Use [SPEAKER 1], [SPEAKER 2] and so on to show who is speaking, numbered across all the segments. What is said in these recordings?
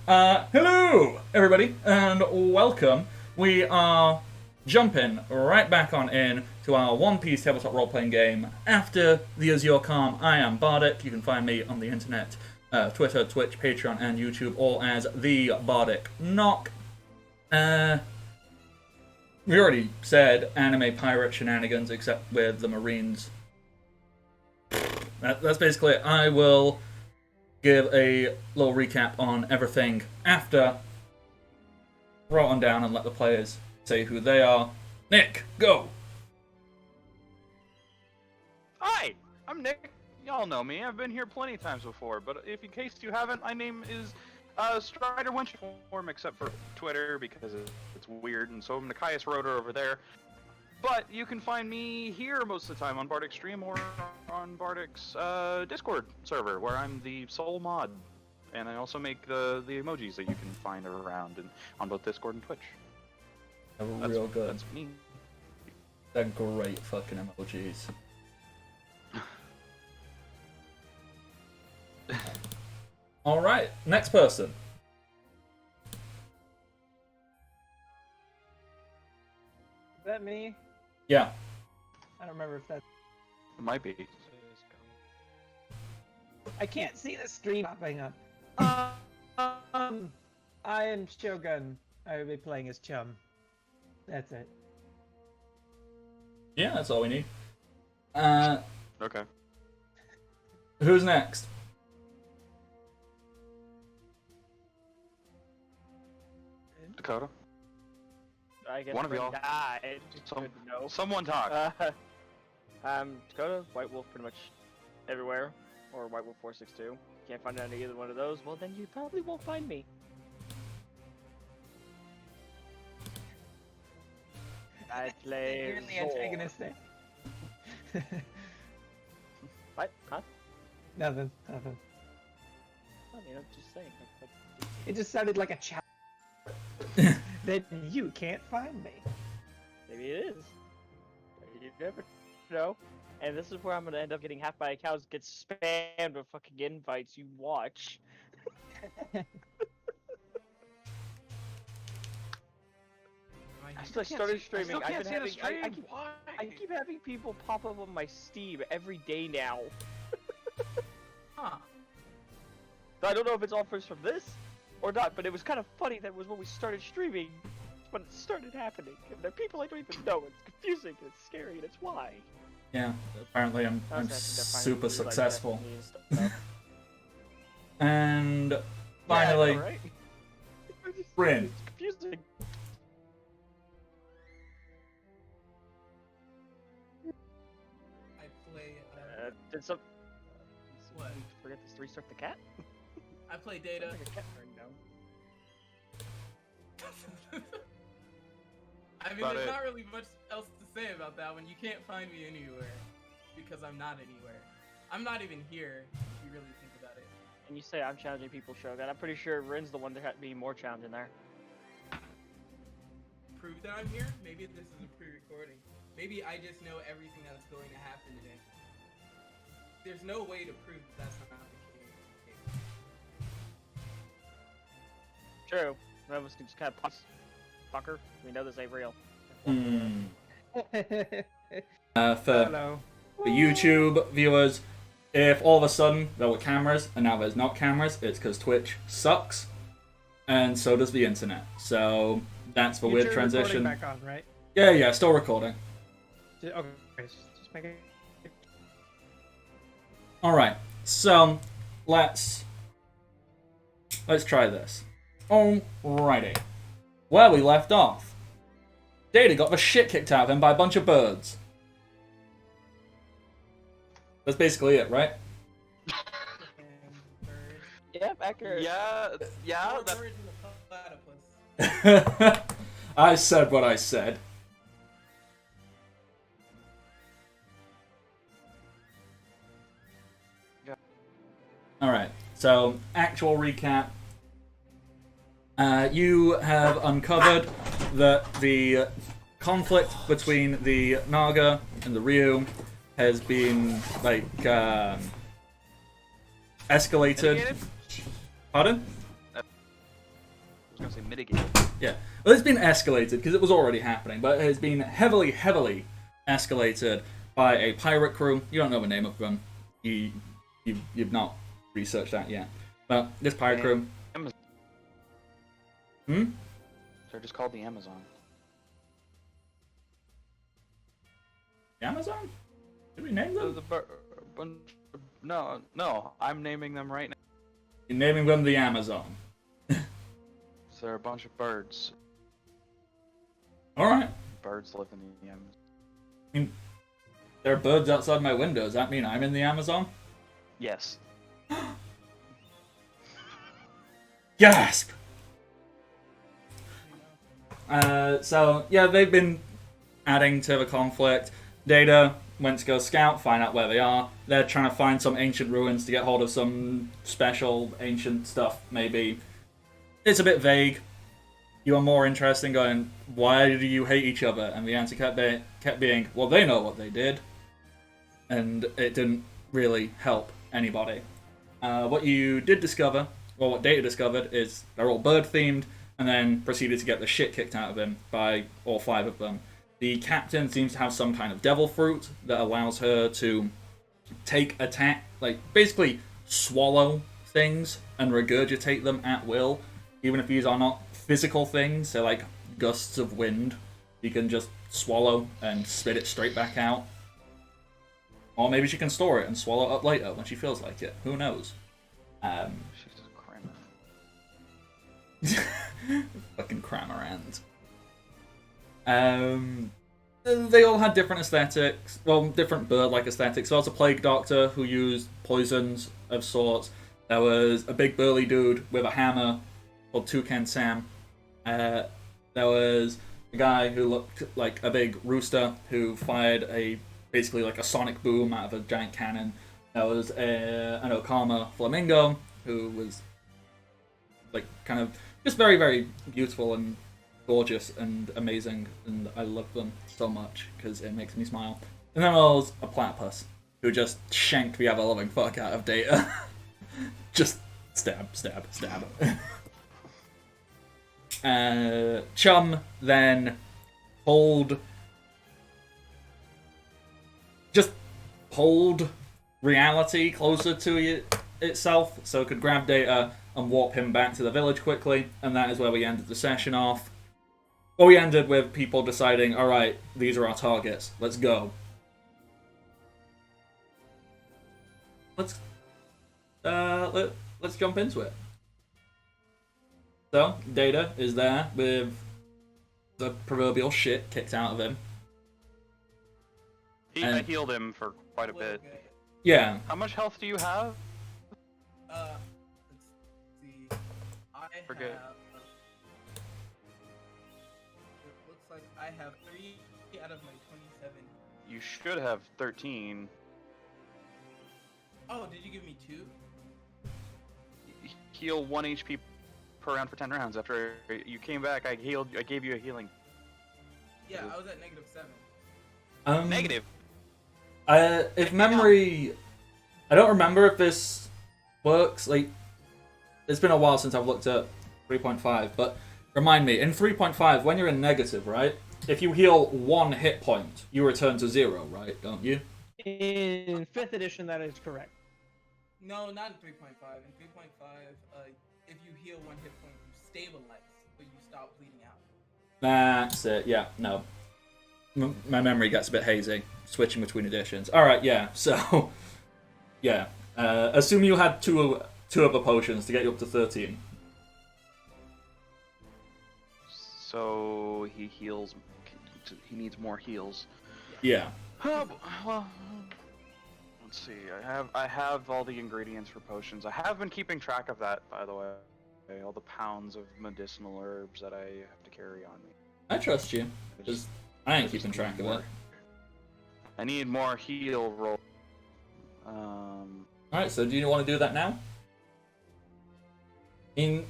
[SPEAKER 1] Hello, everybody, and welcome. We are jumping right back on in to our One Piece tabletop role-playing game. After the Azure Calm, I am Bardic. You can find me on the internet, Twitter, Twitch, Patreon, and YouTube, all as the Bardic Knock. We already said anime pirate shenanigans, except with the Marines. That's basically it. I will give a little recap on everything after. Roll on down and let the players say who they are. Nick, go!
[SPEAKER 2] Hi, I'm Nick. Y'all know me. I've been here plenty of times before, but if in case you haven't, my name is Strider Winchform, except for Twitter because it's weird, and so I'm Nikias Rotor over there. But you can find me here most of the time on Bardic's stream or on Bardic's Discord server, where I'm the sole mod. And I also make the emojis that you can find around on both Discord and Twitch.
[SPEAKER 1] Real good.
[SPEAKER 2] That's me.
[SPEAKER 1] They're great fucking emojis. Alright, next person.
[SPEAKER 3] Is that me?
[SPEAKER 1] Yeah.
[SPEAKER 3] I don't remember if that's...
[SPEAKER 2] It might be.
[SPEAKER 3] I can't see the stream popping up. I am Shogun. I will be playing as Chum. That's it.
[SPEAKER 1] Yeah, that's all we need.
[SPEAKER 2] Okay.
[SPEAKER 1] Who's next?
[SPEAKER 2] Dakota.
[SPEAKER 4] I guess
[SPEAKER 2] One of y'all.
[SPEAKER 4] died.
[SPEAKER 2] Someone talk.
[SPEAKER 4] Dakota, White Wolf pretty much everywhere, or White Wolf 462. Can't find any either one of those, well then you probably won't find me. I play
[SPEAKER 3] You're the
[SPEAKER 4] Zor.
[SPEAKER 3] antagonist there.
[SPEAKER 4] What? Huh?
[SPEAKER 3] Nothing.
[SPEAKER 4] I mean, I'm just saying.
[SPEAKER 3] It just sounded like a challenge. That you can't find me.
[SPEAKER 4] Maybe it is. You never know. And this is where I'm gonna end up getting half my accounts get spammed with fucking invites. You watch. I started streaming. I've been having, I keep having people pop up on my Steam every day now.
[SPEAKER 5] Huh.
[SPEAKER 4] I don't know if it's offers from this or not, but it was kind of funny that was when we started streaming when it started happening. And there are people I don't even know. It's confusing and it's scary and it's why.
[SPEAKER 1] Yeah, apparently I'm super successful. And finally,
[SPEAKER 4] yeah, right?
[SPEAKER 1] Bryn.
[SPEAKER 4] It's confusing.
[SPEAKER 5] I play.
[SPEAKER 4] Did some?
[SPEAKER 5] What?
[SPEAKER 4] Forget to restart the cat?
[SPEAKER 5] I play Data.
[SPEAKER 4] Like a cat right now.
[SPEAKER 5] I mean,
[SPEAKER 2] About
[SPEAKER 5] there's
[SPEAKER 2] it.
[SPEAKER 5] not really much else to say about that one. You can't find me anywhere because I'm not anywhere. I'm not even here. If you really think about it.
[SPEAKER 4] And you say I'm challenging people, Shogun. I'm pretty sure Rin's the one that had to be more challenging there.
[SPEAKER 5] Prove that I'm here. Maybe this is a pre-recording. Maybe I just know everything that's going to happen today. There's no way to prove that that's not the case.
[SPEAKER 4] True. One of us can just kind of pause. Fucker. We know this ain't real.
[SPEAKER 1] Hmm. For
[SPEAKER 3] Hello.
[SPEAKER 1] YouTube viewers, if all of a sudden there were cameras and now there's not cameras, it's because Twitch sucks, and so does the internet. So that's the weird transition.
[SPEAKER 3] Back on, right?
[SPEAKER 1] Yeah, still recording.
[SPEAKER 3] Okay, just make it.
[SPEAKER 1] All right, so let's try this. Alrighty, where we left off, Data got the shit kicked out of him by a bunch of birds. That's basically it, right?
[SPEAKER 4] Yeah, accurate.
[SPEAKER 2] Yeah.
[SPEAKER 5] Birds and a platypus.
[SPEAKER 1] I said what I said. Alright, so actual recap. You have uncovered that the conflict between the Naga and the Ryu has been, like, escalated.
[SPEAKER 2] Mitigated?
[SPEAKER 1] Pardon?
[SPEAKER 2] gonna say mitigated.
[SPEAKER 1] Yeah. Well, it's been escalated because it was already happening, but it has been heavily, heavily escalated by a pirate crew. You don't know the name of them. You've not researched that yet. But this pirate crew.
[SPEAKER 2] Amazon. They're just called the Amazon.
[SPEAKER 1] The Amazon? Did we name them?
[SPEAKER 2] No, I'm naming them right now.
[SPEAKER 1] You're naming them the Amazon.
[SPEAKER 2] So they're a bunch of birds.
[SPEAKER 1] Alright.
[SPEAKER 2] Birds live in the Amazon.
[SPEAKER 1] I mean, there are birds outside my window. Does that mean I'm in the Amazon?
[SPEAKER 2] Yes.
[SPEAKER 1] Gasp! So, yeah, they've been adding to the conflict. Data went to go scout, find out where they are. They're trying to find some ancient ruins to get hold of some special ancient stuff, maybe. It's a bit vague. You are more interested in going, why do you hate each other? And the answer kept being, well, they know what they did. And it didn't really help anybody. What you did discover, or what Data discovered, is they're all bird-themed, and then proceeded to get the shit kicked out of him by all 5 of them. The captain seems to have some kind of devil fruit that allows her to take attack, like basically swallow things and regurgitate them at will, even if these are not physical things. They're like gusts of wind. You can just swallow and spit it straight back out. Or maybe she can store it and swallow it up later when she feels like it. Who knows?
[SPEAKER 2] She's just cramming.
[SPEAKER 1] Fucking Cramorant. They all had different aesthetics. Well, different bird-like aesthetics. There was a plague doctor who used poisons of sorts. There was a big burly dude with a hammer called Toucan Sam. There was a guy who looked like a big rooster who fired basically like a sonic boom out of a giant cannon. There was an Okama flamingo who was like kind of just very, very beautiful and gorgeous and amazing, and I love them so much because it makes me smile. And then there was a platypus who just shanked the ever-loving fuck out of Data. Just stab, stab, stab. Chum then pulled reality closer to itself so it could grab Data and warp him back to the village quickly, and that is where we ended the session off. Well, we ended with people deciding, alright, these are our targets, let's go. Let's jump into it. So, Data is there with the proverbial shit kicked out of him.
[SPEAKER 2] I healed him for quite a bit.
[SPEAKER 1] Yeah.
[SPEAKER 2] How much health do you have?
[SPEAKER 5] Let's see. I
[SPEAKER 2] Forget.
[SPEAKER 5] have. It looks like I have 3 out of my 27.
[SPEAKER 2] You should have 13.
[SPEAKER 5] Oh, did you give me 2?
[SPEAKER 2] Heal 1 HP per round for 10 rounds. After you came back, I gave you a healing.
[SPEAKER 5] Yeah, I was at -7.
[SPEAKER 2] Negative.
[SPEAKER 1] If memory, I don't remember if this works. Like, it's been a while since I've looked at 3.5, but remind me, in 3.5, when you're in negative, right? If you heal 1 hit point, you return to 0, right? Don't you?
[SPEAKER 3] In 5th edition, that is correct.
[SPEAKER 5] No, not in 3.5. In 3.5, if you heal 1 hit point, you stabilize, but you stop bleeding out.
[SPEAKER 1] That's it. Yeah, no. My memory gets a bit hazy, switching between editions. Alright, yeah, so... Yeah. Assume you had two of the potions to get you up to 13.
[SPEAKER 2] So he heals. He needs more heals.
[SPEAKER 1] Yeah.
[SPEAKER 2] Well, let's see. I have all the ingredients for potions. I have been keeping track of that, by the way. All the pounds of medicinal herbs that I have to carry on me.
[SPEAKER 1] I trust you. Because I ain't keeping track of it.
[SPEAKER 2] I need more heal roll.
[SPEAKER 1] Alright, so do you want to do that now? It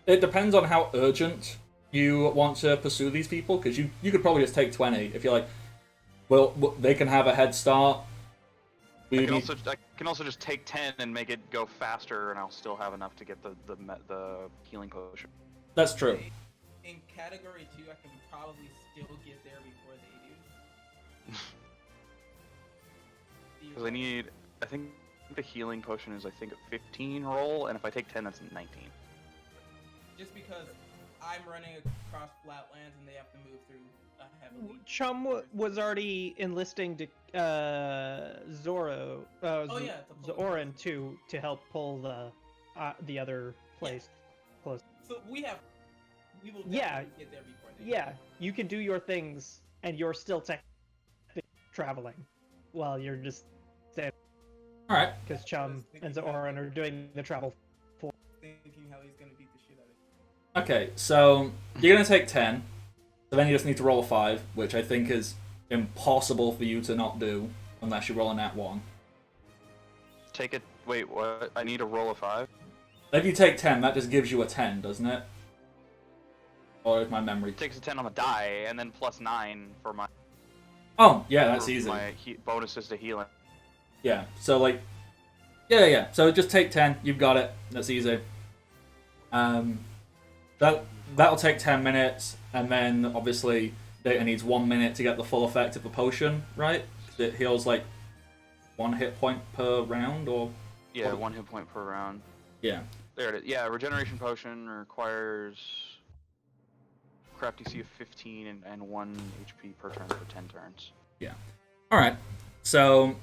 [SPEAKER 2] Which
[SPEAKER 1] depends on how urgent you want to pursue these people, because you could probably just take 20 if you're like, well, they can have a head start.
[SPEAKER 2] I can also just take 10 and make it go faster, and I'll still have enough to get the healing potion.
[SPEAKER 1] That's true.
[SPEAKER 5] In category 2, I can probably still get there before they do.
[SPEAKER 2] Because I need, I think the healing potion is, I think, a 15 roll, and if I take 10, that's 19.
[SPEAKER 5] Just because I'm running across flatlands and they have to move through a heavily.
[SPEAKER 3] Chum was already enlisting to Zoro, Zoran to help pull the other place close.
[SPEAKER 5] So we will definitely get there before they do.
[SPEAKER 3] Yeah, you can do your things, and you're still traveling while you're just standing.
[SPEAKER 1] All right.
[SPEAKER 3] Because Chum and Zoran are doing the travel.
[SPEAKER 5] Thinking how he's gonna beat the shit out of it.
[SPEAKER 1] Okay, so you're gonna take 10. So then you just need to roll a 5, which I think is impossible for you to not do unless you roll a nat 1.
[SPEAKER 2] Take it. Wait, what? I need a roll of 5?
[SPEAKER 1] If you take 10, that just gives you a 10, doesn't it? Or is my memory?
[SPEAKER 2] It takes a 10 on the die, and then plus 9 for my.
[SPEAKER 1] Oh, yeah, that's
[SPEAKER 2] for
[SPEAKER 1] easy.
[SPEAKER 2] My bonuses to healing.
[SPEAKER 1] Yeah, so like, yeah. So just take 10. You've got it. That's easy. That'll take 10 minutes, and then obviously Data needs 1 minute to get the full effect of the potion, right? It heals like 1 hit point per round, or
[SPEAKER 2] Yeah, 1 hit point per round.
[SPEAKER 1] yeah.
[SPEAKER 2] There it is. Yeah, regeneration potion requires craft DC of 15 and 1 HP per turn for 10 turns.
[SPEAKER 1] Yeah. Alright, so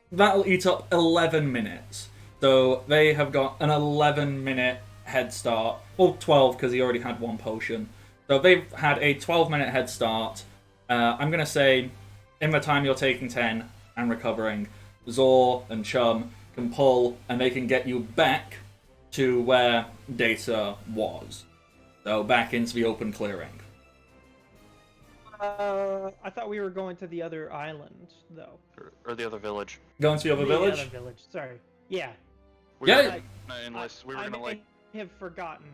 [SPEAKER 1] that'll eat up 11 minutes. So they have got an 11-minute head start. Well, 12, because he already had 1 potion. So they've had a 12-minute head start. I'm going to say, in the time you're taking 10 and recovering, Zor and Chum can pull, and they can get you back to where Data was. So back into the open clearing.
[SPEAKER 3] I thought we were going to the other island, though.
[SPEAKER 2] Or the other village.
[SPEAKER 1] Going to the other village?
[SPEAKER 3] The other village. Sorry. Yeah.
[SPEAKER 1] Yeah.
[SPEAKER 2] We were gonna
[SPEAKER 3] I
[SPEAKER 2] like.
[SPEAKER 3] have forgotten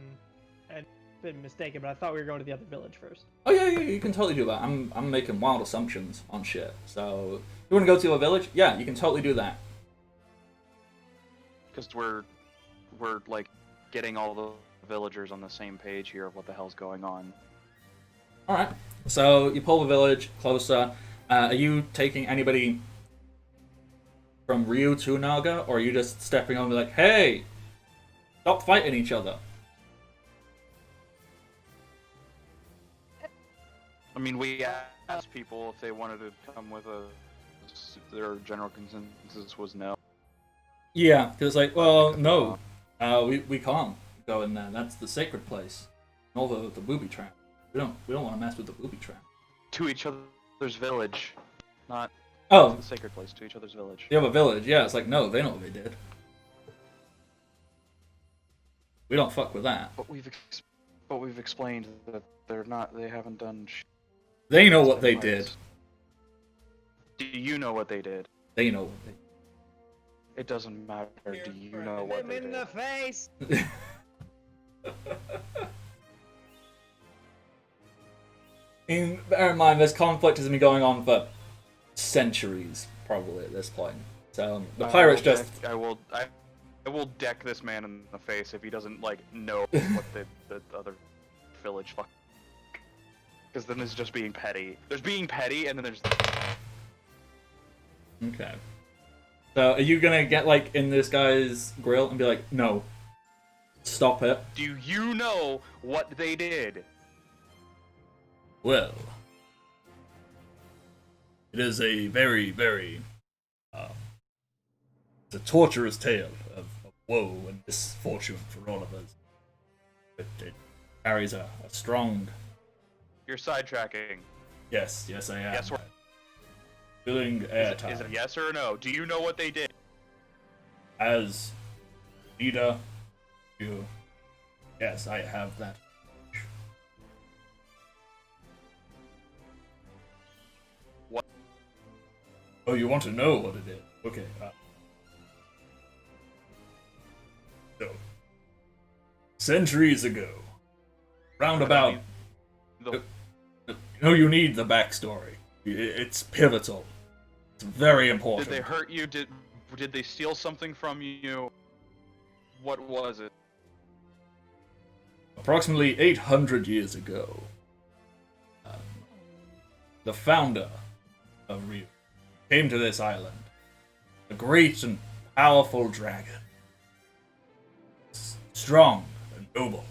[SPEAKER 3] and been mistaken, but I thought we were going to the other village first.
[SPEAKER 1] Oh yeah, you can totally do that. I'm making wild assumptions on shit. So you want to go to a village? Yeah, you can totally do that.
[SPEAKER 2] Because we're like getting all the villagers on the same page here of what the hell's going on.
[SPEAKER 1] All right. So you pull the village closer. Are you taking anybody from Ryu to Naga, or are you just stepping over like, hey, stop fighting each other?
[SPEAKER 2] I mean, we asked people if they wanted to come with us. Their general consensus was no.
[SPEAKER 1] Yeah, because like, well, no, we can't go in there. That's the sacred place. All the booby trap. We don't want to mess with the booby trap.
[SPEAKER 2] To each other's village, not
[SPEAKER 1] Oh,
[SPEAKER 2] the sacred place. To each other's village.
[SPEAKER 1] the other village. Yeah, it's like, no, they know what they did. We don't fuck with that.
[SPEAKER 2] But we've explained that they're not. They haven't done.
[SPEAKER 1] They know what they did.
[SPEAKER 2] Do you know what they did?
[SPEAKER 1] They know what they did.
[SPEAKER 2] It doesn't matter. Do you know what
[SPEAKER 3] Him
[SPEAKER 2] they
[SPEAKER 3] in
[SPEAKER 2] did?
[SPEAKER 3] the face.
[SPEAKER 1] Bear in mind, this conflict has been going on for centuries, probably at this point. So the pirates
[SPEAKER 2] I will deck this man in the face if he doesn't like know what the other village fuck. Because then there's just being petty. There's being petty, and then there's.
[SPEAKER 1] Okay. So are you gonna get like in this guy's grill and be like, no, stop it?
[SPEAKER 2] Do you know what they did?
[SPEAKER 1] Well, it is a very, very, it's a torturous tale of woe and misfortune for all of us. It carries a strong...
[SPEAKER 2] You're sidetracking.
[SPEAKER 1] Yes, I am.
[SPEAKER 2] Yes,
[SPEAKER 1] Filling airtime.
[SPEAKER 2] Is it yes or no? Do you know what they did?
[SPEAKER 1] As leader, yes, I have that.
[SPEAKER 2] What?
[SPEAKER 1] Oh, you want to know what it is? Okay. So, centuries ago, roundabout. No, you need the backstory. It's pivotal. It's very important.
[SPEAKER 2] Did they hurt you? Did they steal something from you? What was it?
[SPEAKER 1] approximately 800 years ago, the founder of Rio came to this island. A great and powerful dragon. Strong and noble.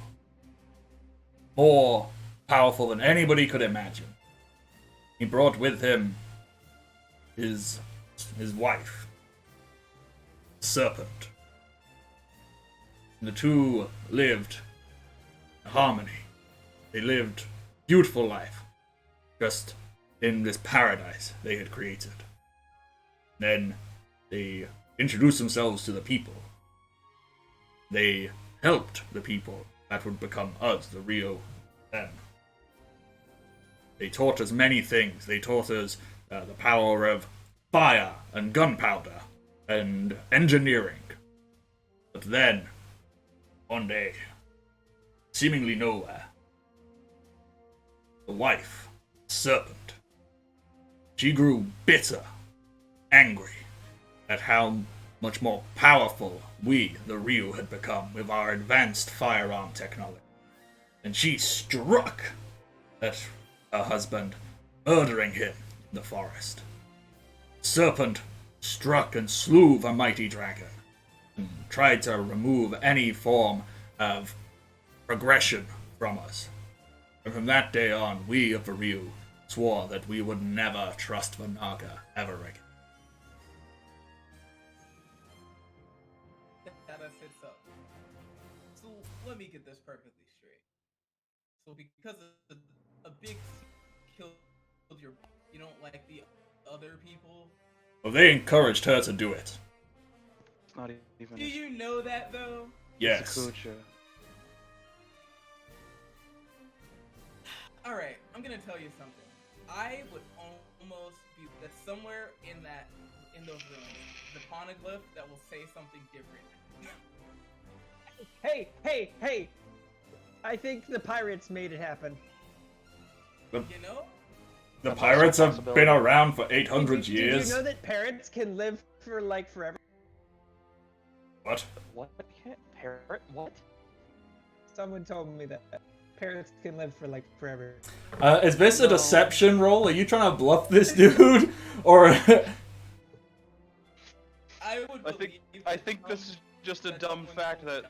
[SPEAKER 1] More powerful than anybody could imagine. He brought with him his wife, Serpent. The two lived in harmony. They lived beautiful life, just in this paradise they had created. Then they introduced themselves to the people. They helped the people that would become us, the Rio, them. They taught us many things. They taught us the power of fire and gunpowder and engineering. But then, one day, seemingly nowhere, the wife, Serpent, she grew bitter, angry at how much more powerful we, the Rio, had become with our advanced firearm technology. And she struck at her husband, murdering him in the forest. Serpent struck and slew the mighty dragon, and tried to remove any form of progression from us. And from that day on, we of the Rio swore that we would never trust the Naga ever again.
[SPEAKER 5] That sits up. So let me get this perfectly straight. So because a big killed you don't like the other people?
[SPEAKER 1] Well, they encouraged her to do it.
[SPEAKER 2] It's not even.
[SPEAKER 5] Do you know that though?
[SPEAKER 1] Yes.
[SPEAKER 5] Alright, I'm gonna tell you something. I would almost be that somewhere in those ruins, the poneglyph that will say something different.
[SPEAKER 3] Hey! I think the pirates made it happen.
[SPEAKER 5] You know?
[SPEAKER 1] The pirates have been around for 800 years.
[SPEAKER 3] Did you know that parrots can live for like forever?
[SPEAKER 1] What?
[SPEAKER 4] What? Parrot? What?
[SPEAKER 3] Someone told me that parrots can live for like forever.
[SPEAKER 1] Is this a deception roll? Are you trying to bluff this dude? Or...
[SPEAKER 2] I think this is just a dumb fact that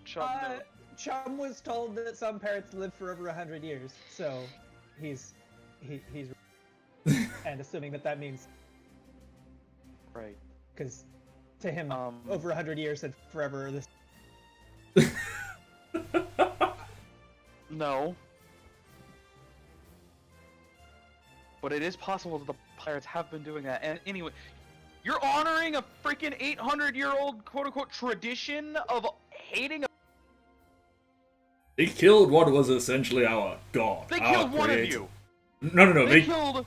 [SPEAKER 2] Chum knows.
[SPEAKER 3] Chum was told that some parrots live for over 100 years, so he's and assuming that means
[SPEAKER 2] Right.
[SPEAKER 3] because to him over 100 years and forever this.
[SPEAKER 2] No. But it is possible that the pirates have been doing that. And anyway, you're honoring a freaking 800-year-old quote-unquote tradition of hating a...
[SPEAKER 1] They killed what was essentially our god.
[SPEAKER 2] They
[SPEAKER 1] our
[SPEAKER 2] killed one of
[SPEAKER 1] creator.
[SPEAKER 2] you!
[SPEAKER 1] No,
[SPEAKER 2] They killed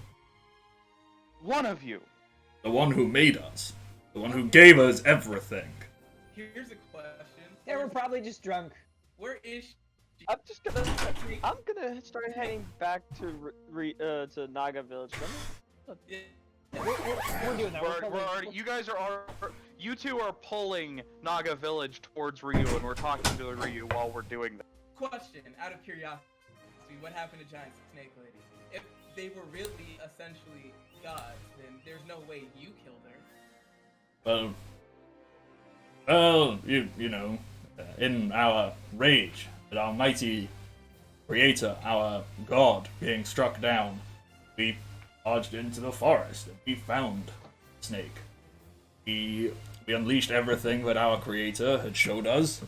[SPEAKER 2] one of you!
[SPEAKER 1] The one who made us. The one who gave us everything.
[SPEAKER 5] Here's a question.
[SPEAKER 3] They were probably just drunk.
[SPEAKER 5] Where is she?
[SPEAKER 4] I'm gonna start heading back to Naga Village.
[SPEAKER 3] We're doing that.
[SPEAKER 2] You guys are you two are pulling Naga Village towards Ryu, and we're talking to the Ryu while we're doing that.
[SPEAKER 5] Question, out of curiosity, what happened to Giant Snake Lady? If they were really essentially gods, then there's no way you killed her.
[SPEAKER 1] Well, you know, in our rage at our mighty creator, our god, being struck down, we charged into the forest and we found Snake. We unleashed everything that our creator had showed us.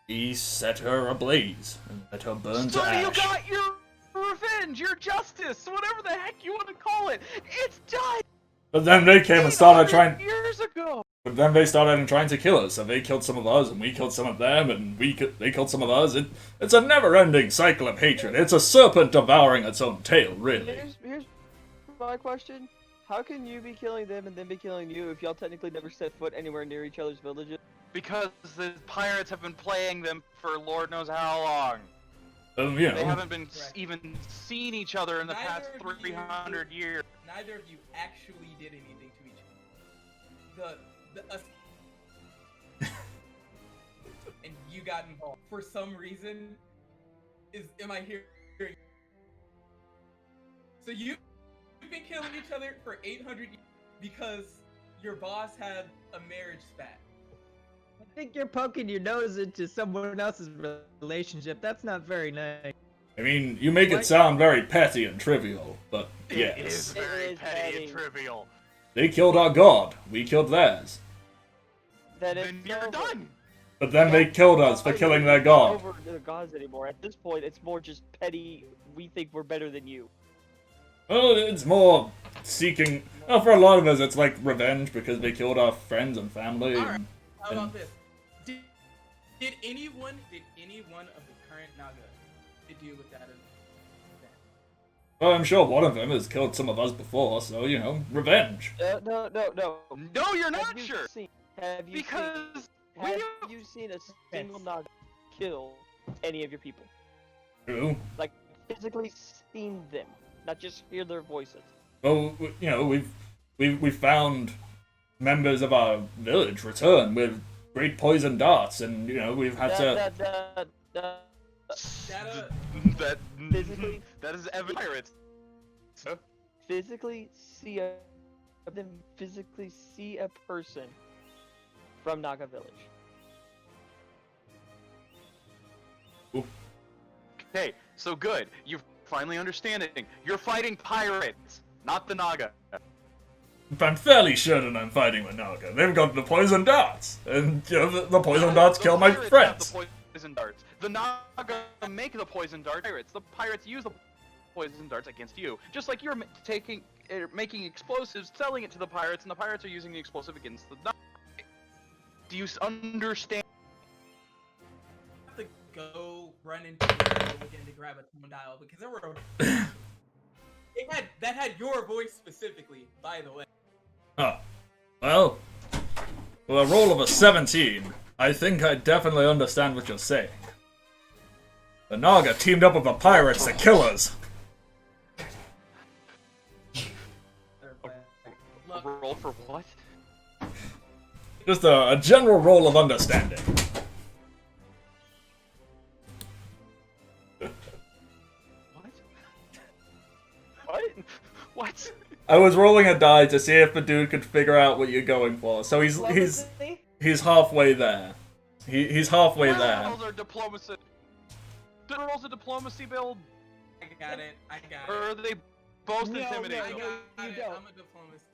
[SPEAKER 1] We set her ablaze and let her burn to ash.
[SPEAKER 2] So you got your revenge, your justice, whatever the heck you want to call it. It's done.
[SPEAKER 1] But then they came and started trying.
[SPEAKER 2] Years ago.
[SPEAKER 1] But then they started trying to kill us, so they killed some of us, and we killed some of them, and they killed some of us. It's a never-ending cycle of hatred. It's a serpent devouring its own tail, really.
[SPEAKER 4] Here's my question. How can you be killing them and then be killing you if y'all technically never set foot anywhere near each other's villages?
[SPEAKER 2] Because the pirates have been playing them for Lord knows how long.
[SPEAKER 1] You know.
[SPEAKER 2] They haven't been even seen each other in the past 300 years.
[SPEAKER 5] Neither of you actually did anything to each other. And you got involved. For some reason, am I hearing? So you've been killing each other for 800 years because your boss had a marriage spat.
[SPEAKER 3] I think you're poking your nose into someone else's relationship. That's not very nice.
[SPEAKER 1] I mean, you make it
[SPEAKER 3] What?
[SPEAKER 1] sound very petty and trivial, but yes.
[SPEAKER 2] It is
[SPEAKER 4] It
[SPEAKER 2] very
[SPEAKER 4] is
[SPEAKER 2] petty
[SPEAKER 4] petty.
[SPEAKER 2] and trivial.
[SPEAKER 1] They killed our god, we killed theirs.
[SPEAKER 4] Then
[SPEAKER 2] Then
[SPEAKER 4] it's
[SPEAKER 2] you're
[SPEAKER 4] over.
[SPEAKER 2] done.
[SPEAKER 1] But then they killed us for killing their
[SPEAKER 4] It's not
[SPEAKER 1] god.
[SPEAKER 4] over the gods anymore. At this point, it's more just petty. We think we're better than you.
[SPEAKER 1] Well, it's more seeking... Well, for a lot of us, it's like revenge because they killed our friends and family.
[SPEAKER 5] All right.
[SPEAKER 1] and-
[SPEAKER 5] How about this? Did anyone of the current Naga deal with that event?
[SPEAKER 1] Well, I'm sure one of them has killed some of us before, so, you know, revenge.
[SPEAKER 4] No.
[SPEAKER 2] No, you're not
[SPEAKER 4] Have you
[SPEAKER 2] sure.
[SPEAKER 4] Have you
[SPEAKER 2] Because
[SPEAKER 4] have you seen a single Naga kill any of your people?
[SPEAKER 1] True.
[SPEAKER 4] Like physically seen them, not just hear their voices.
[SPEAKER 1] Well, you know, we've found members of our village return with great poison darts, and, you know, we've had to...
[SPEAKER 2] that
[SPEAKER 4] Physically?
[SPEAKER 2] that is Avian Pirates.
[SPEAKER 4] Physically see a person from Naga Village.
[SPEAKER 2] Okay, so good. You're finally understanding. You're fighting pirates, not the Naga.
[SPEAKER 1] I'm fairly certain I'm fighting with Naga. They've got the poison darts, and, you know, the poison darts
[SPEAKER 2] The
[SPEAKER 1] kill my
[SPEAKER 2] pirates
[SPEAKER 1] friends.
[SPEAKER 2] have the poison darts. The Naga make the poison darts. The pirates use the poison darts against you. Just like you're making explosives, selling it to the pirates, and the pirates are using the explosive against the Naga. Do you understand?
[SPEAKER 5] I have to go run into the room again to grab a tone dial because there were. That had your voice specifically, by the way.
[SPEAKER 1] Oh. Well, with a roll of a 17, I think I definitely understand what you're saying. The Naga teamed up with the pirates to kill us.
[SPEAKER 5] Look,
[SPEAKER 2] Roll for what?
[SPEAKER 1] Just a general roll of understanding.
[SPEAKER 2] What? What? What?
[SPEAKER 1] I was rolling a die to see if the dude could figure out what you're going for. So he's halfway there. He's halfway there.
[SPEAKER 2] Rolls are diplomacy. Rolls a diplomacy build,
[SPEAKER 5] I got it.
[SPEAKER 2] or are they both
[SPEAKER 3] No,
[SPEAKER 2] intimidating?
[SPEAKER 3] no,
[SPEAKER 5] I
[SPEAKER 3] no.
[SPEAKER 5] got
[SPEAKER 3] you
[SPEAKER 5] it.
[SPEAKER 3] don't.
[SPEAKER 5] I'm a diplomacy.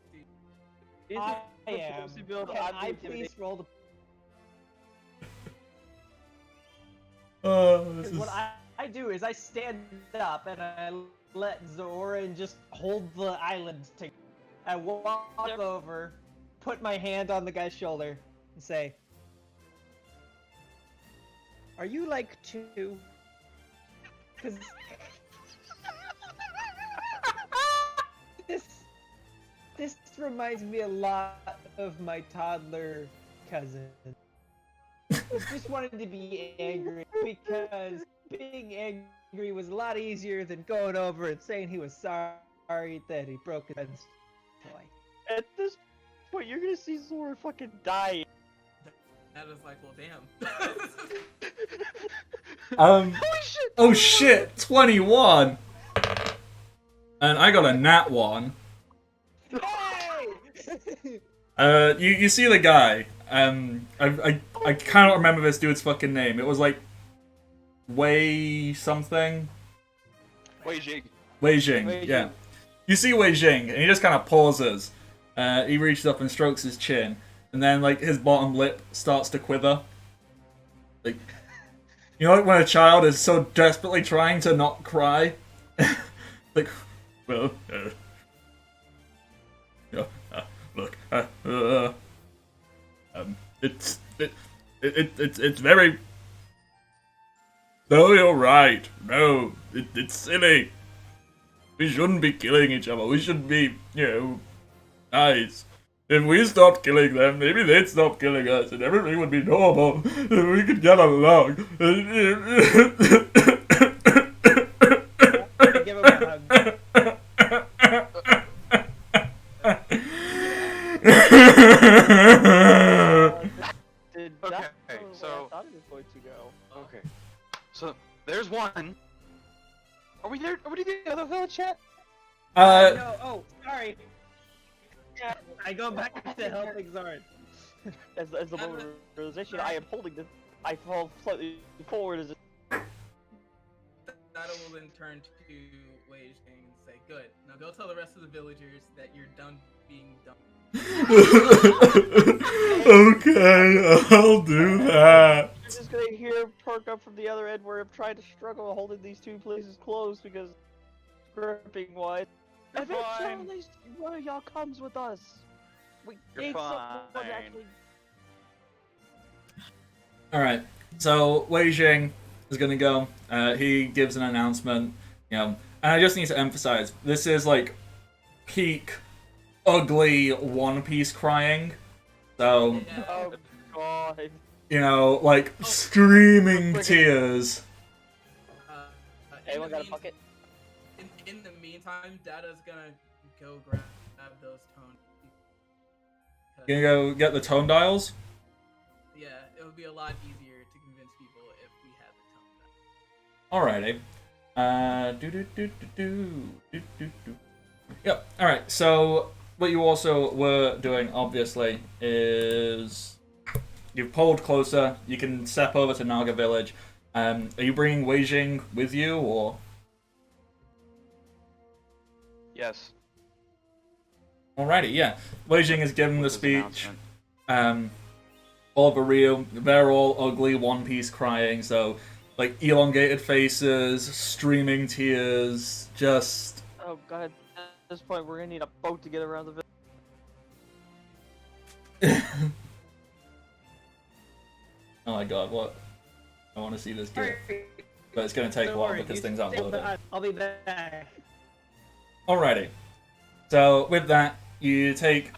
[SPEAKER 4] Is
[SPEAKER 3] I
[SPEAKER 4] it
[SPEAKER 3] am.
[SPEAKER 4] diplomacy build?
[SPEAKER 3] Can
[SPEAKER 4] I'm
[SPEAKER 3] I
[SPEAKER 4] intimidated.
[SPEAKER 3] please roll the...
[SPEAKER 1] Oh, this
[SPEAKER 3] Because
[SPEAKER 1] is...
[SPEAKER 3] what I do is I stand up and I let Zoran just hold the island to... I walk over, put my hand on the guy's shoulder, and say, "Are you like 2? Because this reminds me a lot of my toddler cousin. He just wanted to be angry because being angry was a lot easier than going over and saying he was sorry that he broke his friend's toy."
[SPEAKER 4] At this point, you're gonna see Zora fucking die.
[SPEAKER 5] That is like, well, damn.
[SPEAKER 1] Um. Oh shit! 21. And I got a nat 1.
[SPEAKER 3] Hey!
[SPEAKER 1] You see the guy. I cannot remember this dude's fucking name. It was like Wei something.
[SPEAKER 2] Wei Jing.
[SPEAKER 1] Wei Jing.
[SPEAKER 4] Wei
[SPEAKER 1] Yeah.
[SPEAKER 4] Jing.
[SPEAKER 1] You see Wei Jing, and he just kind of pauses. He reaches up and strokes his chin, and then like his bottom lip starts to quiver. Like, you know, like when a child is so desperately trying to not cry. Like, well, look, it's very. No, you're right. No, it's silly. We shouldn't be killing each other. We should be, you know, nice. If we stopped killing them, maybe they'd stop killing us, and everything would be normal. And we could get along.
[SPEAKER 3] Give him a hug.
[SPEAKER 4] Did
[SPEAKER 2] Okay,
[SPEAKER 4] not go where
[SPEAKER 2] so-
[SPEAKER 4] I thought it was going to go.
[SPEAKER 2] Okay. So there's one. Are we there? Are we in the other village yet?
[SPEAKER 3] No, oh, sorry. I go back to helping Zard.
[SPEAKER 4] As the moment of realization, I am holding this. I fall slightly forward as
[SPEAKER 5] Shadow will then turn to Wei Jing and say, "Good. Now go tell the rest of the villagers that you're done being dumb."
[SPEAKER 1] Okay, I'll do that.
[SPEAKER 4] I'm just gonna hear perk up from the other end where I'm trying to struggle holding these two places closed because gripping wise.
[SPEAKER 2] You're fine.
[SPEAKER 4] Eventually, one of y'all comes with us. We
[SPEAKER 2] You're
[SPEAKER 4] need someone
[SPEAKER 2] fine.
[SPEAKER 4] actually.
[SPEAKER 1] Alright, so Wei Jing is gonna go. He gives an announcement, and I just need to emphasize, this is like peak ugly One Piece crying. So,
[SPEAKER 5] Yeah.
[SPEAKER 4] Oh god.
[SPEAKER 1] like screaming tears.
[SPEAKER 4] Anyone got a bucket?
[SPEAKER 5] In the meantime, Dada's gonna go grab those tones.
[SPEAKER 1] You gonna go get the tone dials?
[SPEAKER 5] Yeah, it would be a lot easier to convince people if we had the tone dial.
[SPEAKER 1] Alrighty. Yep. Alright, so what you also were doing, obviously, is you've pulled closer. You can step over to Naga Village. Are you bringing Wei Jing with you, or?
[SPEAKER 2] Yes.
[SPEAKER 1] Alrighty, yeah. Wei Jing has given the
[SPEAKER 2] With his
[SPEAKER 1] speech.
[SPEAKER 2] announcement.
[SPEAKER 1] All of Rio, they're all ugly, One Piece crying, so, like, elongated faces, streaming tears, just...
[SPEAKER 4] Oh god. At this point, we're gonna need a boat to get around the village.
[SPEAKER 1] Oh my god, what? I want to see this gear.
[SPEAKER 3] Alright,
[SPEAKER 1] But it's going to take a
[SPEAKER 3] don't
[SPEAKER 1] while
[SPEAKER 3] worry,
[SPEAKER 1] because
[SPEAKER 3] you
[SPEAKER 1] things aren't
[SPEAKER 3] stay
[SPEAKER 1] loading.
[SPEAKER 3] behind. I'll be back.
[SPEAKER 1] Alrighty. So, with that, you take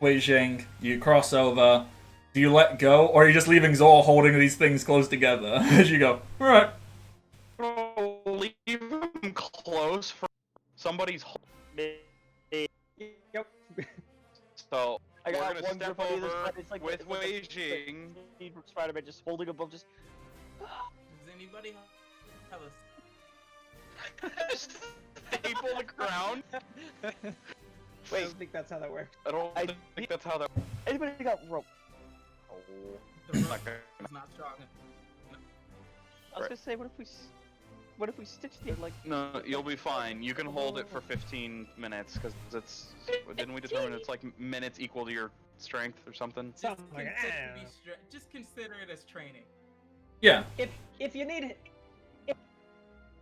[SPEAKER 1] Wei Jing, you cross over. Do you let go, or are you just leaving Zor holding these things close together as you go? Alright.
[SPEAKER 2] Leave him close for somebody's.
[SPEAKER 3] Yep.
[SPEAKER 2] So
[SPEAKER 4] I
[SPEAKER 2] we're
[SPEAKER 4] got
[SPEAKER 2] gonna
[SPEAKER 4] one
[SPEAKER 2] step
[SPEAKER 4] grip on either
[SPEAKER 2] over
[SPEAKER 4] side. It's like
[SPEAKER 2] with Wei Jing.
[SPEAKER 4] From Spider-Man, just holding above, just.
[SPEAKER 5] Does anybody have a...
[SPEAKER 2] Staple the crown.
[SPEAKER 3] I
[SPEAKER 2] Wait,
[SPEAKER 3] don't think that's how that works.
[SPEAKER 2] I don't
[SPEAKER 4] I-
[SPEAKER 2] think that's how that.
[SPEAKER 4] Anybody got rope?
[SPEAKER 2] Oh,
[SPEAKER 5] The rope
[SPEAKER 2] not gonna-
[SPEAKER 5] is not strong enough.
[SPEAKER 4] I was gonna say, what if we stitched it like?
[SPEAKER 2] No, you'll be fine. You can hold it for 15 minutes because it's. Didn't we determine it's like minutes equal to your strength or something?
[SPEAKER 5] Just,
[SPEAKER 3] Something like
[SPEAKER 5] just consider it as training.
[SPEAKER 1] Yeah.
[SPEAKER 3] If you need it,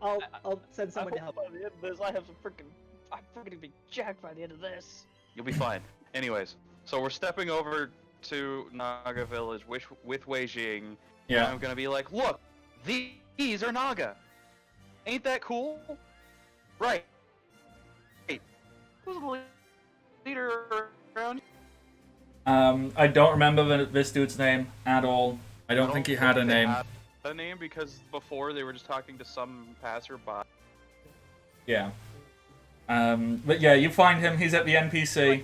[SPEAKER 3] I'll send someone to help.
[SPEAKER 4] By the end of this, I'm freaking gonna be jacked by the end of this.
[SPEAKER 2] You'll be fine. Anyways, so we're stepping over to Naga Village with Wei Jing. And
[SPEAKER 1] Yeah.
[SPEAKER 2] I'm gonna be like, look, these are Naga. Ain't that cool? Right. Hey, who's the leader around?
[SPEAKER 1] I don't remember this dude's name at all. I don't think he had a
[SPEAKER 2] they
[SPEAKER 1] name.
[SPEAKER 2] had a name because before they were just talking to some passerby.
[SPEAKER 1] Yeah. But yeah, you find him. He's at the NPC,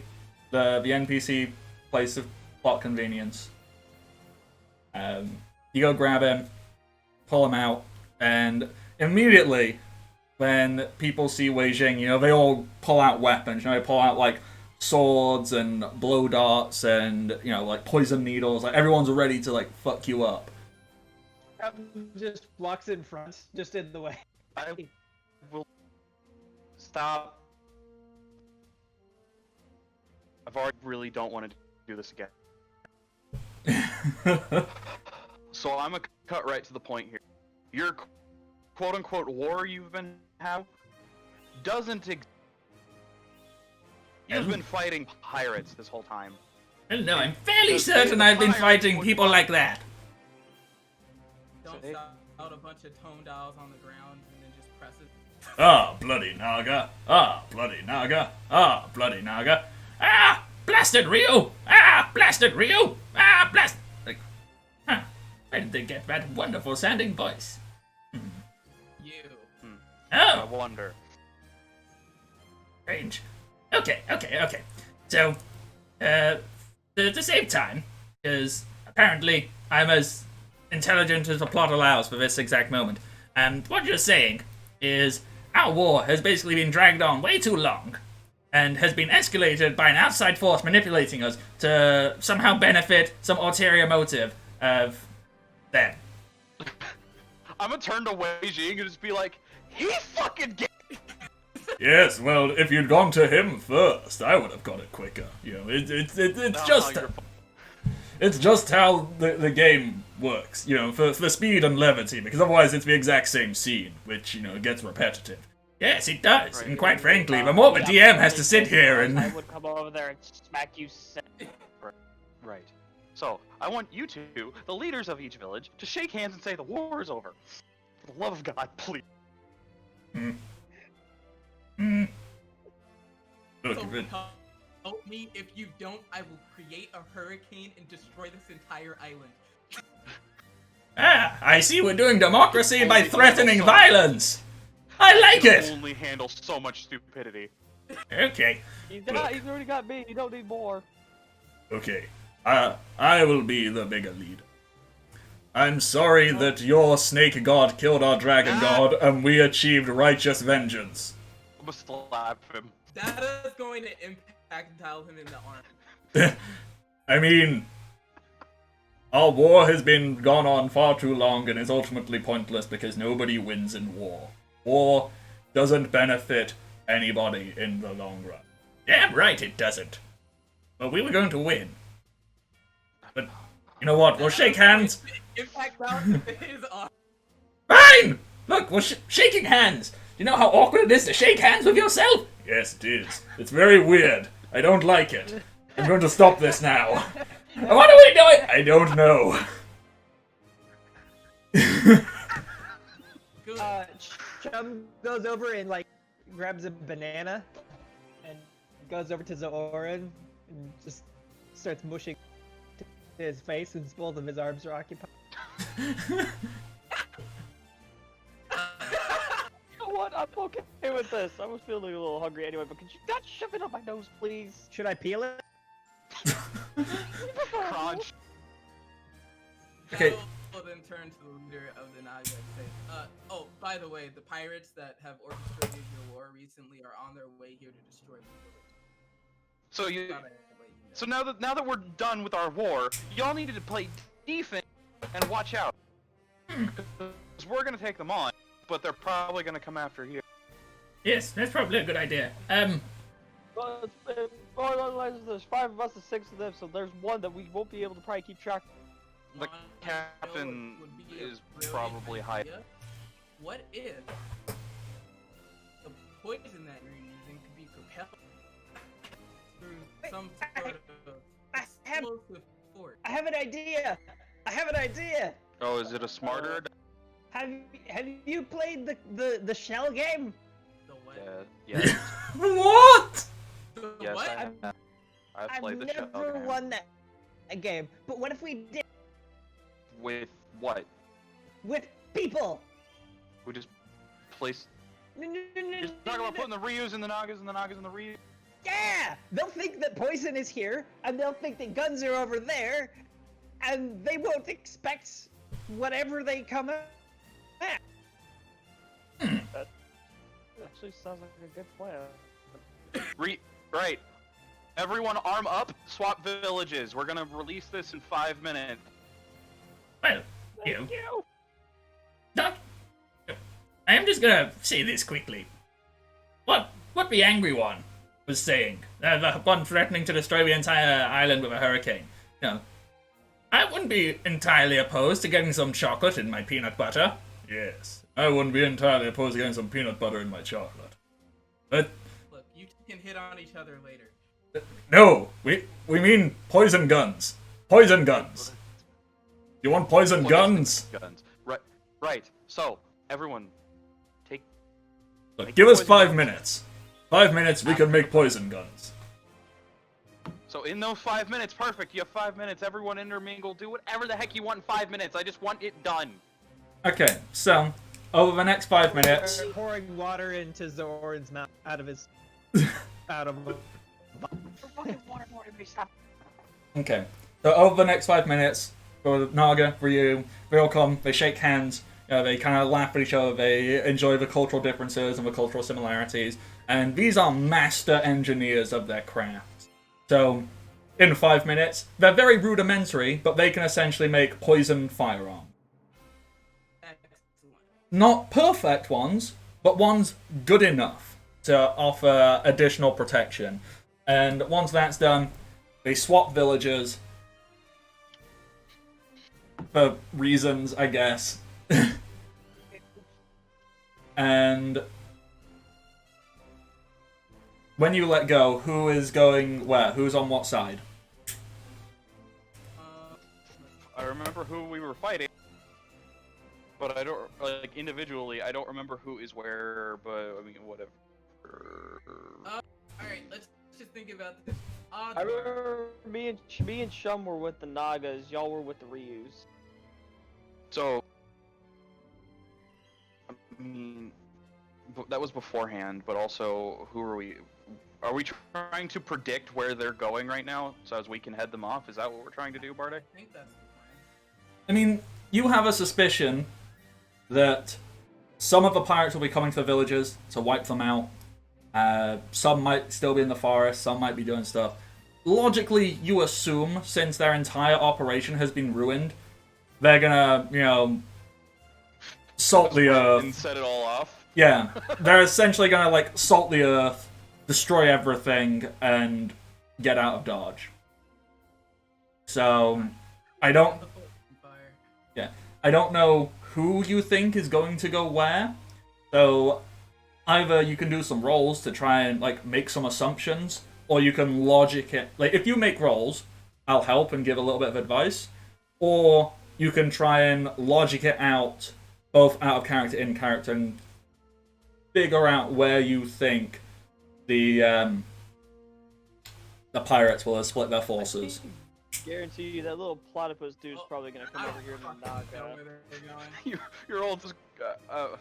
[SPEAKER 1] the NPC place of plot convenience. You go grab him, pull him out, and immediately, when people see Wei Jing, they all pull out weapons. They pull out like swords and blow darts and like poison needles. Like everyone's ready to like fuck you up.
[SPEAKER 3] Just walks in front, just in the way.
[SPEAKER 2] I will stop. I've already really don't want to do this again. So I'm gonna cut right to the point here. Your quote-unquote war you've been having doesn't exist. You've been fighting pirates this whole time.
[SPEAKER 1] No, I'm fairly
[SPEAKER 2] Because
[SPEAKER 1] certain
[SPEAKER 2] the
[SPEAKER 1] I've been
[SPEAKER 2] pirates
[SPEAKER 1] fighting
[SPEAKER 2] would
[SPEAKER 1] people
[SPEAKER 2] fight-
[SPEAKER 1] like that.
[SPEAKER 5] Don't
[SPEAKER 2] See?
[SPEAKER 5] stop out a bunch of tone dials on the ground and then just press it.
[SPEAKER 1] Ah, bloody Naga. Ah, bloody Naga. Ah, bloody Naga. Ah, blasted Ryu. Ah, blasted Ryu. Ah, blast. Like, huh. Where did they get that wonderful sounding voice?
[SPEAKER 5] You.
[SPEAKER 2] I
[SPEAKER 1] Oh,
[SPEAKER 2] wonder.
[SPEAKER 1] strange. Okay. So, to save time, because apparently I'm as intelligent as the plot allows for this exact moment, and what you're saying is our war has basically been dragged on way too long and has been escalated by an outside force manipulating us to somehow benefit some ulterior motive of them.
[SPEAKER 2] I'm gonna turn to Wei Jing and just be like, he fucking gay!
[SPEAKER 1] Yes, well, if you'd gone to him first, I would have got it quicker. You know, it's just how the game works, you know, for speed and levity, because otherwise it's the exact same scene, which, you know, gets repetitive. Yes, it does,
[SPEAKER 2] Right.
[SPEAKER 1] and quite frankly, the more the DM has to sit here and...
[SPEAKER 4] I would come over there and smack you.
[SPEAKER 2] Right. So, I want you two, the leaders of each village, to shake hands and say the war is over. For the love of God, please.
[SPEAKER 1] Look,
[SPEAKER 5] So
[SPEAKER 1] if it-
[SPEAKER 5] help me. If you don't, I will create a hurricane and destroy this entire island.
[SPEAKER 1] I see we're doing democracy by threatening violence! I like
[SPEAKER 2] You
[SPEAKER 1] it!
[SPEAKER 2] only handle so much stupidity.
[SPEAKER 1] Okay,
[SPEAKER 4] He's already got me. You don't need more.
[SPEAKER 1] okay. I will be the bigger leader. I'm sorry that your snake god killed our dragon god, and we achieved righteous vengeance.
[SPEAKER 2] I'm gonna slap him.
[SPEAKER 5] That is going to impactile him in the arm.
[SPEAKER 1] I mean, our war has been gone on far too long and is ultimately pointless because nobody wins in war. War doesn't benefit anybody in the long run. Damn right it doesn't. But we were going to win. But, you know what, we'll shake hands.
[SPEAKER 5] Impactile his arm.
[SPEAKER 1] Fine! Look, we're shaking hands. Do you know how awkward it is to shake hands with yourself? Yes, it is. It's very weird. I don't like it. I'm going to stop this now. And what are we doing? I don't know.
[SPEAKER 5] Good.
[SPEAKER 3] Chum goes over and like grabs a banana and goes over to Zoran and just starts mushing to his face since both of his arms are occupied.
[SPEAKER 4] You know what? I'm okay with this. I was feeling a little hungry anyway, but could you not shove it on my nose, please?
[SPEAKER 3] Should I peel it?
[SPEAKER 2] Crunch.
[SPEAKER 1] Okay.
[SPEAKER 5] We'll then turn to the leader of the Naga and say, oh, by the way, the pirates that have orchestrated your war recently are on their way here to destroy the village.
[SPEAKER 2] So you.
[SPEAKER 5] Thought I'd let you know.
[SPEAKER 2] So now that we're done with our war, y'all needed to play defense and watch out. 'Cause we're gonna take them on, but they're probably gonna come after you.
[SPEAKER 1] Yes, that's probably a good idea.
[SPEAKER 4] Well, more or less, there's 5 of us and 6 of them, so there's one that we won't be able to probably keep track.
[SPEAKER 2] The
[SPEAKER 5] One
[SPEAKER 2] captain
[SPEAKER 5] would be a
[SPEAKER 2] is
[SPEAKER 5] brilliant
[SPEAKER 2] probably high.
[SPEAKER 5] idea. What if the poison that you're using could be propelled through some sort of
[SPEAKER 3] I have-
[SPEAKER 5] explosive force?
[SPEAKER 3] I have an idea! I have an idea!
[SPEAKER 2] Oh, is it a smarter?
[SPEAKER 3] Have you played the shell game?
[SPEAKER 5] The what?
[SPEAKER 2] Yes.
[SPEAKER 1] What?
[SPEAKER 5] The
[SPEAKER 2] Yes,
[SPEAKER 5] what?
[SPEAKER 2] I have. I've played the show.
[SPEAKER 3] never won that game. But what if we did
[SPEAKER 2] With what?
[SPEAKER 3] with people?
[SPEAKER 2] We just place.
[SPEAKER 3] No, no, no, no,
[SPEAKER 2] You're
[SPEAKER 3] no,
[SPEAKER 2] talking
[SPEAKER 3] no,
[SPEAKER 2] about
[SPEAKER 3] no.
[SPEAKER 2] putting the Ryus and the Nagas and the Nagas and the Ryus.
[SPEAKER 3] Yeah! They'll think that poison is here, and they'll think that guns are over there, and they won't expect whatever they come at.
[SPEAKER 4] Actually, sounds like a good plan.
[SPEAKER 2] Right. Everyone arm up, swap villages. We're gonna release this in 5 minutes.
[SPEAKER 1] Well, you know,
[SPEAKER 4] Thank you.
[SPEAKER 1] Doc, I am just gonna say this quickly. What the angry one was saying, the one threatening to destroy the entire island with a hurricane. You know, I wouldn't be entirely opposed to getting some chocolate in my peanut butter. Yes, I wouldn't be entirely opposed to getting some peanut butter in my chocolate. But
[SPEAKER 5] Look, you two can hit on each other later.
[SPEAKER 1] no, we mean poison guns. Poison guns. You want poison guns?
[SPEAKER 2] Guns. Right. So, everyone, take.
[SPEAKER 1] Look,
[SPEAKER 2] Make
[SPEAKER 1] give us
[SPEAKER 2] poison
[SPEAKER 1] 5
[SPEAKER 2] guns.
[SPEAKER 1] minutes. 5 minutes, we can make poison guns.
[SPEAKER 2] So in those 5 minutes, perfect. You have 5 minutes. Everyone intermingle. Do whatever the heck you want in 5 minutes. I just want it done.
[SPEAKER 1] Okay, so over the next 5 minutes.
[SPEAKER 3] They're pouring water into Zoran's mouth out of his out of him.
[SPEAKER 4] Fucking waterboarding me, stop.
[SPEAKER 1] Okay, so over the next 5 minutes, for Naga, for you, they all come, they shake hands. They kind of laugh at each other. They enjoy the cultural differences and the cultural similarities. And these are master engineers of their craft. So, in 5 minutes, they're very rudimentary, but they can essentially make poison firearms.
[SPEAKER 5] Excellent.
[SPEAKER 1] Not perfect ones, but ones good enough to offer additional protection. And once that's done, they swap villagers for reasons, I guess. And when you let go, who is going where? Who's on what side?
[SPEAKER 2] I remember who we were fighting, but I don't, like, individually, I don't remember who is where, but, I mean, whatever.
[SPEAKER 5] Alright, let's just think about this.
[SPEAKER 4] I remember me and Shum were with the Nagas, y'all were with the Ryus.
[SPEAKER 2] So, I mean, that was beforehand, but also, who are we? Are we trying to predict where they're going right now, so as we can head them off? Is that what we're trying to do, Bartek?
[SPEAKER 5] I think that's the plan.
[SPEAKER 1] I mean, you have a suspicion that some of the pirates will be coming to the villages to wipe them out. Some might still be in the forest, some might be doing stuff. Logically, you assume, since their entire operation has been ruined, they're gonna, salt the earth.
[SPEAKER 2] And set it all off?
[SPEAKER 1] Yeah, they're essentially gonna, like, salt the earth, destroy everything, and get out of Dodge. So, I don't know who you think is going to go where. So, either you can do some rolls to try and, like, make some assumptions, or you can logic it. Like, if you make rolls, I'll help and give a little bit of advice. Or you can try and logic it out, both out of character, in character, and figure out where you think the pirates will have split their forces.
[SPEAKER 4] Guarantee you that little platypus dude's probably gonna come over here and knock
[SPEAKER 5] know
[SPEAKER 4] out.
[SPEAKER 5] where they're going.
[SPEAKER 2] You're all just, I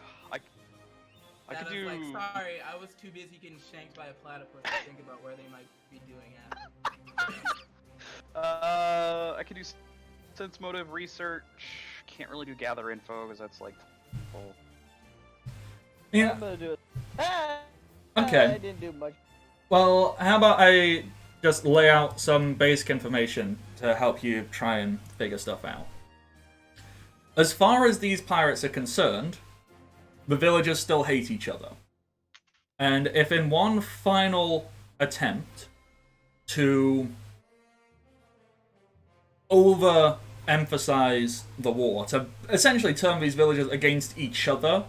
[SPEAKER 5] That
[SPEAKER 2] could
[SPEAKER 5] is
[SPEAKER 2] do...
[SPEAKER 5] like, sorry, I was too busy getting shanked by a platypus to think about where they might be doing at.
[SPEAKER 2] I could do sense motive research. Can't really do gather info, because that's like... Oh.
[SPEAKER 1] Yeah.
[SPEAKER 4] I'm gonna do it.
[SPEAKER 1] Okay.
[SPEAKER 4] I didn't do much.
[SPEAKER 1] Well, how about I just lay out some basic information to help you try and figure stuff out. As far as these pirates are concerned, the villagers still hate each other. And if in one final attempt to overemphasize the war, to essentially turn these villagers against each other,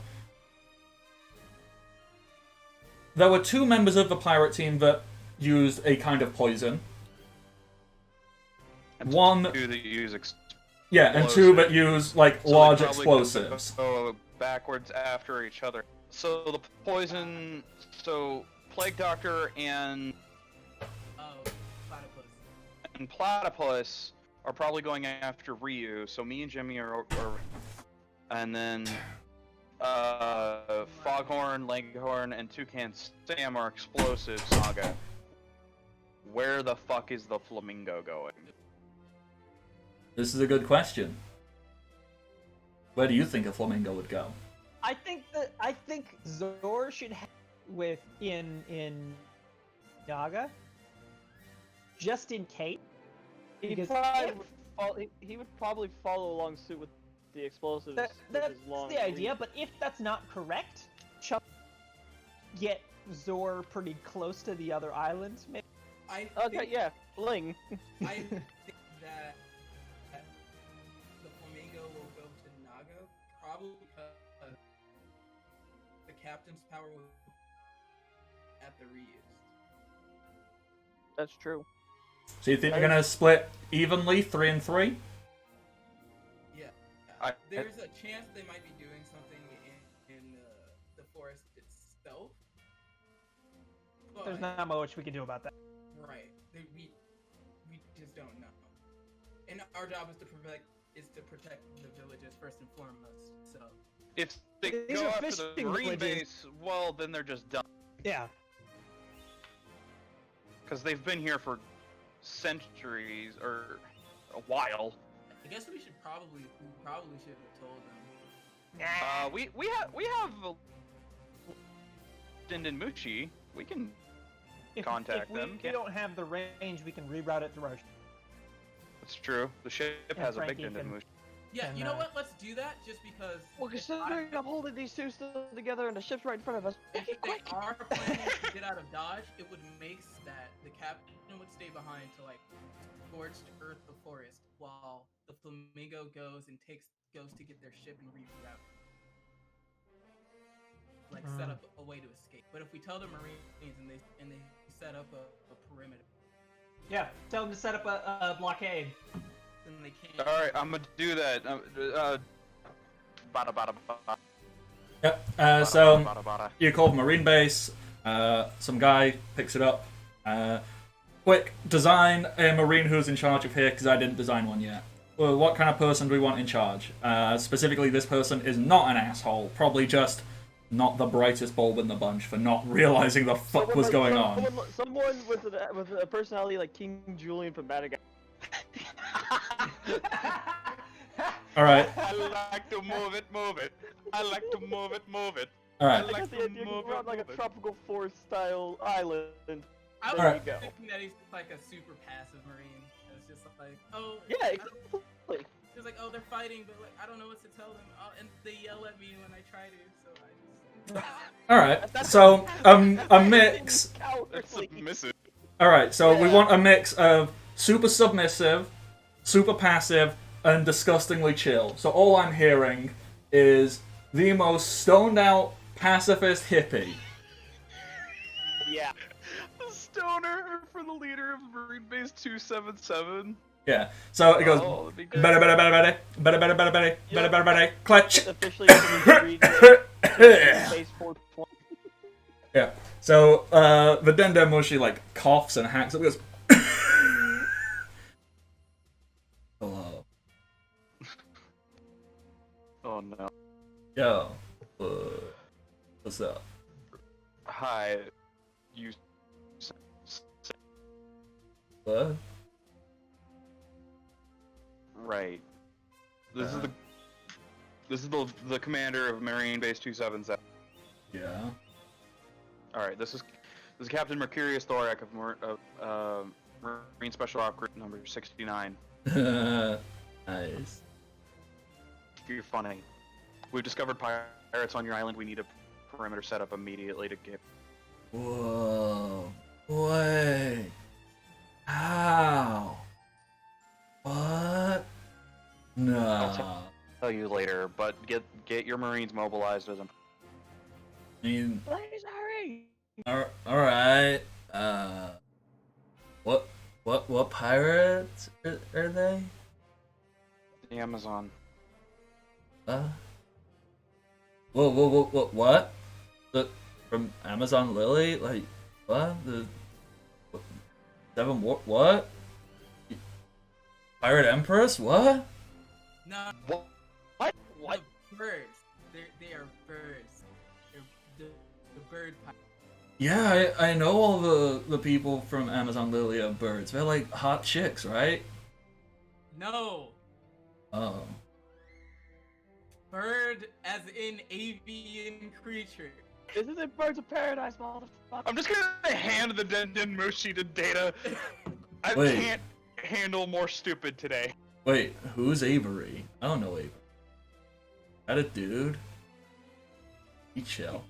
[SPEAKER 1] there were two members of the pirate team that used a kind of poison.
[SPEAKER 2] And
[SPEAKER 1] One,
[SPEAKER 2] two that use
[SPEAKER 1] yeah, and two that use, like,
[SPEAKER 2] so
[SPEAKER 1] large
[SPEAKER 2] they probably
[SPEAKER 1] explosives.
[SPEAKER 2] go backwards after each other. So the poison, so Plague Doctor and
[SPEAKER 5] Platypus.
[SPEAKER 2] Platypus are probably going after Ryu. So me and Jimmy are and then Foghorn, Leghorn, and Toucan Sam are explosive saga. Where the fuck is the flamingo going?
[SPEAKER 1] This is a good question. Where do you think a flamingo would go?
[SPEAKER 3] I think Zor should have in Naga, just in case.
[SPEAKER 4] He
[SPEAKER 3] Because
[SPEAKER 4] would probably follow along suit with the explosives.
[SPEAKER 3] that's
[SPEAKER 4] with his long
[SPEAKER 3] the idea.
[SPEAKER 4] reach.
[SPEAKER 3] But if that's not correct, get Zor pretty close to the other islands. Maybe.
[SPEAKER 4] Okay, yeah, fling.
[SPEAKER 5] I think that the flamingo will go to Naga, probably because the captain's power was at the reused.
[SPEAKER 4] That's true.
[SPEAKER 1] So you think they're gonna split evenly, 3 and 3?
[SPEAKER 5] Yeah. There's a chance they might be doing something in the forest itself. But,
[SPEAKER 3] There's not much we can do about that.
[SPEAKER 5] right. We just don't know. And our job is to protect the villages first and foremost. So
[SPEAKER 2] If they
[SPEAKER 3] These
[SPEAKER 2] go
[SPEAKER 3] are
[SPEAKER 2] after the
[SPEAKER 3] fishing
[SPEAKER 2] marine
[SPEAKER 3] villages.
[SPEAKER 2] base, well, then they're just done.
[SPEAKER 3] Yeah.
[SPEAKER 2] Because they've been here for centuries, or a while.
[SPEAKER 5] I guess we probably should have told them
[SPEAKER 2] We have Dindin Mushi. We can contact
[SPEAKER 3] if
[SPEAKER 2] them.
[SPEAKER 3] we don't have the range, we can reroute it through our.
[SPEAKER 2] That's true. The ship has a big
[SPEAKER 3] Frankie
[SPEAKER 2] Dindin
[SPEAKER 3] can-
[SPEAKER 2] Mushi.
[SPEAKER 5] Yeah,
[SPEAKER 3] And,
[SPEAKER 5] you know what? Let's do that just because.
[SPEAKER 4] Well, considering I'm holding these two still together and the ship's right in front of us,
[SPEAKER 5] If
[SPEAKER 4] make it
[SPEAKER 5] they
[SPEAKER 4] quick!
[SPEAKER 5] are planning to get out of Dodge, it would make that the captain would stay behind to like scorched earth the forest, while the Flamingo goes to get their ship and reroute. Like set up a way to escape. But if we tell the Marines and they set up a perimeter,
[SPEAKER 3] Yeah, tell them to set up a blockade.
[SPEAKER 5] then they can't.
[SPEAKER 2] All right, I'm gonna do that. Bada bada bada.
[SPEAKER 1] Yep.
[SPEAKER 2] Bada,
[SPEAKER 1] So
[SPEAKER 2] bada, bada.
[SPEAKER 1] you call Marine Base. Some guy picks it up. Quick, design a Marine who's in charge of here, because I didn't design one yet. Well, what kind of person do we want in charge? Specifically, this person is not an asshole. Probably just not the brightest bulb in the bunch for not realizing the fuck was going on.
[SPEAKER 4] Someone with a personality like King Julian from Madagascar.
[SPEAKER 1] All right.
[SPEAKER 2] I like to move it, move it. I like to move it, move it.
[SPEAKER 1] All
[SPEAKER 4] I
[SPEAKER 1] right.
[SPEAKER 4] got the idea we're on like a tropical forest style island.
[SPEAKER 5] I was
[SPEAKER 4] There you go.
[SPEAKER 5] thinking that he's like a super passive Marine. It's just like, oh,
[SPEAKER 4] Yeah,
[SPEAKER 5] I don't-
[SPEAKER 4] exactly.
[SPEAKER 5] It's like, oh, they're fighting, but like, I don't know what to tell them, and they yell at me when I try to, so I just.
[SPEAKER 1] All right. So a mix.
[SPEAKER 2] That's
[SPEAKER 4] Cowardly.
[SPEAKER 2] submissive.
[SPEAKER 1] All right. So we
[SPEAKER 4] Yeah.
[SPEAKER 1] want a mix of super submissive, super passive, and disgustingly chill. So all I'm hearing is the most stoned out pacifist hippie.
[SPEAKER 4] Yeah.
[SPEAKER 2] The stoner for the leader of Marine Base 277.
[SPEAKER 1] Yeah. So it goes.
[SPEAKER 2] Oh, that'd be good.
[SPEAKER 1] Better, clutch.
[SPEAKER 4] Officially agreed Base 420.
[SPEAKER 1] Yeah. So the Dende Mushi like coughs and hacks up. He goes. Hello.
[SPEAKER 2] Oh no.
[SPEAKER 1] Yo. What's up?
[SPEAKER 2] Hi. You.
[SPEAKER 1] What?
[SPEAKER 2] Right. This is the commander of Marine Base 277.
[SPEAKER 1] Yeah.
[SPEAKER 2] All right. This is Captain Mercurius Thorak of Marine Special Op Group number 69.
[SPEAKER 1] Nice.
[SPEAKER 2] You're funny. We've discovered pirates on your island. We need a perimeter set up immediately to get.
[SPEAKER 1] Whoa. Wait. How? What? No.
[SPEAKER 2] Tell you later, but get your Marines mobilized as a.
[SPEAKER 1] I mean,
[SPEAKER 4] Please hurry!
[SPEAKER 1] all right. What pirates are they?
[SPEAKER 2] The Amazon.
[SPEAKER 1] Whoa, what? From Amazon Lily? Like, what? Seven, what? Pirate Empress? What?
[SPEAKER 5] No,
[SPEAKER 2] What?
[SPEAKER 5] the birds. They are birds. They're the bird pirate.
[SPEAKER 1] Yeah, I know all the people from Amazon Lily are birds. They're like hot chicks, right?
[SPEAKER 5] No,
[SPEAKER 1] Oh.
[SPEAKER 5] bird as in avian creature.
[SPEAKER 4] This isn't Birds of Paradise, motherfucker.
[SPEAKER 2] I'm just gonna hand the Denden Mushi to Data. I
[SPEAKER 1] Wait.
[SPEAKER 2] can't handle more stupid today.
[SPEAKER 1] Wait, who's Avery? I don't know Avery. That a dude? He chill.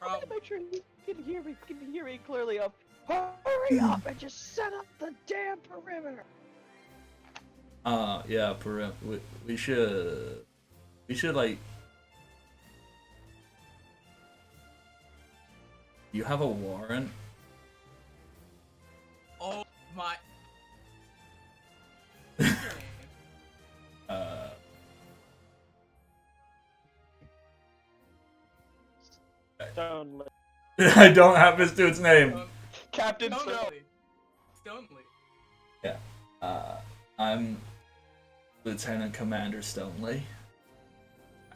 [SPEAKER 4] I'm gonna make sure you can hear me clearly up. Hurry up and just set up the damn perimeter.
[SPEAKER 1] Yeah, we should like. You have a warrant?
[SPEAKER 5] Oh my.
[SPEAKER 4] Stone.
[SPEAKER 1] I don't have this dude's name.
[SPEAKER 2] Captain Stone.
[SPEAKER 5] Stonely.
[SPEAKER 1] I'm Lieutenant Commander Stonely.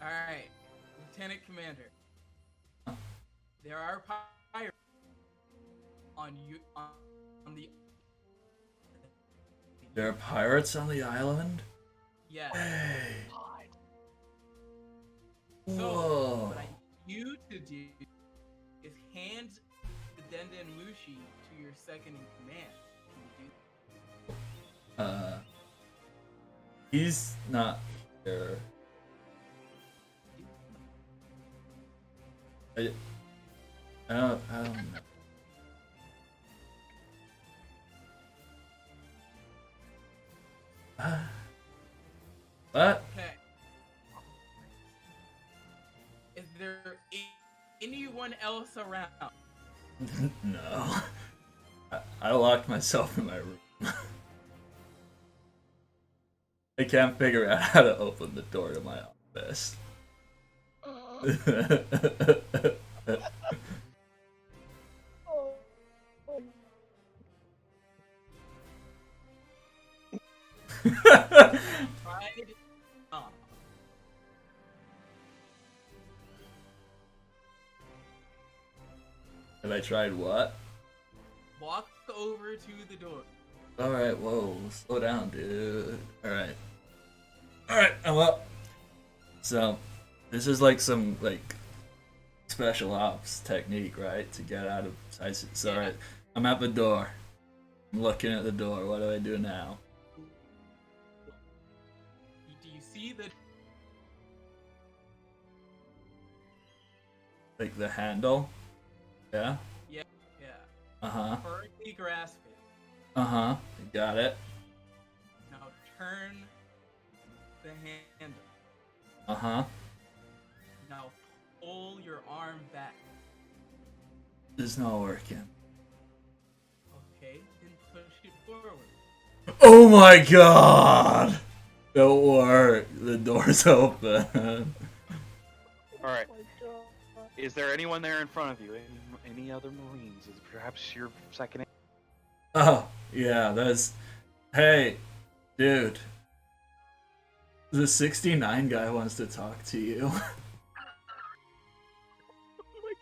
[SPEAKER 5] Alright, Lieutenant Commander. There are pirates on the.
[SPEAKER 1] There are pirates on the island?
[SPEAKER 5] Yeah.
[SPEAKER 1] Hey.
[SPEAKER 5] So,
[SPEAKER 1] Whoa.
[SPEAKER 5] what I need you to do is hand the Denden Mushi to your second in command. Can you do
[SPEAKER 1] He's not here. I don't know. What?
[SPEAKER 5] Okay. Is there anyone else around?
[SPEAKER 1] No. I locked myself in my room. I can't figure out how to open the door to my office.
[SPEAKER 5] Tried.
[SPEAKER 1] Have I tried what?
[SPEAKER 5] Walk over to the door.
[SPEAKER 1] Alright, whoa, slow down, dude. Alright. Alright, I'm up. So, this is like some, like, special ops technique, right? To get out of ISIS. So, alright, I'm at the door. I'm looking at the door. What do I do now?
[SPEAKER 5] Do you see the?
[SPEAKER 1] Like the handle? Yeah?
[SPEAKER 5] Yeah.
[SPEAKER 1] Uh-huh.
[SPEAKER 5] Firmly grasp it.
[SPEAKER 1] Uh-huh. Got it.
[SPEAKER 5] Now turn the handle.
[SPEAKER 1] Uh-huh.
[SPEAKER 5] Now pull your arm back.
[SPEAKER 1] It's not working.
[SPEAKER 5] Okay, then push it forward.
[SPEAKER 1] Oh my god! Don't work. The door's open.
[SPEAKER 2] All right. Is there anyone there in front of you? Any other Marines? Is it perhaps your second?
[SPEAKER 1] Oh, yeah, there's... Hey, dude. The 69 guy wants to talk to you.
[SPEAKER 4] Oh my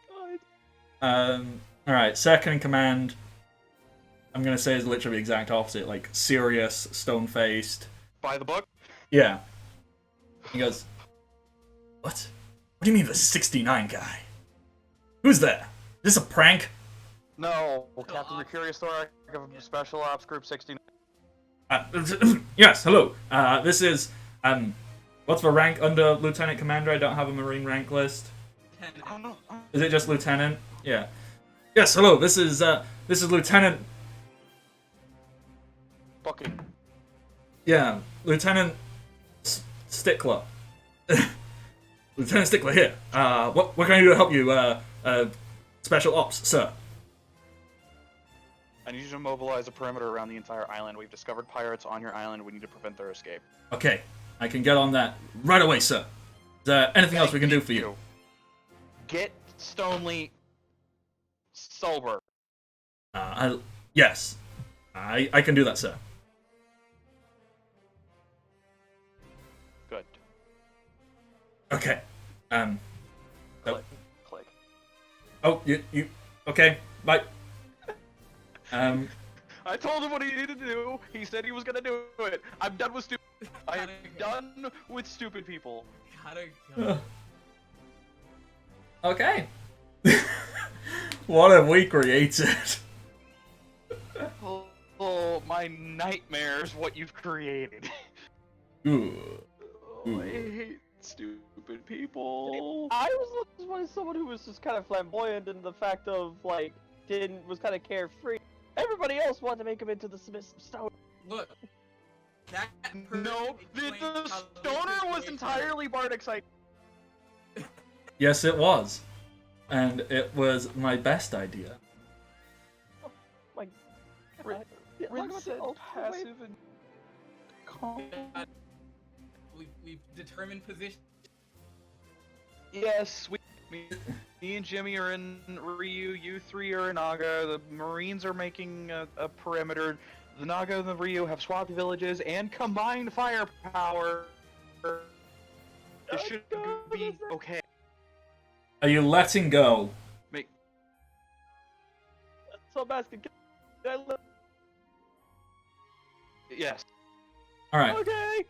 [SPEAKER 4] god.
[SPEAKER 1] Alright, second in command. I'm gonna say is literally the exact opposite, like, serious, stone-faced.
[SPEAKER 2] By the book?
[SPEAKER 1] Yeah. He goes, what? What do you mean the 69 guy? Who's that? Is this a prank?
[SPEAKER 2] No, Captain Mercurius Thorax of Special Ops Group 69.
[SPEAKER 1] Yes, hello. This is, what's the rank under Lieutenant Commander? I don't have a Marine rank list.
[SPEAKER 5] Lieutenant.
[SPEAKER 1] Is it just Lieutenant? Yeah. Yes, hello, this is Lieutenant...
[SPEAKER 2] Booking.
[SPEAKER 1] Yeah, Lieutenant Stickler. Lieutenant Stickler here. What can I do to help you, Special Ops, sir?
[SPEAKER 2] I need you to mobilize a perimeter around the entire island. We've discovered pirates on your island. We need to prevent their escape.
[SPEAKER 1] Okay, I can get on that right away, sir. Is there anything else we can do for you?
[SPEAKER 2] Get Stonely sober.
[SPEAKER 1] Yes. I can do that, sir.
[SPEAKER 2] Good.
[SPEAKER 1] Okay.
[SPEAKER 2] Click. Click.
[SPEAKER 1] Oh, you okay, bye.
[SPEAKER 2] I told him what he needed to do. He said he was gonna do it. I'm done with stupid. I am done with stupid people.
[SPEAKER 5] Gotta go.
[SPEAKER 1] Okay. What have we created?
[SPEAKER 2] Oh, my nightmares! What you've created.
[SPEAKER 1] Ooh.
[SPEAKER 2] Oh, I hate stupid people.
[SPEAKER 4] I was looking for someone who was just kind of flamboyant in the fact of like was kind of carefree. Everybody else wanted to make him into the submissive stone.
[SPEAKER 5] Look. That
[SPEAKER 2] No, the stoner was entirely Bardic Sight.
[SPEAKER 1] Yes, it was. And it was my best idea.
[SPEAKER 4] Like,
[SPEAKER 2] Rin said passive and calm.
[SPEAKER 5] We've determined position.
[SPEAKER 2] Yes, me and Jimmy are in Ryu, you three are in Naga, the Marines are making a perimeter, the Naga and the Ryu have swapped villages and combined firepower. This should be okay.
[SPEAKER 1] Are you letting go?
[SPEAKER 4] So I'm asking, can I let...
[SPEAKER 2] Yes.
[SPEAKER 1] Alright.
[SPEAKER 4] Okay.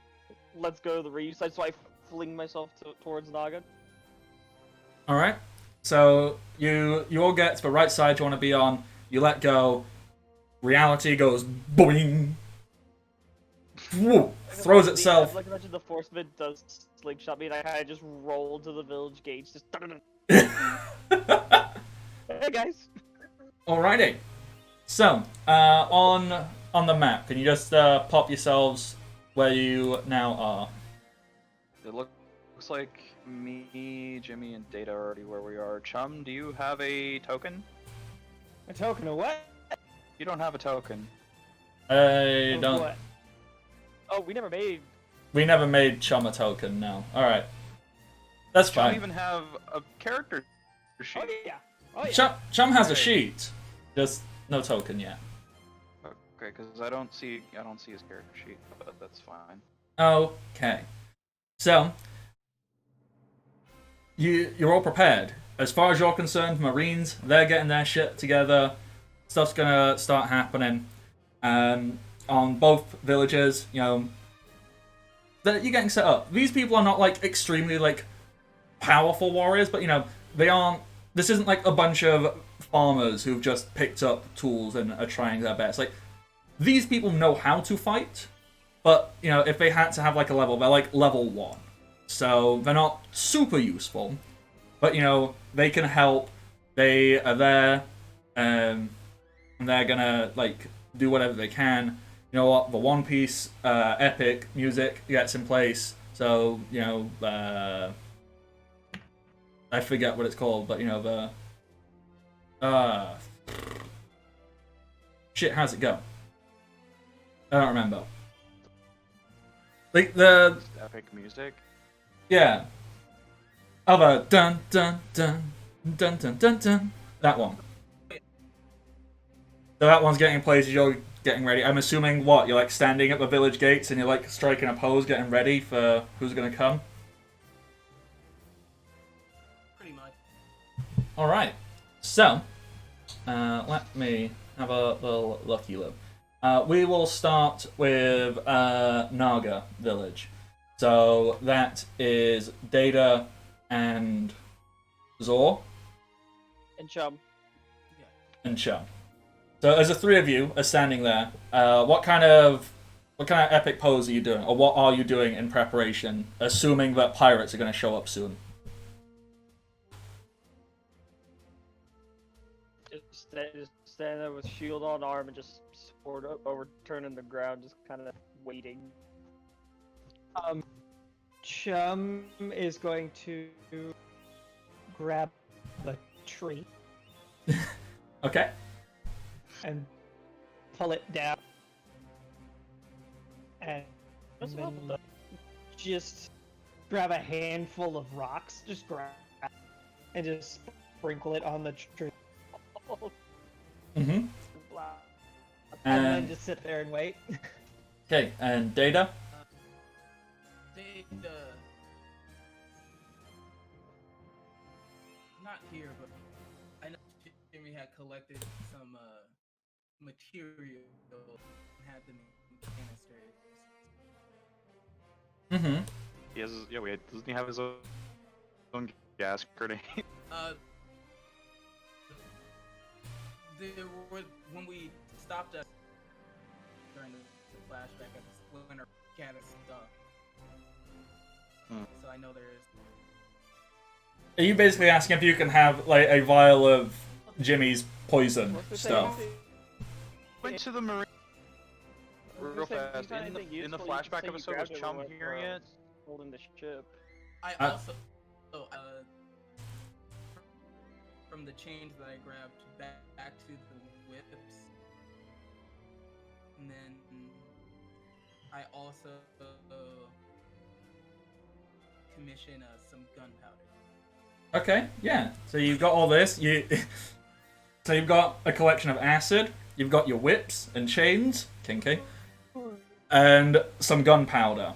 [SPEAKER 4] Let's go to the Ryu side, so I fling myself towards Naga.
[SPEAKER 1] All right. So you all get to the right side you want to be on. You let go. Reality goes boing. Whoa, throws itself.
[SPEAKER 4] Like imagine the Forceman does slingshot me, and I kind of just roll to the village gates. Just. Hey guys.
[SPEAKER 1] Alrighty. So on the map, can you just pop yourselves where you now are?
[SPEAKER 2] It looks like me, Jimmy, and Data are already where we are. Chum, do you have a token?
[SPEAKER 3] A token of what?
[SPEAKER 2] You don't have a token.
[SPEAKER 1] I
[SPEAKER 3] Of
[SPEAKER 1] don't.
[SPEAKER 3] what?
[SPEAKER 4] Oh, we never made.
[SPEAKER 1] We never made Chum a token. No. All right. That's
[SPEAKER 2] Chum
[SPEAKER 1] fine.
[SPEAKER 2] even have a character sheet.
[SPEAKER 3] Oh yeah. Oh yeah.
[SPEAKER 1] Chum has a
[SPEAKER 2] Okay.
[SPEAKER 1] sheet, just no token yet.
[SPEAKER 2] Okay, because I don't see his character sheet, but that's fine.
[SPEAKER 1] Okay. So you're all prepared. As far as you're concerned, Marines, they're getting their shit together. Stuff's gonna start happening. On both villages, you're getting set up. These people are not like extremely like powerful warriors, but they aren't. This isn't like a bunch of farmers who've just picked up tools and are trying their best. Like these people know how to fight, but if they had to have like a level, they're like level 1, so they're not super useful. But they can help. They are there, and they're gonna like do whatever they can. You know what? The One Piece epic music gets in place, so I forget what it's called, but the shit. How's it go? I don't remember. Like the
[SPEAKER 2] Epic music.
[SPEAKER 1] yeah, other dun dun dun dun dun dun dun. That one. So that one's getting in place as you're getting ready. I'm assuming you're like standing at the village gates and you're like striking a pose, getting ready for who's gonna come.
[SPEAKER 5] Pretty much.
[SPEAKER 1] All right. So let me have a little lucky look. We will start with Naga village. So that is Data and Zor
[SPEAKER 4] And Chum.
[SPEAKER 1] and Chum. So as the three of you are standing there, what kind of epic pose are you doing, or what are you doing in preparation, assuming that pirates are going to show up soon?
[SPEAKER 4] Just stand there with shield on arm and just sword overturning the ground, just kind of waiting.
[SPEAKER 3] Chum is going to grab the tree
[SPEAKER 1] Okay.
[SPEAKER 3] and pull it down, and
[SPEAKER 4] That's
[SPEAKER 3] then
[SPEAKER 4] well done.
[SPEAKER 3] just grab a handful of rocks, just grab and just sprinkle it on the tree,
[SPEAKER 1] Mm-hmm.
[SPEAKER 4] Blah.
[SPEAKER 3] and then
[SPEAKER 1] And
[SPEAKER 3] just sit there and wait.
[SPEAKER 1] okay, and Data.
[SPEAKER 5] They not here, but I know Jimmy had collected some material and had them in canisters.
[SPEAKER 1] Mm-hmm.
[SPEAKER 2] He has, doesn't he have his own gas grenade?
[SPEAKER 5] There were, when we stopped us during the flashback at the splinter cat stuff. So I know there is.
[SPEAKER 1] Are you basically asking if you can have like a vial of Jimmy's poison
[SPEAKER 4] What's the
[SPEAKER 1] stuff?
[SPEAKER 4] thing?
[SPEAKER 2] Went to the marine real
[SPEAKER 4] Say,
[SPEAKER 2] fast.
[SPEAKER 4] find
[SPEAKER 2] In
[SPEAKER 4] anything
[SPEAKER 2] the
[SPEAKER 4] useful, you can
[SPEAKER 2] flashback
[SPEAKER 4] say you
[SPEAKER 2] episode, was
[SPEAKER 4] grabbed it
[SPEAKER 2] Chum
[SPEAKER 4] when
[SPEAKER 2] hearing it?
[SPEAKER 4] Holding the ship.
[SPEAKER 5] I
[SPEAKER 1] Uh,
[SPEAKER 5] also, from the chains that I grabbed back to the whips, and then I also commission some gunpowder.
[SPEAKER 1] Okay, yeah. So you've got all this. So you've got a collection of acid. You've got your whips and chains, kinky, and some gunpowder.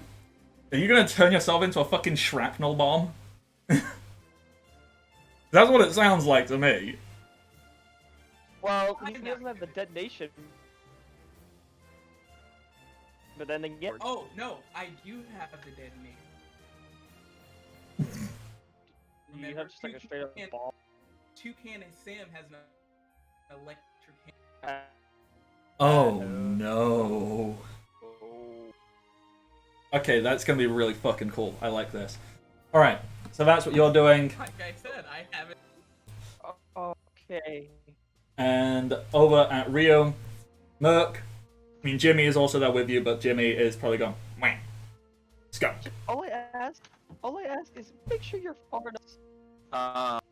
[SPEAKER 1] Are you gonna turn yourself into a fucking shrapnel bomb? That's what it sounds like to me.
[SPEAKER 4] Well, he doesn't have the detonation. But then again,
[SPEAKER 5] Oh no, I do have the detonator.
[SPEAKER 4] You
[SPEAKER 5] Remember,
[SPEAKER 4] have just like a straight up ball.
[SPEAKER 5] Toucan and Sam has an electric hand.
[SPEAKER 1] Oh no.
[SPEAKER 2] Oh.
[SPEAKER 1] Okay, that's gonna be really fucking cool. I like this. Alright, so that's what you're doing.
[SPEAKER 5] Like I said, I haven't.
[SPEAKER 4] Okay.
[SPEAKER 1] And over at Rio, Merc. I mean, Jimmy is also there with you, but Jimmy is probably gone. Wham. Let's go.
[SPEAKER 4] All I ask is make sure you're far enough.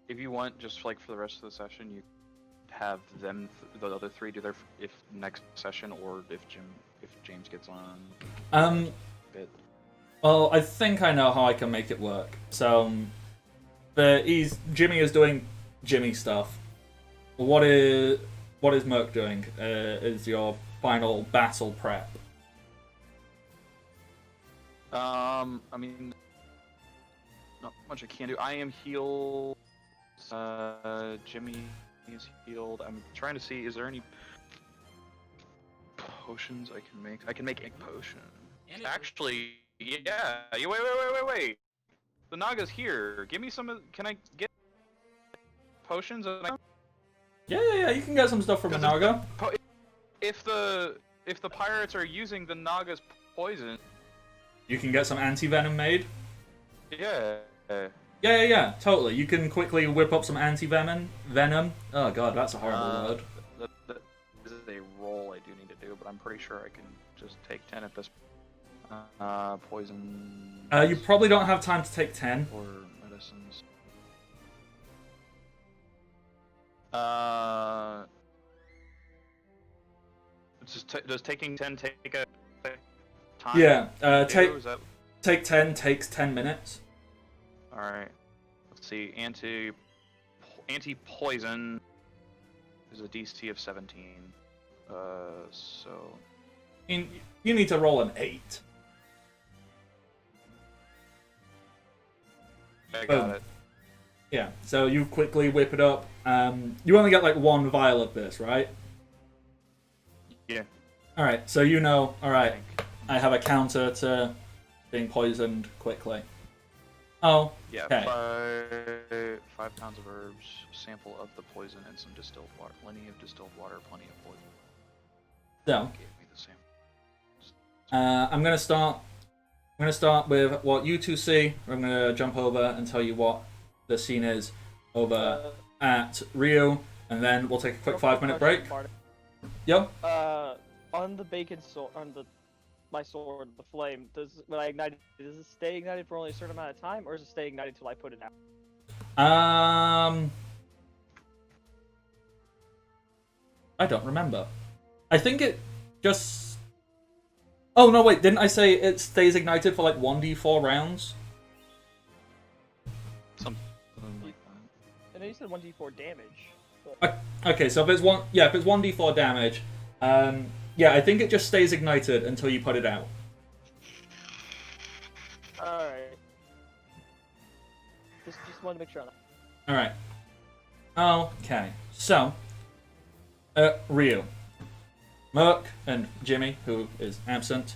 [SPEAKER 2] If you want, just like for the rest of the session, you have them, the other three, do their if next session, or if James gets on. Bit.
[SPEAKER 1] Well, I think I know how I can make it work. So, Jimmy is doing Jimmy stuff. What is Merc doing? Is your final battle prep?
[SPEAKER 2] I mean, not much I can do. I am healed. Jimmy is healed. I'm trying to see, is there any potions I can make? I can make a potion. Actually, yeah. Wait. The Naga's here. Give me some. Can I get potions?
[SPEAKER 1] Yeah. You can get some stuff from the Naga.
[SPEAKER 2] If the pirates are using the Naga's poison,
[SPEAKER 1] You can get some anti-venom made.
[SPEAKER 2] yeah.
[SPEAKER 1] Yeah, totally. You can quickly whip up some anti-venom. Oh god, that's a horrible word.
[SPEAKER 2] That is a roll I do need to do, but I'm pretty sure I can just take 10 at this. Poison.
[SPEAKER 1] You probably don't have time to take 10.
[SPEAKER 2] Or medicines. Does taking 10 take a time?
[SPEAKER 1] Yeah,
[SPEAKER 2] Is that...
[SPEAKER 1] take 10 takes 10 minutes.
[SPEAKER 2] Alright. Let's see. Anti-poison is a DC of 17. So...
[SPEAKER 1] You need to roll an 8.
[SPEAKER 2] I got it.
[SPEAKER 1] Yeah, so you quickly whip it up. You only get like one vial of this, right?
[SPEAKER 2] Yeah.
[SPEAKER 1] Alright, so you know, alright, I have a counter to being poisoned quickly. Oh,
[SPEAKER 2] Yeah,
[SPEAKER 1] okay.
[SPEAKER 2] 5 pounds of herbs, sample of the poison, and some distilled water. Plenty of distilled water, plenty of poison.
[SPEAKER 1] So,
[SPEAKER 2] Gave me the same.
[SPEAKER 1] I'm gonna start with what you two see. I'm gonna jump over and tell you what the scene is over at Rio, and then we'll take a quick 5-minute break. Yep.
[SPEAKER 4] On the bacon sword, my sword, the flame, when I ignite it, does it stay ignited for only a certain amount of time, or does it stay ignited until I put it out?
[SPEAKER 1] I don't remember. I think it just... Oh, no, wait, didn't I say it stays ignited for like 1d4 rounds?
[SPEAKER 2] Something like that.
[SPEAKER 4] I know you said 1d4 damage. But...
[SPEAKER 1] Okay, so if it's 1d4 damage, yeah, I think it just stays ignited until you put it out.
[SPEAKER 4] Alright. Just wanted to make sure on that.
[SPEAKER 1] Alright. Okay, so, Ryu, Merc, and Jimmy, who is absent.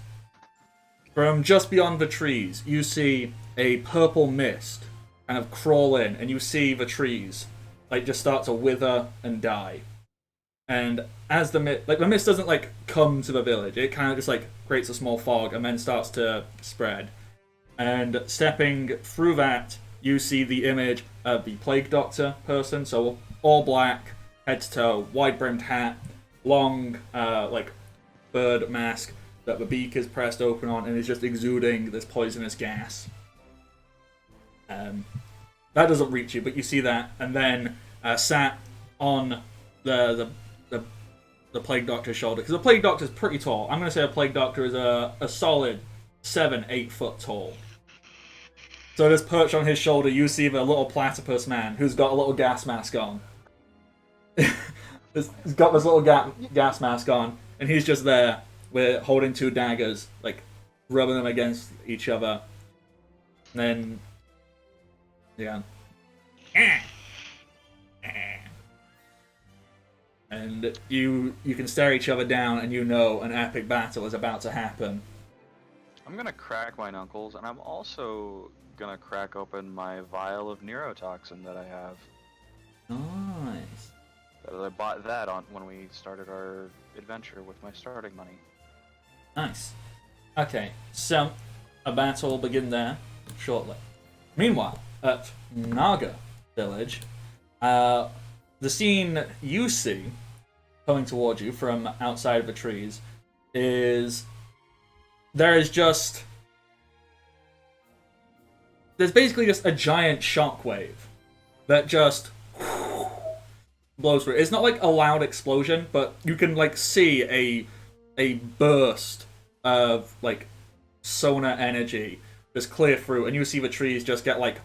[SPEAKER 1] From just beyond the trees, you see a purple mist kind of crawl in, and you see the trees like just start to wither and die. And as the mist doesn't like come to the village, it kind of just like creates a small fog and then starts to spread. And stepping through that, you see the image of the Plague Doctor person, so all black, head to toe, wide-brimmed hat, long, like, bird mask that the beak is pressed open on and is just exuding this poisonous gas. That doesn't reach you, but you see that, and then sat on the Plague Doctor's shoulder, because the Plague Doctor's pretty tall. I'm going to say a Plague Doctor is a solid 7-8 foot tall. So just perched on his shoulder, you see the little platypus man who's got a little gas mask on. He's got this little gas mask on, and he's just there, with holding 2 daggers, like rubbing them against each other. And then, yeah. And you can stare each other down, and you know an epic battle is about to happen.
[SPEAKER 2] I'm gonna crack my knuckles, and I'm also gonna crack open my vial of neurotoxin that I have.
[SPEAKER 1] Nice.
[SPEAKER 2] I bought that on when we started our adventure with my starting money.
[SPEAKER 1] Nice. Okay, so a battle will begin there shortly. Meanwhile, at Naga Village, the scene you see coming towards you from outside of the trees is there's basically just a giant shockwave that just blows through. It's not like a loud explosion, but you can like see a burst of like sonar energy just clear through, and you see the trees just get like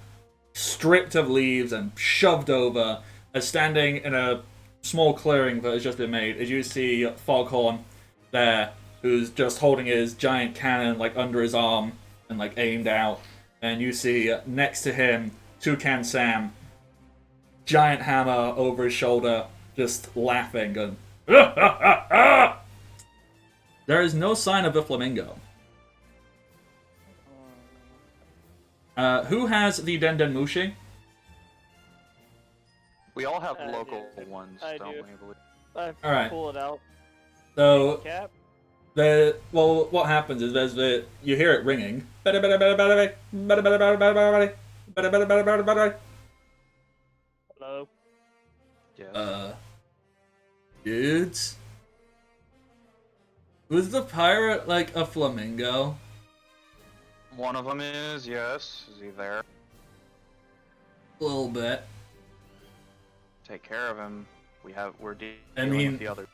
[SPEAKER 1] stripped of leaves and shoved over. As standing in a small clearing that has just been made, as you see Foghorn there, who's just holding his giant cannon like under his arm and like aimed out, and you see next to him Toucan Sam, giant hammer over his shoulder, just laughing and there is no sign of a flamingo. Who has the Denden Mushi?
[SPEAKER 2] We all have
[SPEAKER 4] I
[SPEAKER 2] local
[SPEAKER 4] do.
[SPEAKER 2] ones,
[SPEAKER 4] I
[SPEAKER 2] don't
[SPEAKER 4] do.
[SPEAKER 2] we? I believe?
[SPEAKER 4] I
[SPEAKER 1] Alright.
[SPEAKER 4] pull it out.
[SPEAKER 1] So
[SPEAKER 4] Cap.
[SPEAKER 1] what happens is you hear it ringing.
[SPEAKER 4] Hello.
[SPEAKER 2] Yes.
[SPEAKER 1] Dudes? Was the pirate like a flamingo?
[SPEAKER 2] One of them is, yes. Is he there?
[SPEAKER 1] A little bit.
[SPEAKER 2] Take care of him. We're dealing
[SPEAKER 1] mean-
[SPEAKER 2] with the other.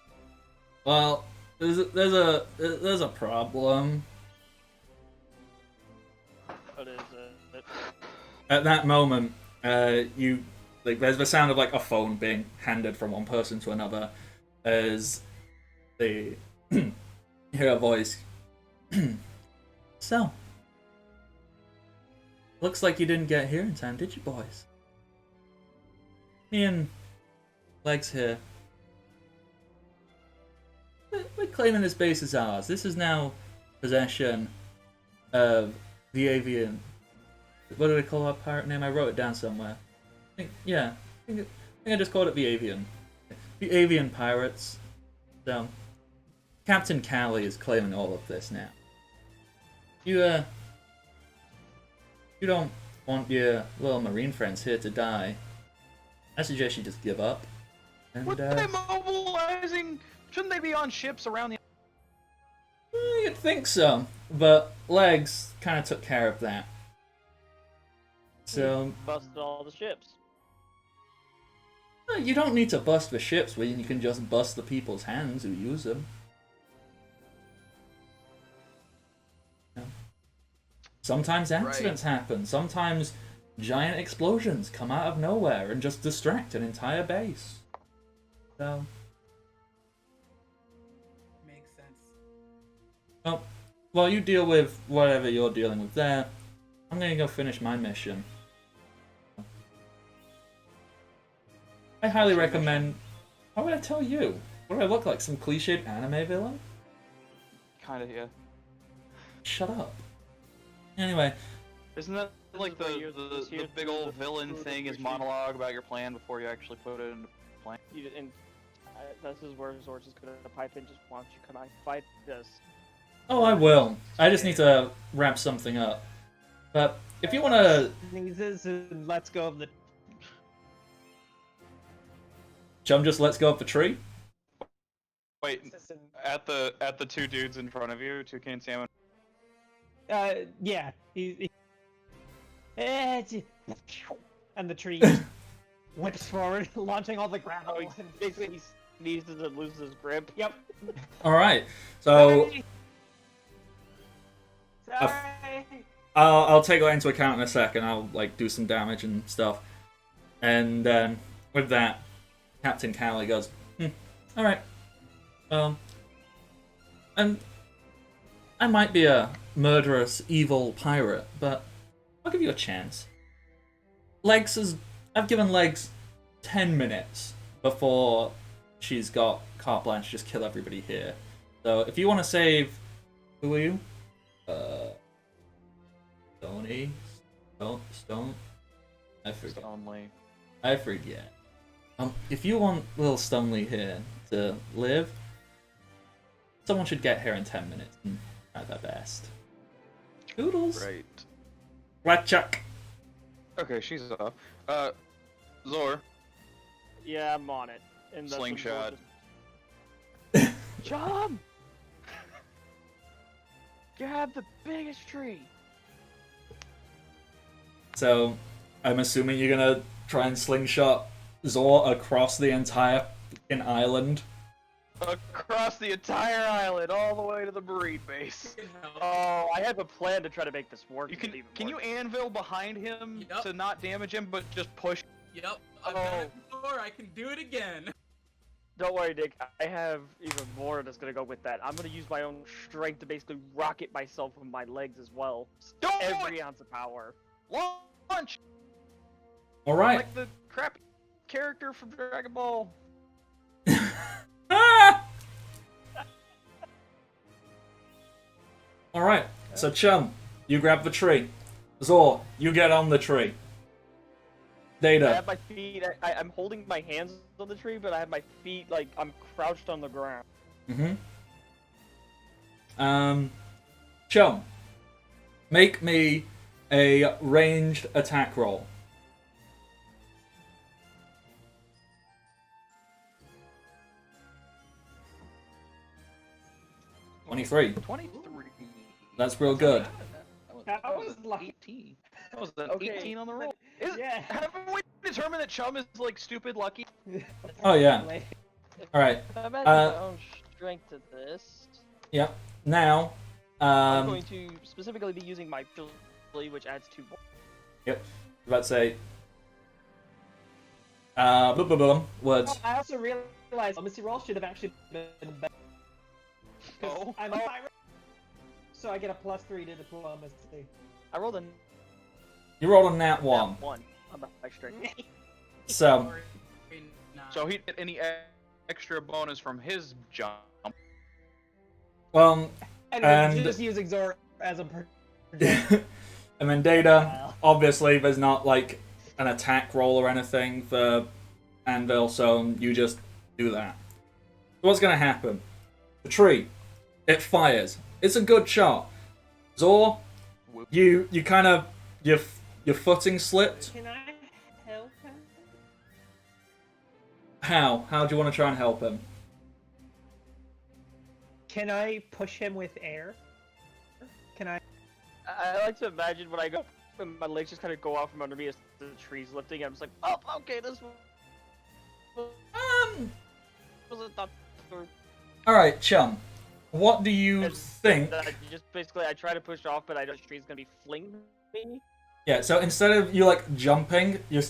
[SPEAKER 1] Well, there's a problem.
[SPEAKER 4] What is it?
[SPEAKER 1] At that moment, there's the sound of like a phone being handed from one person to another, as they hear a voice. So, looks like you didn't get here in time, did you, boys? Me and Legs here. We're claiming this base as ours. This is now possession of the Avian. What do they call our pirate name? I wrote it down somewhere. I think I just called it the Avian. The Avian Pirates. So, Captain Callie is claiming all of this now. You don't want your little marine friends here to die. I suggest you just give up. And,
[SPEAKER 2] What are they mobilizing? Shouldn't they be on ships around the...
[SPEAKER 1] You'd think so, but Legs kind of took care of that. So,
[SPEAKER 4] Busted all the ships.
[SPEAKER 1] you don't need to bust the ships when you can just bust the people's hands who use them. Yeah. Sometimes accidents happen. Sometimes giant explosions come out of nowhere and just distract an entire base. So,
[SPEAKER 5] Makes sense.
[SPEAKER 1] well, while you deal with whatever you're dealing with there, I'm gonna go finish my mission. I highly recommend. Why would I tell you? What do I look like? Some cliched anime villain?
[SPEAKER 2] Kinda, yeah.
[SPEAKER 1] Shut up. Anyway,
[SPEAKER 2] Isn't that like
[SPEAKER 4] This is where
[SPEAKER 2] the big old villain thing, his monologue about your plan before you actually put it into plan?
[SPEAKER 4] This is where Zorch is gonna pipe in. Just why don't you come out and fight this?
[SPEAKER 1] oh, I will. I just need to wrap something up. But if you want to
[SPEAKER 3] Sneezes and lets go of the.
[SPEAKER 1] Chum, just let's go up the tree.
[SPEAKER 2] Wait, at the two dudes in front of you, Toucan Sam.
[SPEAKER 3] Yeah, he and the tree whips forward, launching all the gravel.
[SPEAKER 4] Oh, he
[SPEAKER 3] and
[SPEAKER 4] basically sneezes and loses his grip.
[SPEAKER 3] Yep.
[SPEAKER 1] All right. So
[SPEAKER 3] Sorry.
[SPEAKER 1] I'll take that into account in a second. I'll like do some damage and stuff, and then with that, Captain Callie goes, all right. And I might be a murderous, evil pirate, but I'll give you a chance. I've given Legs 10 minutes before she's got carte blanche, just kill everybody here. So if you want to save, who are you? Tony, Oh, stone. I forget.
[SPEAKER 2] Only.
[SPEAKER 1] I forget. If you want little Stonely here to live, someone should get here in 10 minutes and try their best. Doodles.
[SPEAKER 2] Right.
[SPEAKER 1] Ratchuk.
[SPEAKER 2] Okay, she's off. Zor.
[SPEAKER 4] Yeah, I'm on it. And that's when Zor
[SPEAKER 2] Slingshot.
[SPEAKER 4] just- Chum! Grab the biggest tree.
[SPEAKER 1] So, I'm assuming you're gonna try and slingshot Zor across the entire fucking island.
[SPEAKER 2] Across the entire island, all the way to the Marine base.
[SPEAKER 4] Oh, I have a plan to try to make this work.
[SPEAKER 2] You
[SPEAKER 4] even
[SPEAKER 2] can you
[SPEAKER 4] more.
[SPEAKER 2] anvil behind him
[SPEAKER 5] Yup.
[SPEAKER 2] to not damage him, but just push?
[SPEAKER 5] Yep, I've done it before. I can do it again.
[SPEAKER 4] Don't worry, Dick. I have even more that's gonna go with that. I'm gonna use my own strength to basically rocket myself with my legs as well.
[SPEAKER 2] Don't
[SPEAKER 4] Every ounce of power.
[SPEAKER 2] launch
[SPEAKER 1] Alright.
[SPEAKER 2] like the crappy character from Dragon Ball.
[SPEAKER 1] Ah! Alright, so Chum, you grab the tree. Zor, you get on the tree.
[SPEAKER 4] I
[SPEAKER 1] Data.
[SPEAKER 4] have my feet. I'm holding my hands on the tree, but I have my feet like I'm crouched on the ground.
[SPEAKER 1] Chum, make me a ranged attack roll. $23.
[SPEAKER 2] 23.
[SPEAKER 1] That's real good.
[SPEAKER 3] That was like
[SPEAKER 2] 18. That was an
[SPEAKER 4] Okay.
[SPEAKER 2] 18 on the roll.
[SPEAKER 3] Yeah.
[SPEAKER 2] Haven't we determined that Chum is like stupid lucky?
[SPEAKER 1] Oh yeah. Alright,
[SPEAKER 4] I'm adding my own strength to this.
[SPEAKER 1] yep. Now,
[SPEAKER 4] I'm going to specifically be using my ability, which adds 2 more.
[SPEAKER 1] yep, about to say, words.
[SPEAKER 3] I also realized diplomacy roll should have actually been better.
[SPEAKER 2] Oh.
[SPEAKER 3] I'm a pirate, so I get a +3 to diplomacy.
[SPEAKER 4] I rolled a
[SPEAKER 1] You rolled a nat 1.
[SPEAKER 4] 1 on my strength.
[SPEAKER 1] So,
[SPEAKER 2] So he didn't get any extra bonus from his jump.
[SPEAKER 1] well,
[SPEAKER 3] And,
[SPEAKER 1] And-
[SPEAKER 3] just using Zor as a
[SPEAKER 1] and then Data, obviously there's not like an attack roll or anything for Anvil, so you just do that. So what's gonna happen? The tree, it fires. It's a good shot. Zor, you kind of your footing slipped.
[SPEAKER 3] Can I help him?
[SPEAKER 1] How? How do you want to try and help him?
[SPEAKER 3] Can I push him with air? Can I?
[SPEAKER 4] I like to imagine when I go, when my legs just kind of go out from under me as the tree's lifting. I'm just like, oh, okay, this wasn't thought through.
[SPEAKER 1] All right, Chum. What do you
[SPEAKER 4] And
[SPEAKER 1] think?
[SPEAKER 4] I just basically I try to push it off, but I know the tree's gonna be flinging me.
[SPEAKER 1] Yeah, so instead of you like jumping, you're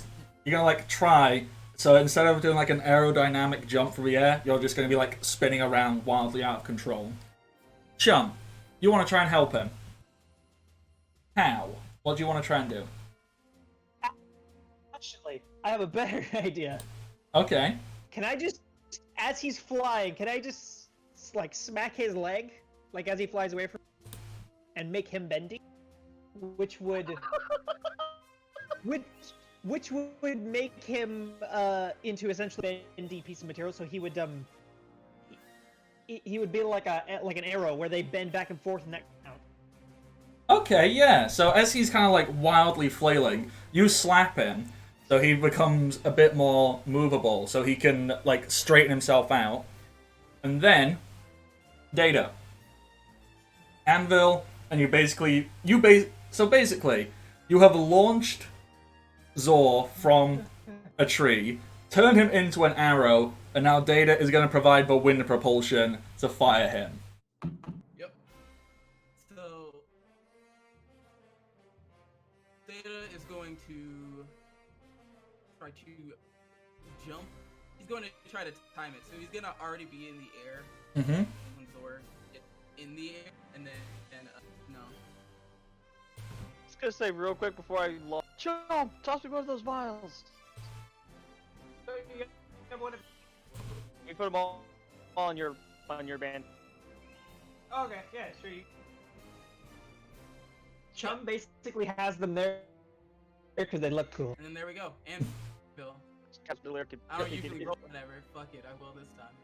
[SPEAKER 1] gonna like try. So instead of doing like an aerodynamic jump through the air, you're just gonna be like spinning around wildly out of control. Chum, you want to try and help him? How? What do you want to try and do?
[SPEAKER 3] Actually, I have a better idea.
[SPEAKER 1] Okay.
[SPEAKER 3] Can I just, as he's flying, can I just like smack his leg, like as he flies away from, and make him bendy, which would make him into essentially a bendy piece of material. So he would he would be like an arrow where they bend back and forth and that count.
[SPEAKER 1] Okay, yeah. So as he's kind of like wildly flailing, you slap him, so he becomes a bit more movable, so he can like straighten himself out, and then Data, Anvil, and you basically so basically you have launched Zor from a tree, turned him into an arrow, and now Data is going to provide the wind propulsion to fire him.
[SPEAKER 5] Yep. So Data is going to try to jump. He's going to try to time it. So he's gonna already be in the air
[SPEAKER 1] Mm-hmm.
[SPEAKER 5] when Zor gets in the air, and then no.
[SPEAKER 4] Just gonna say real quick before I launch. Jump! Toss me one of those vials. You put them all on your band.
[SPEAKER 3] Okay, yeah, sure. Chum basically has them there Because they look cool.
[SPEAKER 5] And then there we go. And Bill. I don't usually roll whatever. Fuck it, I will this time.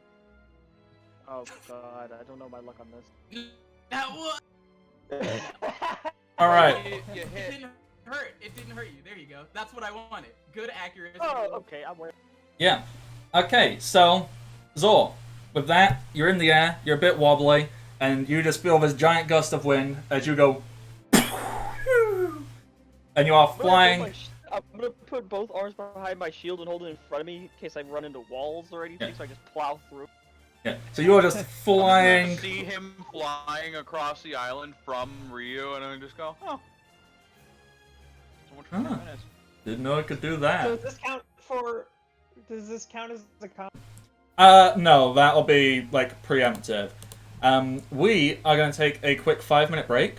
[SPEAKER 4] Oh god, I don't know my luck on this.
[SPEAKER 5] That was.
[SPEAKER 1] All right.
[SPEAKER 2] You
[SPEAKER 5] It
[SPEAKER 2] hit.
[SPEAKER 5] didn't hurt. It didn't hurt you. There you go. That's what I wanted. Good accuracy.
[SPEAKER 4] Oh, okay, I'm wearing.
[SPEAKER 1] Yeah. Okay, so, Zor, with that, you're in the air, you're a bit wobbly, and you just feel this giant gust of wind as you go. And you are flying.
[SPEAKER 4] I'm gonna put both arms behind my shield and hold it in front of me in case I run into walls or anything, so I just plow through.
[SPEAKER 1] Yeah, so you are just flying.
[SPEAKER 2] See him flying across the island from Rio, and I just go, oh. So much for
[SPEAKER 1] Huh.
[SPEAKER 2] 10 minutes.
[SPEAKER 1] Didn't know it could do
[SPEAKER 3] So
[SPEAKER 1] that.
[SPEAKER 3] does this count as a con?
[SPEAKER 1] No, that'll be, like, preemptive. We are going to take a quick 5-minute break,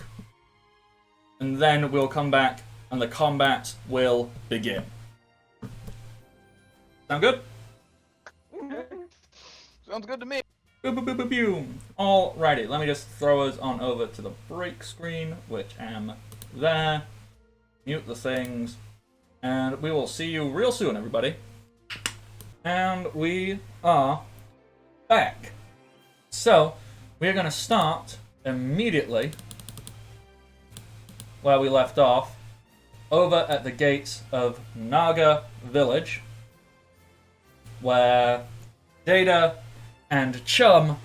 [SPEAKER 1] and then we'll come back, and the combat will begin. Sound good?
[SPEAKER 2] Sounds good to me.
[SPEAKER 1] Boom, boom, boom, boom, boom. Alrighty, let me just throw us on over to the break screen, which am there. Mute the things, and we will see you real soon, everybody. And we are back. So, we are going to start immediately where we left off, over at the gates of Naga Village, where Data and Chum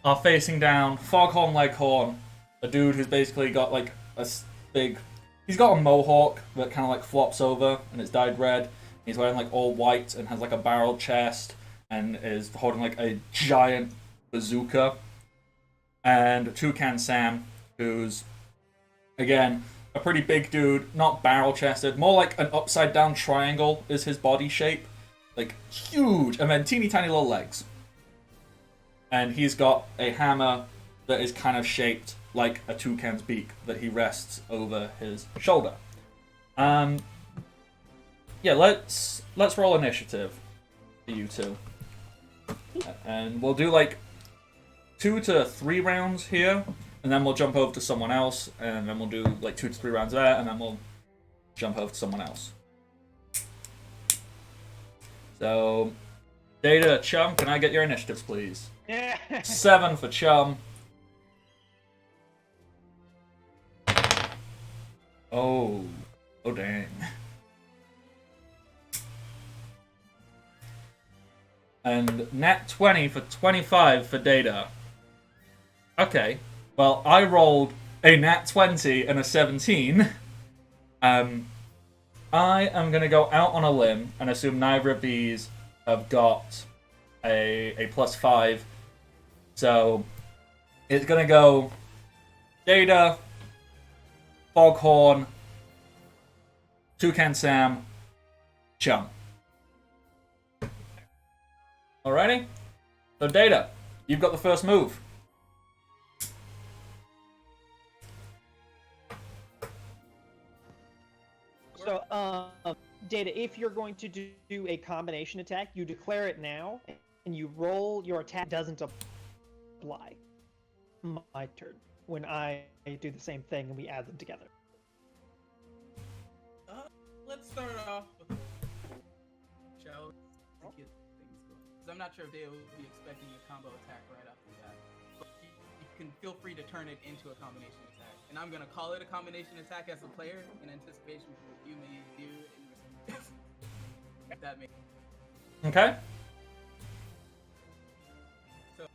[SPEAKER 1] are facing down Foghorn Leghorn, a dude who's basically got like a big... He's got a mohawk that kind of like flops over and it's dyed red. He's wearing like all white and has like a barrel chest and is holding like a giant bazooka. And Toucan Sam, who's, again, a pretty big dude, not barrel chested, more like an upside down triangle is his body shape. Like huge, and then teeny tiny little legs. And he's got a hammer that is kind of shaped like a toucan's beak that he rests over his shoulder. Yeah, let's roll initiative for you two. And we'll do like 2 to 3 rounds here, and then we'll jump over to someone else, and then we'll do like 2 to 3 rounds there, and then we'll jump over to someone else. So, Data, Chum, can I get your initiatives, please?
[SPEAKER 3] Yeah.
[SPEAKER 1] 7 for Chum. Oh dang. And nat 20 for 25 for Data. Okay, well, I rolled a nat 20 and a 17. I am going to go out on a limb and assume neither of these have got a +5. So, it's going to go Data, Foghorn, Toucan Sam, Chum. Alrighty? So, Data, you've got the first move.
[SPEAKER 3] So, Data, if you're going to do a combination attack, you declare it now, and you roll your attack doesn't apply. My turn. When I do the same thing and we add them together.
[SPEAKER 5] Let's start off with shall we? To get things going. Because I'm not sure if they will be expecting a combo attack right off the bat. But you can feel free to turn it into a combination attack. And I'm going to call it a combination attack as a player in anticipation for what you may do in response. If that makes sense.
[SPEAKER 1] Okay?
[SPEAKER 5] So,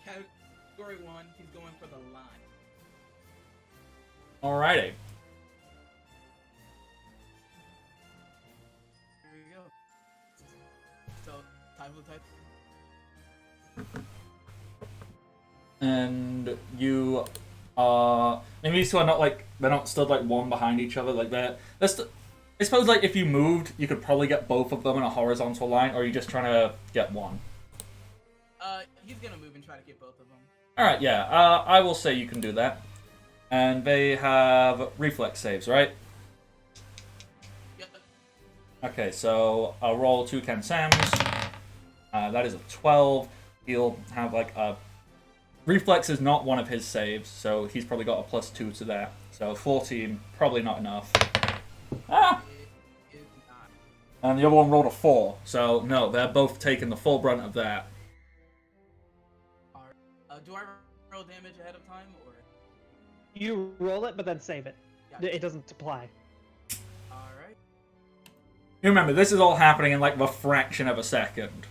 [SPEAKER 5] category 1, he's going for the line.
[SPEAKER 1] Alrighty.
[SPEAKER 5] Here we go. So, Typhoon type.
[SPEAKER 1] And you are... Maybe these two are not like... They're not stood like one behind each other like that. I suppose like if you moved, you could probably get both of them in a horizontal line, or are you just trying to get one?
[SPEAKER 5] He's gonna move and try to get both of them.
[SPEAKER 1] Alright, yeah. I will say you can do that. And they have reflex saves, right?
[SPEAKER 5] Yep.
[SPEAKER 1] Okay, so I'll roll Toucan Sam's. That is a 12. He'll have like a... Reflex is not one of his saves, so he's probably got a +2 to that. So 14, probably not enough. Ah! And the other one rolled a 4. So, no, they're both taking the full brunt of that.
[SPEAKER 5] Do I roll damage ahead of time, or?
[SPEAKER 3] You roll it, but then save it.
[SPEAKER 5] Gotcha.
[SPEAKER 3] It doesn't apply.
[SPEAKER 5] Alright.
[SPEAKER 1] You remember, this is all happening in like the fraction of a second.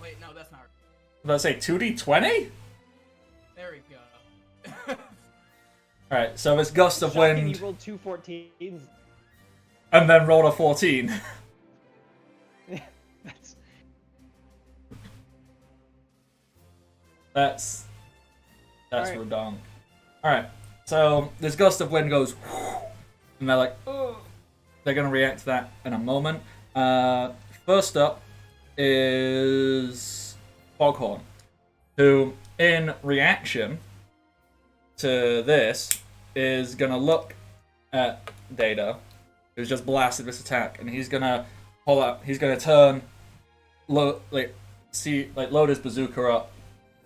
[SPEAKER 5] Wait, no, that's not right.
[SPEAKER 1] Let's say 2d20?
[SPEAKER 5] There we go.
[SPEAKER 1] Alright, so this gust of
[SPEAKER 3] Shocking,
[SPEAKER 1] wind,
[SPEAKER 3] you rolled 2 14s.
[SPEAKER 1] and then rolled a 14.
[SPEAKER 3] That's
[SPEAKER 1] That's
[SPEAKER 3] Alright.
[SPEAKER 1] redonk. Alright, so this gust of wind goes, and they're like, ugh. They're going to react to that in a moment. First up is Foghorn, who, in reaction to this, is going to look at Data, who's just blasted this attack, and he's going to pull up, he's going to turn, load his bazooka up,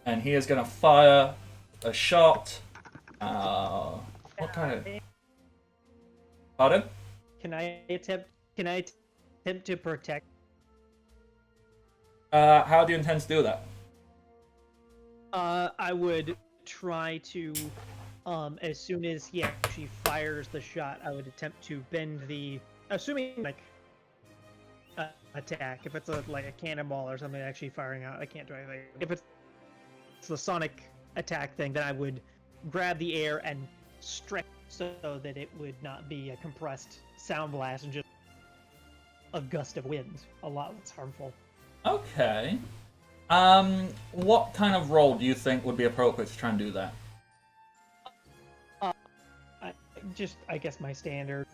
[SPEAKER 1] and he is going to fire a shot. What kind of... Pardon?
[SPEAKER 3] Can I attempt to protect?
[SPEAKER 1] How do you intend to do that?
[SPEAKER 3] I would try to, as soon as he actually fires the shot, I would attempt to bend the, assuming like attack. If it's like a cannonball or something actually firing out, I can't do anything. If it's the sonic attack thing, then I would grab the air and stretch so that it would not be a compressed sound blast and just a gust of wind. A lot less harmful.
[SPEAKER 1] Okay. What kind of roll do you think would be appropriate to try and do that?
[SPEAKER 3] I guess my standard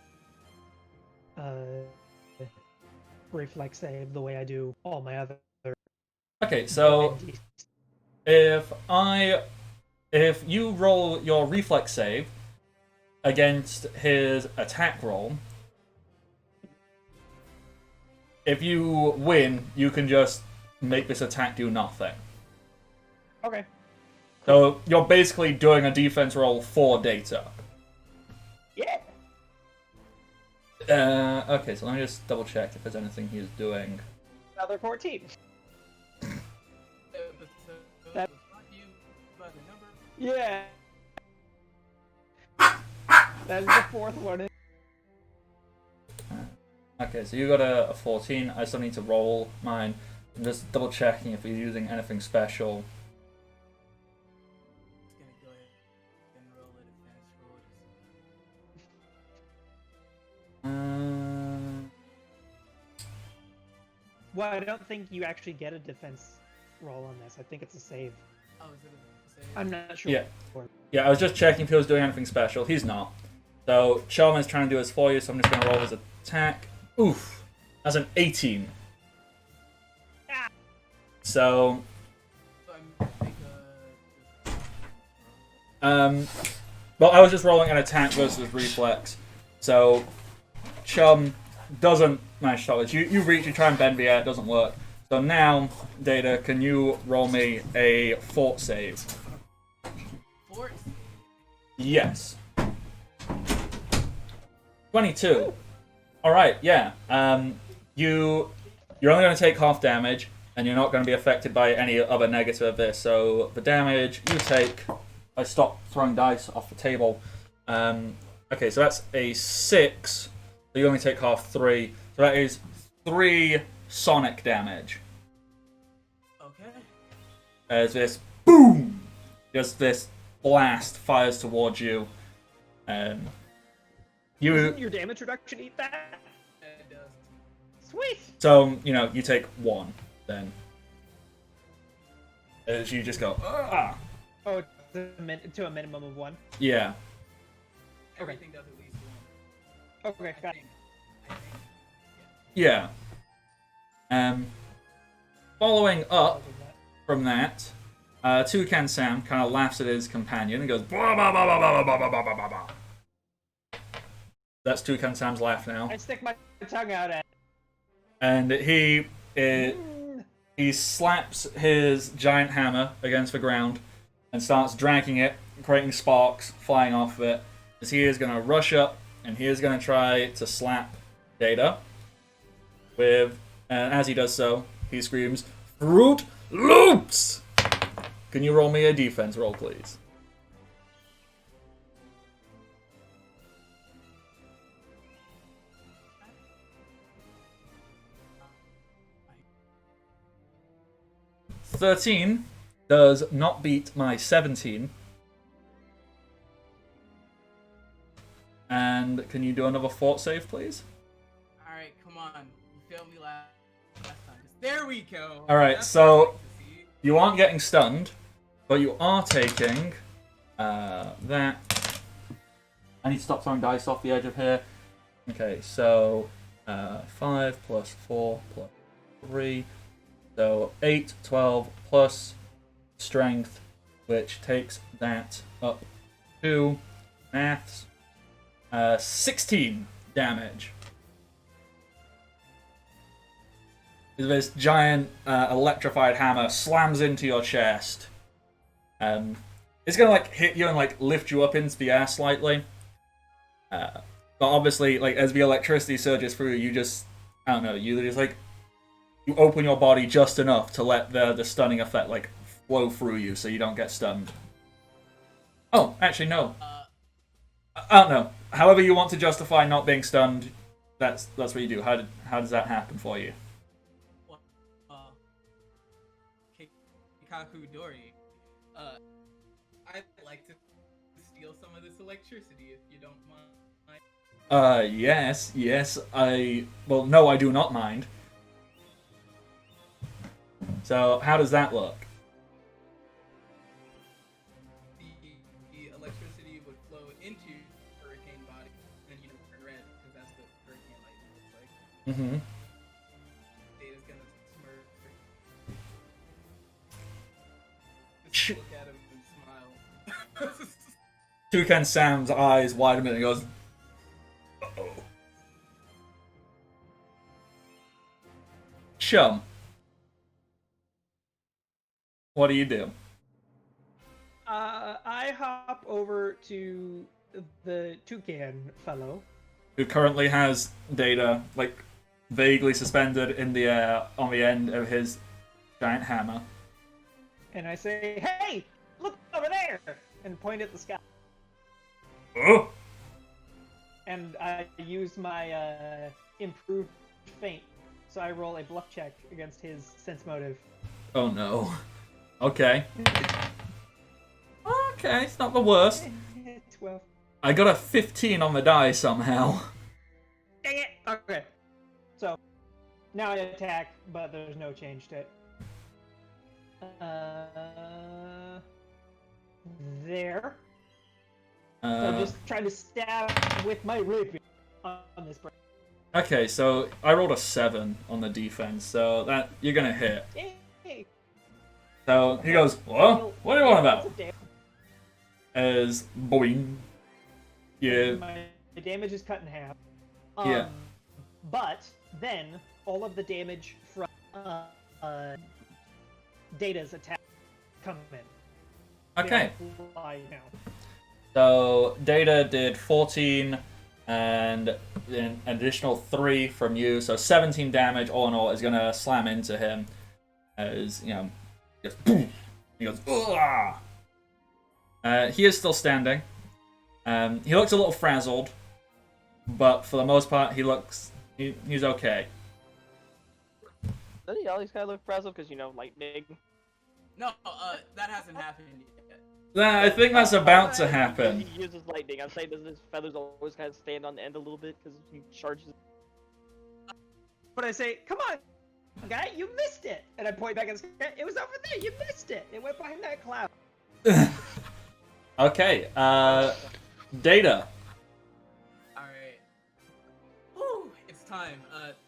[SPEAKER 3] reflex save, the way I do all my other.
[SPEAKER 1] Okay, so if you roll your reflex save against his attack roll, if you win, you can just make this attack do nothing.
[SPEAKER 3] Okay.
[SPEAKER 1] So you're basically doing a defense roll for Data.
[SPEAKER 3] Yeah.
[SPEAKER 1] Okay, so let me just double check if there's anything he's doing.
[SPEAKER 3] Another 14. That- Yeah. That's the fourth one.
[SPEAKER 1] Okay, so you got a 14. I still need to roll mine. I'm just double checking if he's using anything special.
[SPEAKER 5] Just gonna go ahead and roll it advanced roll.
[SPEAKER 3] Well, I don't think you actually get a defense roll on this. I think it's a save.
[SPEAKER 5] Oh, is it a save?
[SPEAKER 3] I'm not sure.
[SPEAKER 1] Yeah. Yeah, I was just checking if he was doing anything special. He's not. So Charman's trying to do his for you, so I'm just going to roll his attack. Oof. That's an 18.
[SPEAKER 3] Ah.
[SPEAKER 1] So,
[SPEAKER 5] So I'm make
[SPEAKER 1] well, I was just rolling an attack versus reflex. So, Chum doesn't manage to stop this. You reach, you try and bend the air, it doesn't work. So now, Data, can you roll me a fort save?
[SPEAKER 5] fort.
[SPEAKER 1] Yes. 22. Alright, yeah. You're only going to take half damage, and you're not going to be affected by any other negative of this. So the damage you take... I stopped throwing dice off the table. Okay, so that's a 6. So you only take half 3. So that is 3 sonic damage.
[SPEAKER 5] Okay.
[SPEAKER 1] As this boom, just this blast fires towards you.
[SPEAKER 3] Doesn't your damage reduction eat that?
[SPEAKER 5] It does.
[SPEAKER 3] Sweet.
[SPEAKER 1] So you take 1 then. As you just go, ah.
[SPEAKER 3] Oh, to a minimum of 1.
[SPEAKER 1] Yeah.
[SPEAKER 5] Everything does at least one.
[SPEAKER 3] Okay,
[SPEAKER 5] I
[SPEAKER 3] got
[SPEAKER 5] think. I think.
[SPEAKER 1] Yeah. Following up from that, Toucan Sam kind of laughs at his companion and goes, "Blah, blah, blah, blah, blah, blah, blah, blah, blah, blah." That's Toucan Sam's laugh now.
[SPEAKER 3] I stick my tongue out at.
[SPEAKER 1] And he slaps his giant hammer against the ground and starts dragging it, creating sparks flying off of it, as he is going to rush up and he is going to try to slap Data. with, and as he does so, he screams, "Fruit Loops!" Can you roll me a defense roll, please? "13 does not beat my 17. And can you do another fort save, please?
[SPEAKER 5] Alright, come on. You failed me last time. There we go.
[SPEAKER 1] Alright,
[SPEAKER 5] That's
[SPEAKER 1] so
[SPEAKER 5] what I like to see.
[SPEAKER 1] you aren't getting stunned, but you are taking that. I need to stop throwing dice off the edge of here. Okay, so 5 plus 4 plus 3. So 8, 12 plus strength, which takes that up to maths. 16 damage. This giant electrified hammer slams into your chest. It's gonna like hit you and like lift you up into the air slightly. But obviously, like as the electricity surges through, you just you open your body just enough to let the stunning effect like flow through you, so you don't get stunned. Oh, actually no. I don't know. However you want to justify not being stunned, that's what you do. How does that happen for you?
[SPEAKER 5] Kikaku Dori, I'd like to steal some of this electricity if you don't mind.
[SPEAKER 1] Yes, well, no, I do not mind. So, how does that look?
[SPEAKER 5] The electricity would flow into hurricane body, and turn red, because that's what hurricane lightning looks like.
[SPEAKER 1] Mm-hmm.
[SPEAKER 5] Data's gonna smirk. Just look at him and smile.
[SPEAKER 1] Toucan Sam's eyes widen and he goes, "Uh-oh." Chum, what do you do?
[SPEAKER 3] I hop over to the toucan fellow.
[SPEAKER 1] Who currently has Data, like, vaguely suspended in the air on the end of his giant hammer.
[SPEAKER 3] And I say, "Hey, look over there!" and point at the sky.
[SPEAKER 1] Oh!
[SPEAKER 3] And I use my improved feint, so I roll a bluff check against his sense motive.
[SPEAKER 1] Oh no. Okay. Okay, it's not the worst.
[SPEAKER 3] 12.
[SPEAKER 1] I got a 15 on the die somehow.
[SPEAKER 3] Dang it! Okay. So, now I attack, but there's no change to it. There. So I'm just trying to stab with my rapier on this brain.
[SPEAKER 1] Okay, so I rolled a 7 on the defense, so that you're gonna hit.
[SPEAKER 3] Yay!
[SPEAKER 1] So he goes, "What? What do you want about?"
[SPEAKER 3] That's a damage.
[SPEAKER 1] As boing. Yeah.
[SPEAKER 3] My damage is cut in half.
[SPEAKER 1] Yeah.
[SPEAKER 3] But then all of the damage from Data's attack come in.
[SPEAKER 1] Okay.
[SPEAKER 3] They all fly now.
[SPEAKER 1] So Data did 14 and an additional 3 from you, so 17 damage all in all is gonna slam into him. As just boom. He goes, "Ugh!" He is still standing. He looks a little frazzled, but for the most part, he's okay.
[SPEAKER 4] Doesn't all these guys look frazzled because lightning?
[SPEAKER 5] No, that hasn't happened yet.
[SPEAKER 1] I think that's about to happen.
[SPEAKER 4] He uses lightning. I'm saying, doesn't his feathers always kind of stand on the end a little bit because he charges?
[SPEAKER 3] But I say, "Come on, guy, you missed it!" And I point back at the sky. "It was over there. You missed it. It went behind that cloud."
[SPEAKER 1] Okay. Data.
[SPEAKER 5] Alright. Whew, it's time.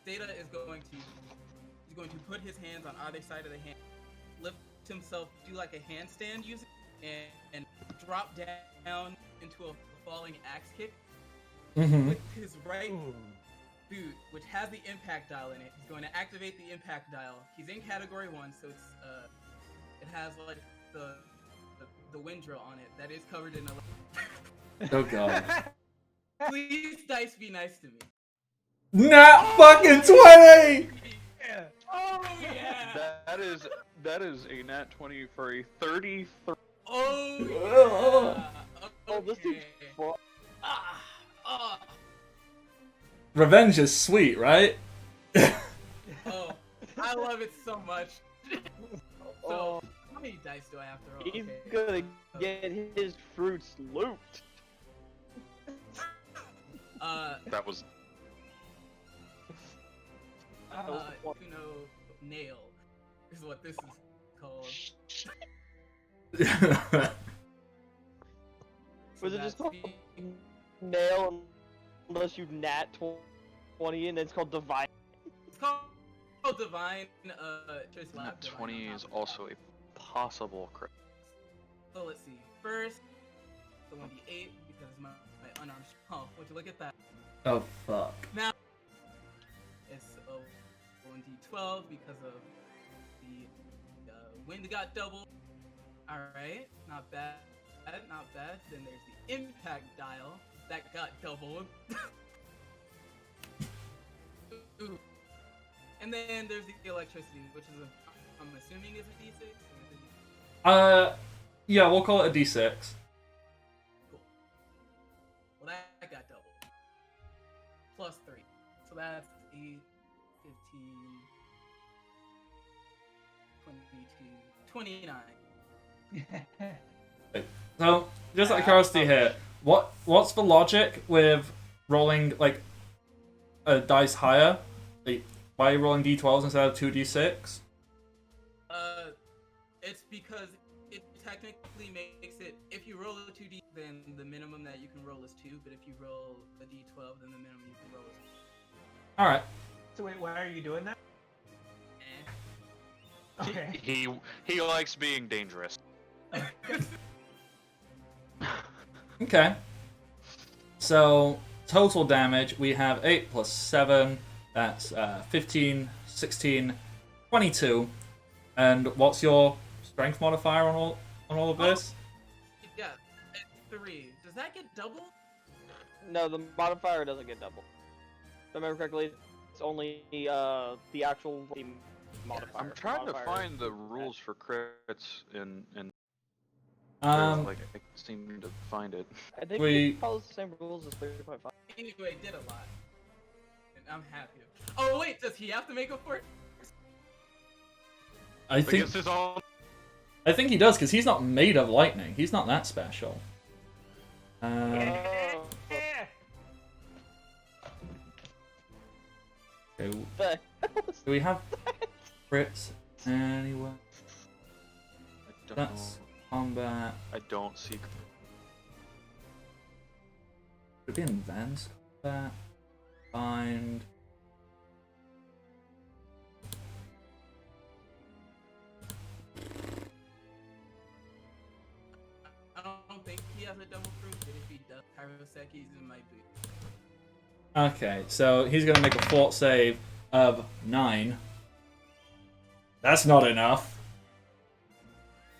[SPEAKER 5] Data is going to put his hands on either side of the hand, lift himself, do like a handstand using, and drop down into a falling axe kick
[SPEAKER 1] Mm-hmm.
[SPEAKER 5] with his right boot, which has the impact dial in it. He's going to activate the impact dial. He's in category 1, so it's it has like the wind drill on it that is covered in
[SPEAKER 1] Oh god.
[SPEAKER 5] Please, dice, be nice to me.
[SPEAKER 1] Nat fucking 20!
[SPEAKER 5] Oh yeah!
[SPEAKER 2] That is a nat 20 for a 33.
[SPEAKER 5] Oh yeah!
[SPEAKER 4] Oh, this thing's
[SPEAKER 5] Okay.
[SPEAKER 4] fun.
[SPEAKER 5] Ah, ah.
[SPEAKER 1] Revenge is sweet, right?
[SPEAKER 5] Oh, I love it so much. So,
[SPEAKER 4] Oh,
[SPEAKER 5] how many dice do I have to roll?
[SPEAKER 4] he's
[SPEAKER 5] Okay.
[SPEAKER 4] gonna get his fruits looped.
[SPEAKER 2] That was
[SPEAKER 5] Kuno nail is what this is called.
[SPEAKER 4] Was it
[SPEAKER 5] that's
[SPEAKER 4] just called
[SPEAKER 5] the-
[SPEAKER 4] nail unless you nat 20 and it's called divine?
[SPEAKER 5] It's called divine. Choice lab.
[SPEAKER 2] nat
[SPEAKER 5] Divine
[SPEAKER 2] 20
[SPEAKER 5] on
[SPEAKER 2] is
[SPEAKER 5] top of it.
[SPEAKER 2] also a possible crit.
[SPEAKER 5] So let's see. First, the 1d8 because my unarmed. Oh, would you look at that?
[SPEAKER 1] Oh, fuck.
[SPEAKER 5] Now it's a 1d12 because of the wind got doubled. All right, not bad, not bad. Then there's the impact dial that got doubled. Ooh. And then there's the electricity, which is I'm assuming is a d6. Or is it
[SPEAKER 1] Yeah, we'll call it a d6.
[SPEAKER 5] Cool. Well, that got doubled. Plus 3. So that's 8, 15, 22, 29.
[SPEAKER 1] So, just out of curiosity here, what's the logic with rolling, like, a dice higher? Like, why are you rolling d12s instead of 2d6?
[SPEAKER 5] It's because it technically makes it, if you roll a 2d, then the minimum that you can roll is 2, but if you roll a d12, then the minimum you can roll is
[SPEAKER 1] Alright.
[SPEAKER 3] So wait, why are you doing that?
[SPEAKER 5] 2.
[SPEAKER 3] Okay.
[SPEAKER 2] He likes being dangerous.
[SPEAKER 1] Okay. So, total damage, we have 8 plus 7, that's 15, 16, 22. And what's your strength modifier on all of this?
[SPEAKER 5] Yeah, it's 3. Does that get doubled?
[SPEAKER 4] No, the modifier doesn't get doubled. If I remember correctly, it's only the actual modifier.
[SPEAKER 2] I'm trying to
[SPEAKER 4] Modifier
[SPEAKER 2] find
[SPEAKER 4] is-
[SPEAKER 2] the rules for crits in like I seem to find it.
[SPEAKER 4] I think
[SPEAKER 1] we-
[SPEAKER 4] it follows the same rules as 3.5.
[SPEAKER 5] Anyway, did a lot. And I'm happy. Oh wait, does he have to make a fort?
[SPEAKER 1] I
[SPEAKER 2] But
[SPEAKER 1] think
[SPEAKER 2] this is all.
[SPEAKER 1] I think he does, because he's not made of lightning. He's not that special.
[SPEAKER 3] Yeah.
[SPEAKER 1] Okay,
[SPEAKER 4] The-
[SPEAKER 1] do we have crits anywhere?
[SPEAKER 2] I don't
[SPEAKER 1] That's combat.
[SPEAKER 2] I don't see.
[SPEAKER 1] Could be advanced combat. Find.
[SPEAKER 5] I don't think he has a double fruit, but if he does, Tyroseki's in my boot.
[SPEAKER 1] Okay, so he's gonna make a fort save of 9. That's not enough.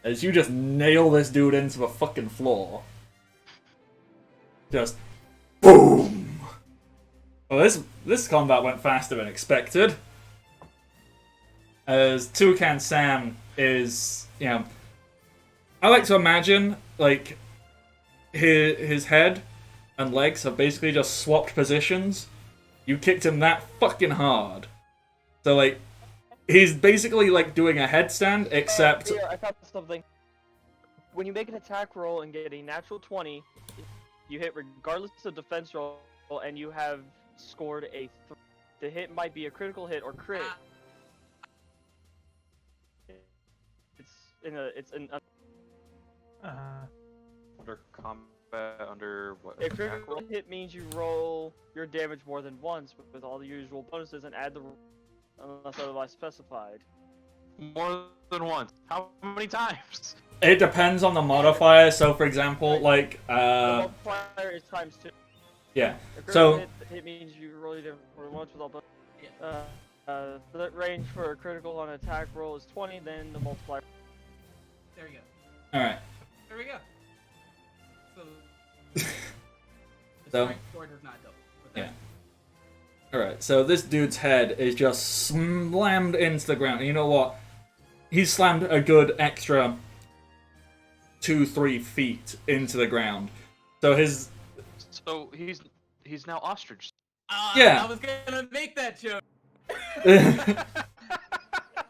[SPEAKER 1] As you just nail this dude into the fucking floor. Just boom. Well, this combat went faster than expected. As Toucan Sam is, I like to imagine like his head and legs have basically just swapped positions. You kicked him that fucking hard. So, like, he's basically, like, doing a headstand, except...
[SPEAKER 4] Here, I found something. When you make an attack roll and get a natural 20, you hit regardless of defense roll, and you have scored a 3. The hit might be a critical hit or crit. It's in
[SPEAKER 2] Under combat, under what?
[SPEAKER 4] a
[SPEAKER 2] attack
[SPEAKER 4] critical
[SPEAKER 2] roll?
[SPEAKER 4] hit means you roll your damage more than once with all the usual bonuses and add the unless otherwise specified.
[SPEAKER 2] More than once. How many times?
[SPEAKER 1] It depends on the modifier, so, for example, like,
[SPEAKER 4] The multiplier is times 2.
[SPEAKER 1] yeah.
[SPEAKER 4] A critical
[SPEAKER 1] So,
[SPEAKER 4] hit means you roll your damage more than once with all bonuses.
[SPEAKER 5] Yeah.
[SPEAKER 4] The range for a critical on attack roll is 20, then the multiplier.
[SPEAKER 5] There we go.
[SPEAKER 1] alright.
[SPEAKER 5] There we go. So the
[SPEAKER 1] So-
[SPEAKER 5] strength score does not double. But
[SPEAKER 1] Yeah. Alright, so this dude's head is just slammed into the ground. And you know what? He's slammed a good extra 2-3 feet into the ground. So his...
[SPEAKER 2] So he's now ostrich.
[SPEAKER 1] Yeah.
[SPEAKER 5] I was gonna make that joke.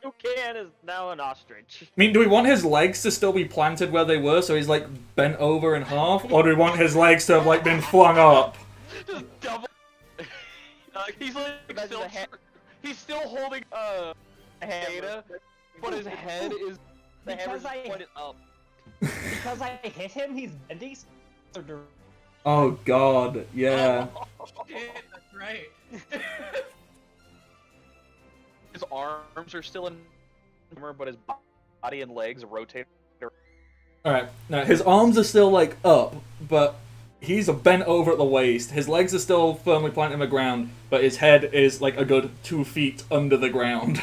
[SPEAKER 4] Toucan is now an ostrich.
[SPEAKER 1] I mean, do we want his legs to still be planted where they were, so he's, like, bent over in half? Or do we want his legs to have, like, been flung up?
[SPEAKER 2] Just double. He's like still. He's still holding data, but his head is.
[SPEAKER 4] The hammer's
[SPEAKER 3] Because I-
[SPEAKER 4] pointed up.
[SPEAKER 3] Because I hit him, he's bending.
[SPEAKER 1] Oh, God, yeah.
[SPEAKER 5] Shit, that's right.
[SPEAKER 2] His arms are still in armor, but his body and legs rotate.
[SPEAKER 1] Alright, now his arms are still, like, up, but he's bent over at the waist. His legs are still firmly planted in the ground, but his head is, like, a good 2 feet under the ground.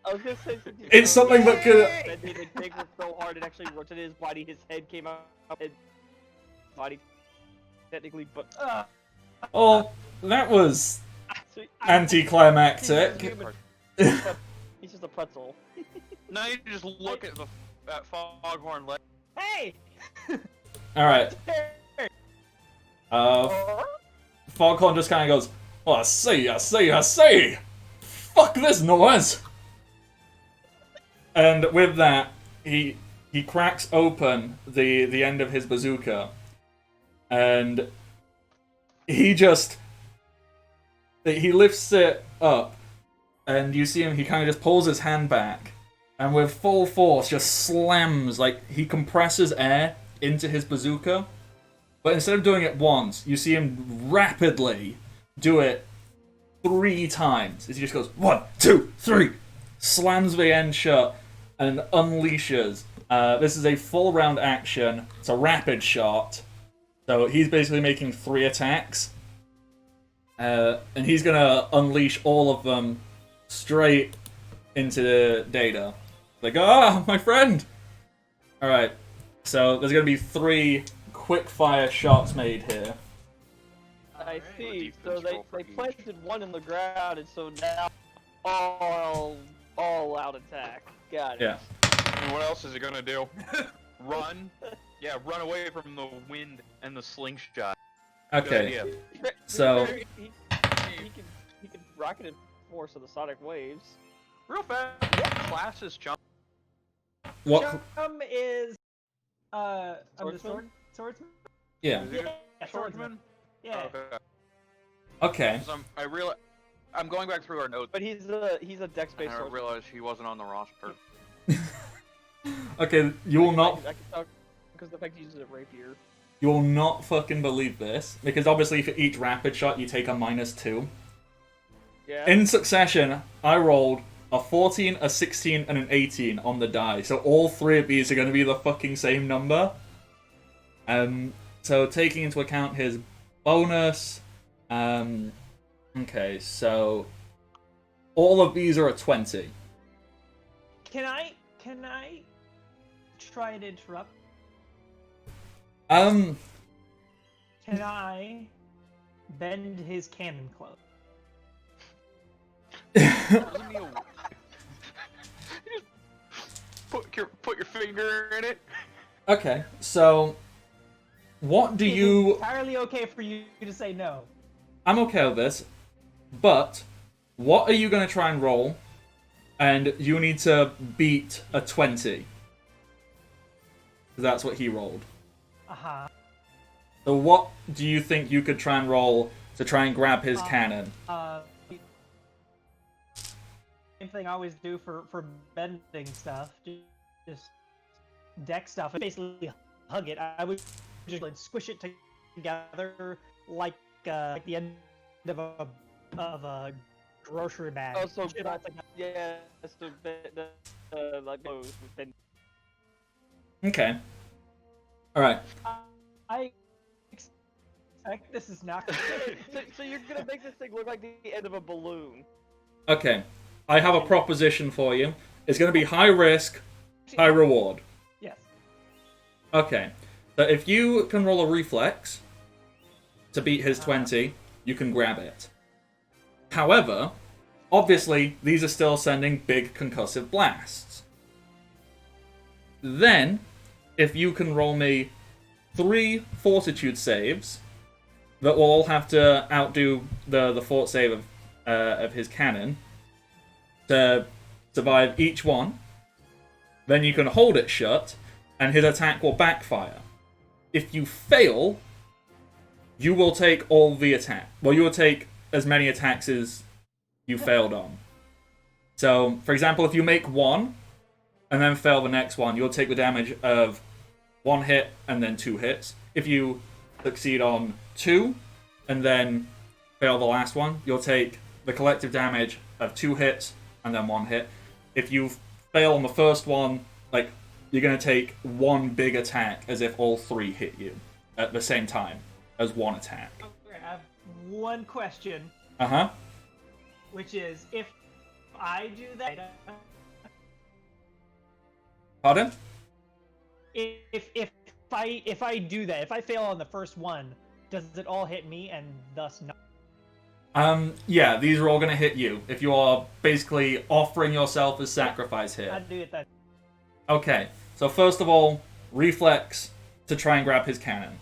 [SPEAKER 4] I was gonna say
[SPEAKER 1] It's something that could...
[SPEAKER 4] that did the big was so hard it actually rotated his body. His head came out. His body technically, but
[SPEAKER 1] Oh, that was
[SPEAKER 4] so
[SPEAKER 1] anticlimactic.
[SPEAKER 4] he's just a pretzel.
[SPEAKER 2] Now you just look at Foghorn leg.
[SPEAKER 3] Hey!
[SPEAKER 1] Alright, Foghorn just kind of goes, oh, I see. Fuck this noise. And with that, he cracks open the end of his bazooka, and he lifts it up, and you see him, he kind of just pulls his hand back, and with full force just slams, like, he compresses air into his bazooka, but instead of doing it once, you see him rapidly do it 3 times. As he just goes, 1, 2, 3, slams the end shut, and unleashes. This is a full round action. It's a rapid shot. So he's basically making 3 attacks. And he's gonna unleash all of them straight into the data. Like, my friend! Alright, so there's gonna be 3 quick fire shots made here.
[SPEAKER 4] I see. So they planted one in the ground, and so now all out attack. Got it.
[SPEAKER 1] Yeah.
[SPEAKER 2] And what else is he gonna do? Run? Yeah, run away from the wind and the slingshot. Good
[SPEAKER 1] Okay,
[SPEAKER 2] idea.
[SPEAKER 1] so...
[SPEAKER 4] He can rocket in force of the sonic waves.
[SPEAKER 2] Real fast. What class is Jump?
[SPEAKER 1] What...
[SPEAKER 3] Chum is I'm the
[SPEAKER 4] Swordsman?
[SPEAKER 3] swordsman?
[SPEAKER 1] Yeah.
[SPEAKER 2] Is he
[SPEAKER 3] Yeah,
[SPEAKER 2] a swordsman?
[SPEAKER 3] Yeah.
[SPEAKER 2] Okay.
[SPEAKER 1] Okay.
[SPEAKER 2] 'Cause I'm going back through our notes,
[SPEAKER 4] But he's a dex
[SPEAKER 2] and
[SPEAKER 4] based
[SPEAKER 2] I
[SPEAKER 4] swordsman.
[SPEAKER 2] realized he wasn't on the roster.
[SPEAKER 1] Okay, you will not...
[SPEAKER 4] I can talk because the fact he uses a rapier.
[SPEAKER 1] You will not fucking believe this, because obviously for each rapid shot you take a -2.
[SPEAKER 4] Yeah.
[SPEAKER 1] In succession, I rolled a 14, a 16, and an 18 on the die, so all 3 of these are going to be the fucking same number. So taking into account his bonus, okay, so all of these are a 20.
[SPEAKER 3] Can I try and interrupt?
[SPEAKER 1] Um,
[SPEAKER 3] Can I bend his cannon close?
[SPEAKER 2] Wasn't he a... put your finger in it.
[SPEAKER 1] okay, so what do
[SPEAKER 3] It is
[SPEAKER 1] you...
[SPEAKER 3] entirely okay for you to say no.
[SPEAKER 1] I'm okay with this, but what are you going to try and roll? And you need to beat a 20. That's what he rolled.
[SPEAKER 3] Uh-huh.
[SPEAKER 1] So what do you think you could try and roll to try and grab his cannon?
[SPEAKER 3] Same thing I always do for bending stuff. Just deck stuff. Basically hug it. I would just like squish it together like the end of a grocery bag.
[SPEAKER 4] Oh, so
[SPEAKER 3] Shit, like that.
[SPEAKER 4] yeah, that's the like those been.
[SPEAKER 1] Okay. Alright.
[SPEAKER 3] I expect this is not.
[SPEAKER 4] So you're gonna make this thing look like the end of a balloon.
[SPEAKER 1] Okay. I have a proposition for you. It's going to be high risk, high reward.
[SPEAKER 3] Yes.
[SPEAKER 1] Okay. So if you can roll a reflex to beat his 20, you can grab it. However, obviously, these are still sending big concussive blasts. Then, if you can roll me 3 fortitude saves that will all have to outdo the fort save of his cannon to survive each one, then you can hold it shut, and his attack will backfire. If you fail, you will take all the attack. Well, you will take as many attacks as you failed on. So, for example, if you make 1, and then fail the next one, you'll take the damage of 1 hit and then 2 hits. If you succeed on 2, and then fail the last one, you'll take the collective damage of 2 hits and then 1 hit. If you fail on the first one, like, you're going to take 1 big attack as if all 3 hit you at the same time as 1 attack.
[SPEAKER 3] Okay, I have one question,
[SPEAKER 1] Uh-huh.
[SPEAKER 3] which is, if I do that,
[SPEAKER 1] Pardon?
[SPEAKER 3] if I do that, if I fail on the first one, does it all hit me and thus not?
[SPEAKER 1] Yeah, these are all going to hit you if you are basically offering yourself as sacrifice
[SPEAKER 3] How
[SPEAKER 1] here.
[SPEAKER 3] to do it then?
[SPEAKER 1] Okay, so first of all, reflex to try and grab his cannon.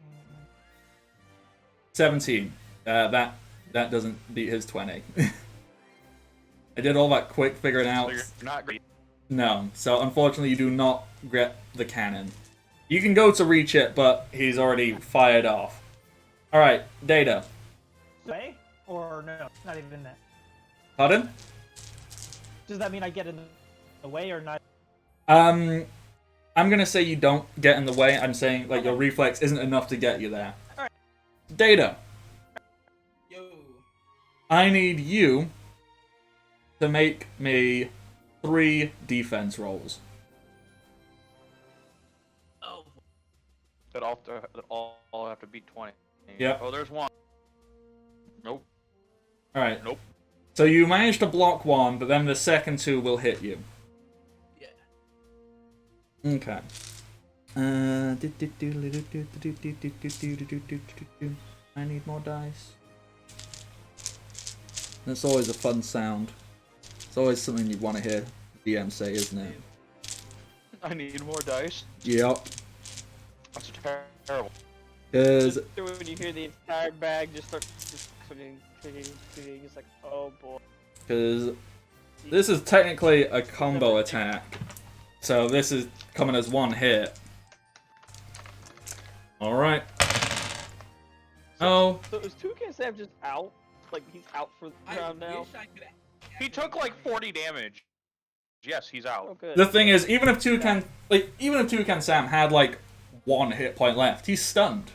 [SPEAKER 3] Mm-hmm.
[SPEAKER 1] 17. That doesn't beat his 20. I did all that quick figuring out.
[SPEAKER 2] So you're not great.
[SPEAKER 1] No, so unfortunately you do not get the cannon. You can go to reach it, but he's already fired off. Alright, Data.
[SPEAKER 3] Way? Or no, not even that.
[SPEAKER 1] Pardon?
[SPEAKER 3] Does that mean I get in the way or not?
[SPEAKER 1] I'm gonna say you don't get in the way. I'm saying, like, your reflex isn't enough to get you there.
[SPEAKER 3] Alright.
[SPEAKER 1] Data.
[SPEAKER 5] Yo.
[SPEAKER 1] I need you to make me 3 defense rolls.
[SPEAKER 5] Oh.
[SPEAKER 2] That all have to beat 20.
[SPEAKER 1] Yep.
[SPEAKER 2] Oh, there's 1. Nope.
[SPEAKER 1] Alright.
[SPEAKER 2] Nope.
[SPEAKER 1] So you managed to block 1, but then the second 2 will hit you.
[SPEAKER 5] Yeah.
[SPEAKER 1] Okay. I need more dice. That's always a fun sound. It's always something you want to hear DM say, isn't it?
[SPEAKER 2] I need more dice.
[SPEAKER 1] Yep.
[SPEAKER 2] That's terrible.
[SPEAKER 1] Because
[SPEAKER 4] When you hear the entire bag just start clicking, it's like, oh boy.
[SPEAKER 1] this is technically a combo attack. So this is coming as 1 hit. Alright. Oh.
[SPEAKER 4] So is Toucan Sam just out? Like he's out for the
[SPEAKER 5] I
[SPEAKER 4] round now?
[SPEAKER 5] wish I could.
[SPEAKER 2] He took like 40 damage. Yes, he's out.
[SPEAKER 4] Oh, good.
[SPEAKER 1] The thing is, even if Toucan Sam had like 1 hit point left, he's stunned.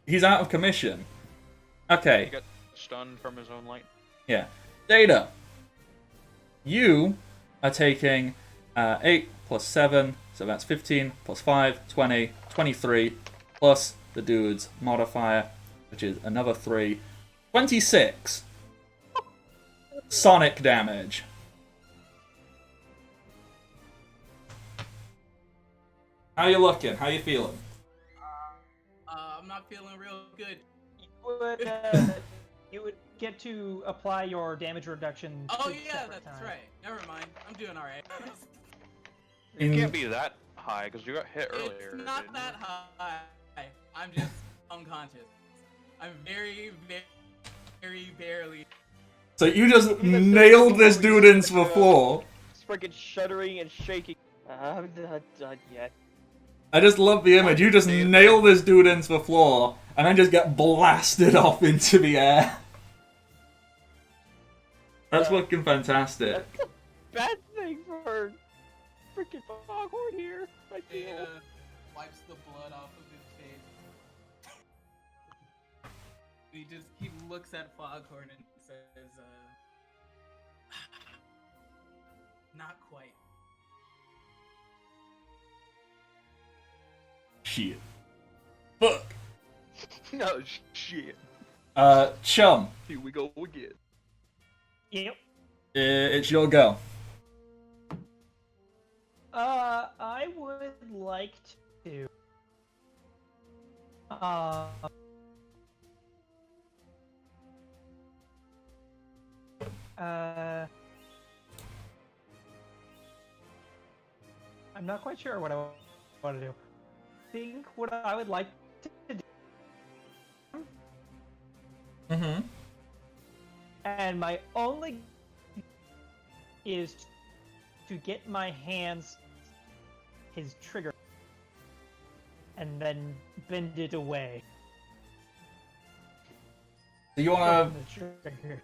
[SPEAKER 1] He's out of commission.
[SPEAKER 2] He
[SPEAKER 1] Okay,
[SPEAKER 2] got stunned from his own light.
[SPEAKER 1] yeah. Data. You are taking 8 plus 7, so that's 15, plus 5, 20, 23, plus the dude's modifier, which is another 3, 26 sonic damage. How you looking? How you feeling?
[SPEAKER 5] I'm not feeling real good.
[SPEAKER 3] You would get to apply your damage reduction.
[SPEAKER 5] Oh
[SPEAKER 3] 2
[SPEAKER 5] yeah,
[SPEAKER 3] separate
[SPEAKER 5] that's
[SPEAKER 3] times.
[SPEAKER 5] right. Never mind. I'm doing all right.
[SPEAKER 2] It can't be that high because you got hit earlier.
[SPEAKER 5] It's not
[SPEAKER 2] didn't
[SPEAKER 5] that
[SPEAKER 2] you?
[SPEAKER 5] high. I'm just unconscious. I'm very, very barely.
[SPEAKER 1] So you just nailed this dude into the floor.
[SPEAKER 4] It's freaking shuddering and shaking. I'm not done yet.
[SPEAKER 1] I just love the image. You just nail this dude into the floor, and then just get blasted off into the air. That's looking fantastic.
[SPEAKER 4] That's a bad thing for freaking Foghorn here. I feel.
[SPEAKER 5] Data wipes the blood off of his face. He looks at Foghorn and says, not quite.
[SPEAKER 1] Shit. Fuck.
[SPEAKER 2] No shit.
[SPEAKER 1] Chum,
[SPEAKER 2] Here we go again.
[SPEAKER 3] Yep.
[SPEAKER 1] it's your go.
[SPEAKER 3] I would like to Uh, uh, I'm not quite sure what I want to do. I think what I would like to do,
[SPEAKER 1] Mm-hmm.
[SPEAKER 3] and my only is to get my hands his trigger and then bend it away.
[SPEAKER 1] So you wanna
[SPEAKER 3] from the trigger.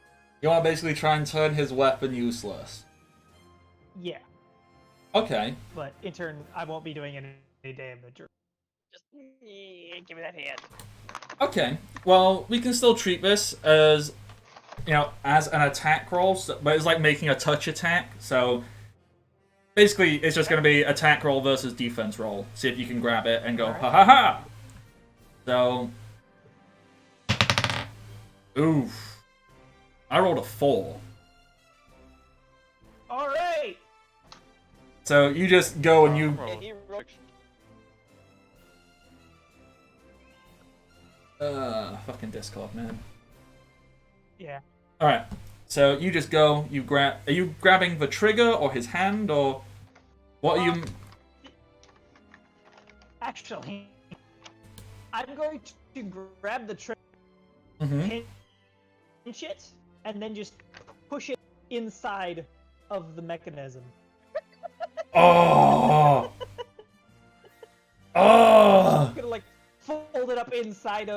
[SPEAKER 1] basically try and turn his weapon useless.
[SPEAKER 3] Yeah,
[SPEAKER 1] Okay.
[SPEAKER 3] but in turn, I won't be doing any damage.
[SPEAKER 4] Just give me that hand.
[SPEAKER 1] Okay. Well, we can still treat this as, as an attack roll, but it's like making a touch attack. So basically, it's just going to be attack roll versus defense roll. See if you can grab it and go,
[SPEAKER 3] Alright.
[SPEAKER 1] ha ha ha! So, oof. I rolled a 4.
[SPEAKER 3] All right.
[SPEAKER 1] So you just go and you...
[SPEAKER 4] Yeah, he rolled-
[SPEAKER 1] fucking Discord, man.
[SPEAKER 3] Yeah.
[SPEAKER 1] Alright. So you just go, you grab... Are you grabbing the trigger or his hand or... What are you...
[SPEAKER 3] Actually, I'm going to grab the trigger,
[SPEAKER 1] Mhm.
[SPEAKER 3] pinch it, and then just push it inside of the mechanism.
[SPEAKER 1] Oh! Oh!
[SPEAKER 3] I'm gonna like fold it up inside.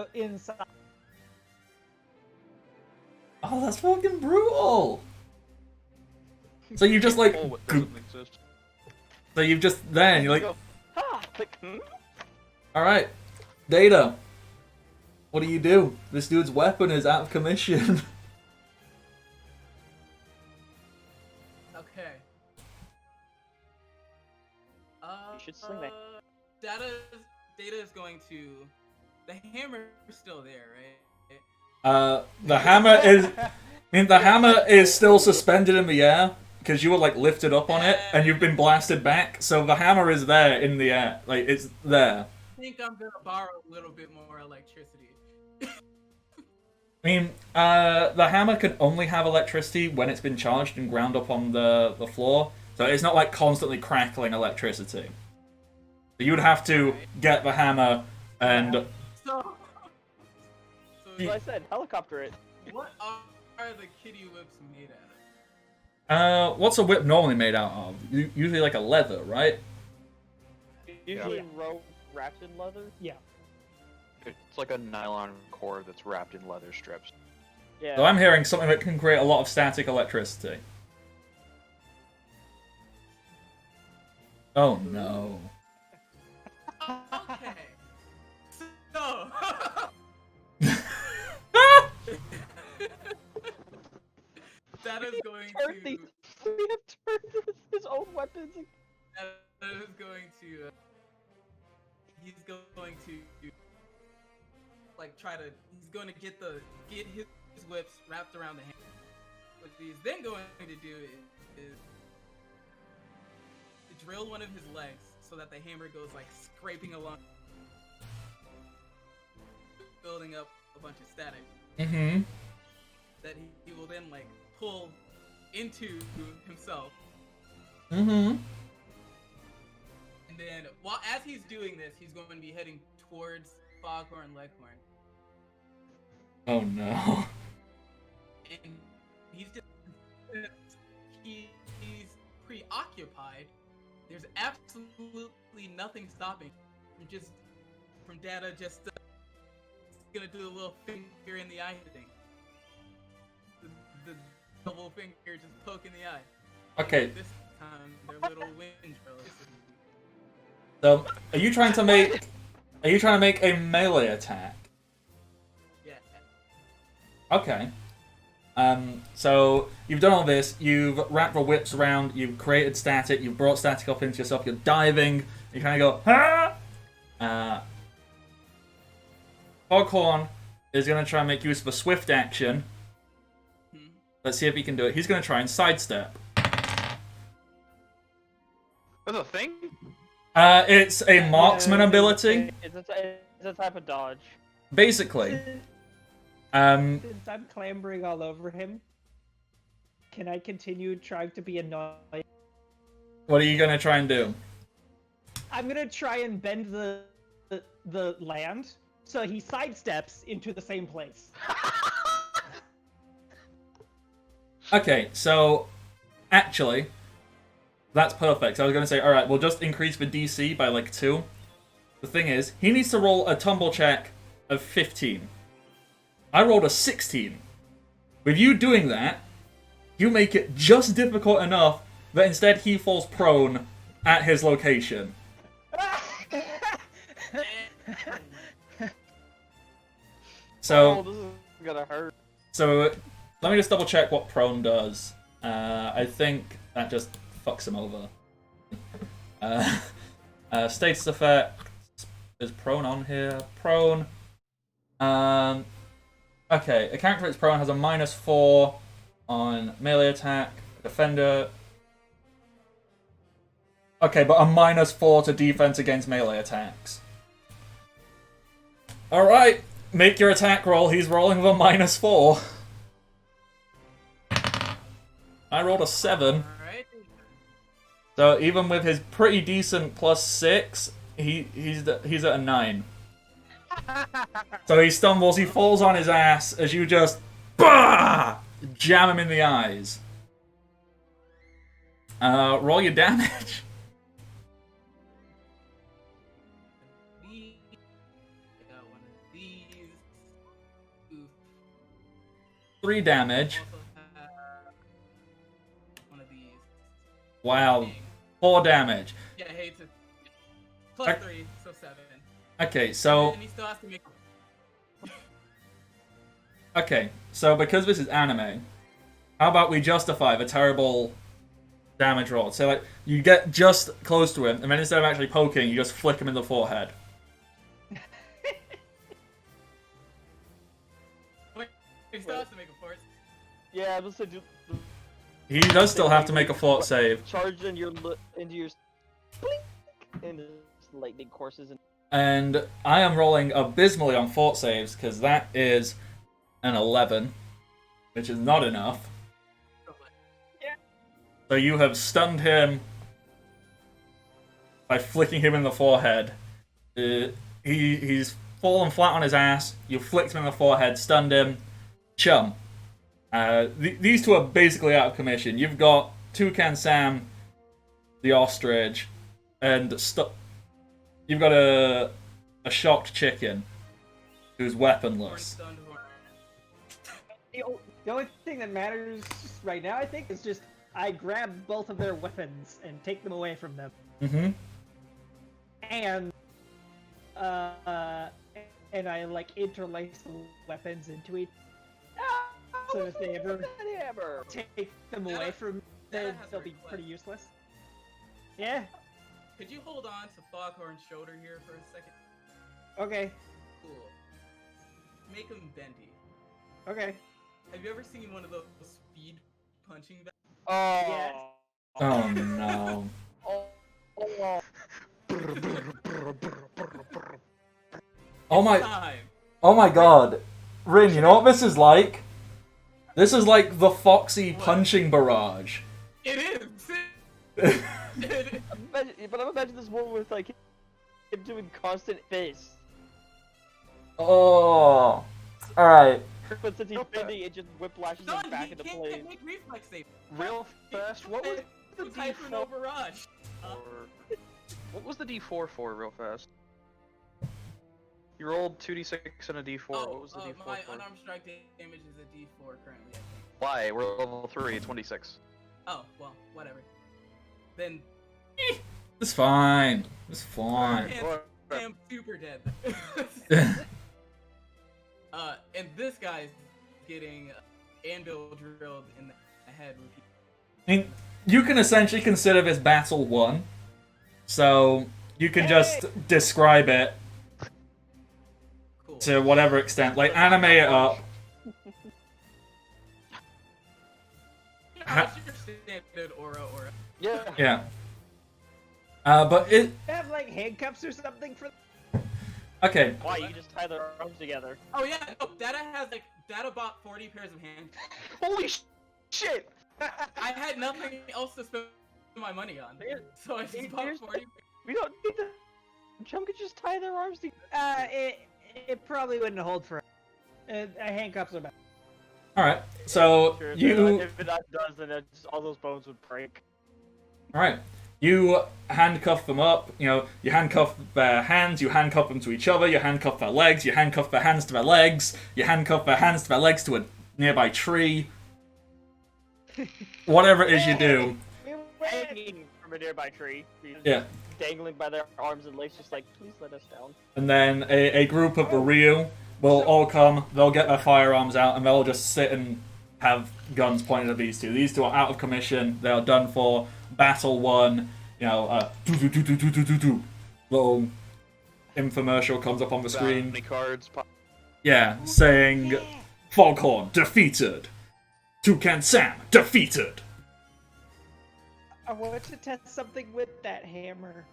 [SPEAKER 1] Oh, that's fucking brutal! So you just like...
[SPEAKER 2] Oh, it
[SPEAKER 1] goop.
[SPEAKER 2] doesn't exist.
[SPEAKER 1] So you've just... Then you're like...
[SPEAKER 4] Go, ha! Like,
[SPEAKER 1] Alright. Data. What do? This dude's weapon is out of commission.
[SPEAKER 5] Okay.
[SPEAKER 4] You should sling that.
[SPEAKER 5] Data is going to. The hammer's still there, right?
[SPEAKER 1] The hammer is... I mean, the hammer is still suspended in the air, because you were, like, lifted up on it, and you've been blasted back, so the hammer is there in the air. Like, it's there.
[SPEAKER 5] I think I'm gonna borrow a little bit more electricity.
[SPEAKER 1] I mean, the hammer can only have electricity when it's been charged and ground up on the floor, so it's not, like, constantly crackling electricity. So you would have to get the hammer and...
[SPEAKER 5] So
[SPEAKER 4] So I said, helicopter it.
[SPEAKER 5] what are the kitty whips made out of?
[SPEAKER 1] What's a whip normally made out of? Usually like a leather, right?
[SPEAKER 4] Usually
[SPEAKER 3] Yeah.
[SPEAKER 4] rope wrapped in leather.
[SPEAKER 3] Yeah.
[SPEAKER 2] It's like a nylon core that's wrapped in leather strips.
[SPEAKER 4] Yeah.
[SPEAKER 1] So I'm hearing something that can create a lot of static electricity. Oh no.
[SPEAKER 5] Okay. So. That is going
[SPEAKER 4] Turn these.
[SPEAKER 5] to.
[SPEAKER 4] We have turned his own weapons.
[SPEAKER 5] That is going to. He's going to. Like try to. He's going to get his whips wrapped around the hand. What he's then going to do is to drill one of his legs so that the hammer goes like scraping along, building up a bunch of static.
[SPEAKER 1] Mm-hmm.
[SPEAKER 5] That he will then like pull into himself,
[SPEAKER 1] Mm-hmm.
[SPEAKER 5] and then as he's doing this, he's going to be heading towards Foghorn Leghorn,
[SPEAKER 1] Oh no.
[SPEAKER 5] and he's just he's preoccupied. There's absolutely nothing stopping from Data just gonna do a little finger in the eye thing. The double finger just poking the eye.
[SPEAKER 1] Okay,
[SPEAKER 5] This time, their little wind drills.
[SPEAKER 1] so are you trying to make a melee attack?
[SPEAKER 5] Yeah.
[SPEAKER 1] Okay. So you've done all this, you've wrapped the whips around, you've created static, you've brought static up into yourself, you're diving, you kind of go, ha! Foghorn is going to try and make use of a swift action. Let's see if he can do it. He's going to try and sidestep.
[SPEAKER 2] That's a thing?
[SPEAKER 1] It's a marksman ability.
[SPEAKER 4] It's a type of dodge.
[SPEAKER 1] Basically,
[SPEAKER 3] Since I'm clambering all over him, can I continue trying to be annoying?
[SPEAKER 1] what are you gonna try and do?
[SPEAKER 3] I'm gonna try and bend the land so he sidesteps into the same place.
[SPEAKER 1] Okay, so actually, that's perfect. So I was gonna say, all right, we'll just increase the DC by like 2. The thing is, he needs to roll a tumble check of 15. I rolled a 16. With you doing that, you make it just difficult enough that instead he falls prone at his location. So,
[SPEAKER 4] this is gonna hurt.
[SPEAKER 1] so let me just double check what prone does. I think that just fucks him over. Status effect. Is prone on here? Prone. Okay, a character that's prone has a -4 on melee attack. Defender. Okay, but a -4 to defense against melee attacks. Alright, make your attack roll. He's rolling with a -4. I rolled a 7.
[SPEAKER 5] Alright.
[SPEAKER 1] So even with his pretty decent +6, he's at a 9. So he stumbles, he falls on his ass as you just jam him in the eyes. Roll your damage.
[SPEAKER 5] Got one of these. Oof.
[SPEAKER 1] 3 damage.
[SPEAKER 5] Also have one of these.
[SPEAKER 1] Wow.
[SPEAKER 5] Dang.
[SPEAKER 1] 4 damage.
[SPEAKER 5] Yeah, I hate to. +3, so 7.
[SPEAKER 1] Okay, so
[SPEAKER 5] And he still has to make.
[SPEAKER 1] okay, so because this is anime, how about we justify the terrible damage roll? So like you get just close to him, and then instead of actually poking, you just flick him in the forehead.
[SPEAKER 5] Wait, he still has to make a force.
[SPEAKER 4] Yeah, I was gonna do.
[SPEAKER 1] He does still have to make a fort save.
[SPEAKER 4] Charge into your blink, and just lightning courses and.
[SPEAKER 1] And I am rolling abysmally on fort saves, because that is an 11, which is not enough.
[SPEAKER 5] Yeah.
[SPEAKER 1] So you have stunned him by flicking him in the forehead. He's fallen flat on his ass, you flicked him in the forehead, stunned him. Chum. These two are basically out of commission. You've got Toucan Sam, the ostrich, and you've got a shocked chicken who's weaponless.
[SPEAKER 5] Horn stunned horn.
[SPEAKER 3] The only thing that matters right now, I think, is just I grab both of their weapons and take them away from them.
[SPEAKER 1] Mm-hmm.
[SPEAKER 3] And I like interlace the weapons into each. So if they ever take them away from me, then they'll be pretty useless. Yeah.
[SPEAKER 5] Could you hold on to Foghorn's shoulder here for a second?
[SPEAKER 3] Okay.
[SPEAKER 5] Cool. Make him bendy.
[SPEAKER 3] Okay.
[SPEAKER 5] Have you ever seen one of those speed punching bags?
[SPEAKER 4] Oh.
[SPEAKER 3] Yes.
[SPEAKER 1] Oh no.
[SPEAKER 4] Oh.
[SPEAKER 1] Oh my.
[SPEAKER 5] Time.
[SPEAKER 1] Oh my god. Rin, you know what this is like? This is like the Foxy
[SPEAKER 5] What?
[SPEAKER 1] punching barrage.
[SPEAKER 5] It is.
[SPEAKER 4] But I'm imagining this one with like him doing constant fists.
[SPEAKER 1] Oh. Alright.
[SPEAKER 4] But since he's bending, it just whiplashes
[SPEAKER 5] Son,
[SPEAKER 4] him back
[SPEAKER 5] he
[SPEAKER 4] into
[SPEAKER 5] can't
[SPEAKER 4] place.
[SPEAKER 5] make reflex save.
[SPEAKER 2] Real fast, what was the
[SPEAKER 5] Typhoon
[SPEAKER 2] D4?
[SPEAKER 5] override.
[SPEAKER 2] What was the D4 for, real fast? You rolled 2d6 and a D4. What was the D4
[SPEAKER 5] my
[SPEAKER 2] for?
[SPEAKER 5] unarmed strike damage is a D4 currently, I think.
[SPEAKER 2] Why? We're level 3, it's 1d6.
[SPEAKER 5] Oh, well, whatever. Then,
[SPEAKER 1] It's fine. It's fine.
[SPEAKER 5] I am super dead. And this guy's getting anvil drilled in the head repeatedly.
[SPEAKER 1] I mean, you can essentially consider this battle won. So you can just describe it
[SPEAKER 5] Cool.
[SPEAKER 1] to whatever extent. Like, animate it up.
[SPEAKER 5] What's your standard aura?
[SPEAKER 4] Yeah.
[SPEAKER 1] Yeah. But it.
[SPEAKER 3] Have like handcuffs or something for.
[SPEAKER 1] Okay.
[SPEAKER 4] Why? You can just tie their arms together.
[SPEAKER 5] Oh yeah, no, Data bought 40 pairs of hands.
[SPEAKER 2] Holy shit!
[SPEAKER 5] I had nothing else to spend my money on, so I just bought 40.
[SPEAKER 4] We don't need the. Chum could just tie their arms together.
[SPEAKER 3] It probably wouldn't hold for. Handcuffs are better.
[SPEAKER 1] All right. So
[SPEAKER 4] Sure,
[SPEAKER 1] you.
[SPEAKER 4] if it does, then all those bones would break.
[SPEAKER 1] All right. You handcuff them up. You handcuff their hands. You handcuff them to each other. You handcuff their legs. You handcuff their hands to their legs. You handcuff their hands to their legs to a nearby tree. Whatever it is you do.
[SPEAKER 4] Hanging from a nearby tree.
[SPEAKER 1] Yeah.
[SPEAKER 4] Dangling by their arms and legs, just like, please let us down.
[SPEAKER 1] And then a group of the Ryu will all come. They'll get their firearms out and they'll just sit and have guns pointed at these two. These two are out of commission. They are done for. Battle won. Little infomercial comes up on the screen.
[SPEAKER 2] Bounty cards.
[SPEAKER 1] Yeah, saying Foghorn defeated. Toucan Sam defeated.
[SPEAKER 3] I want to test something with that hammer.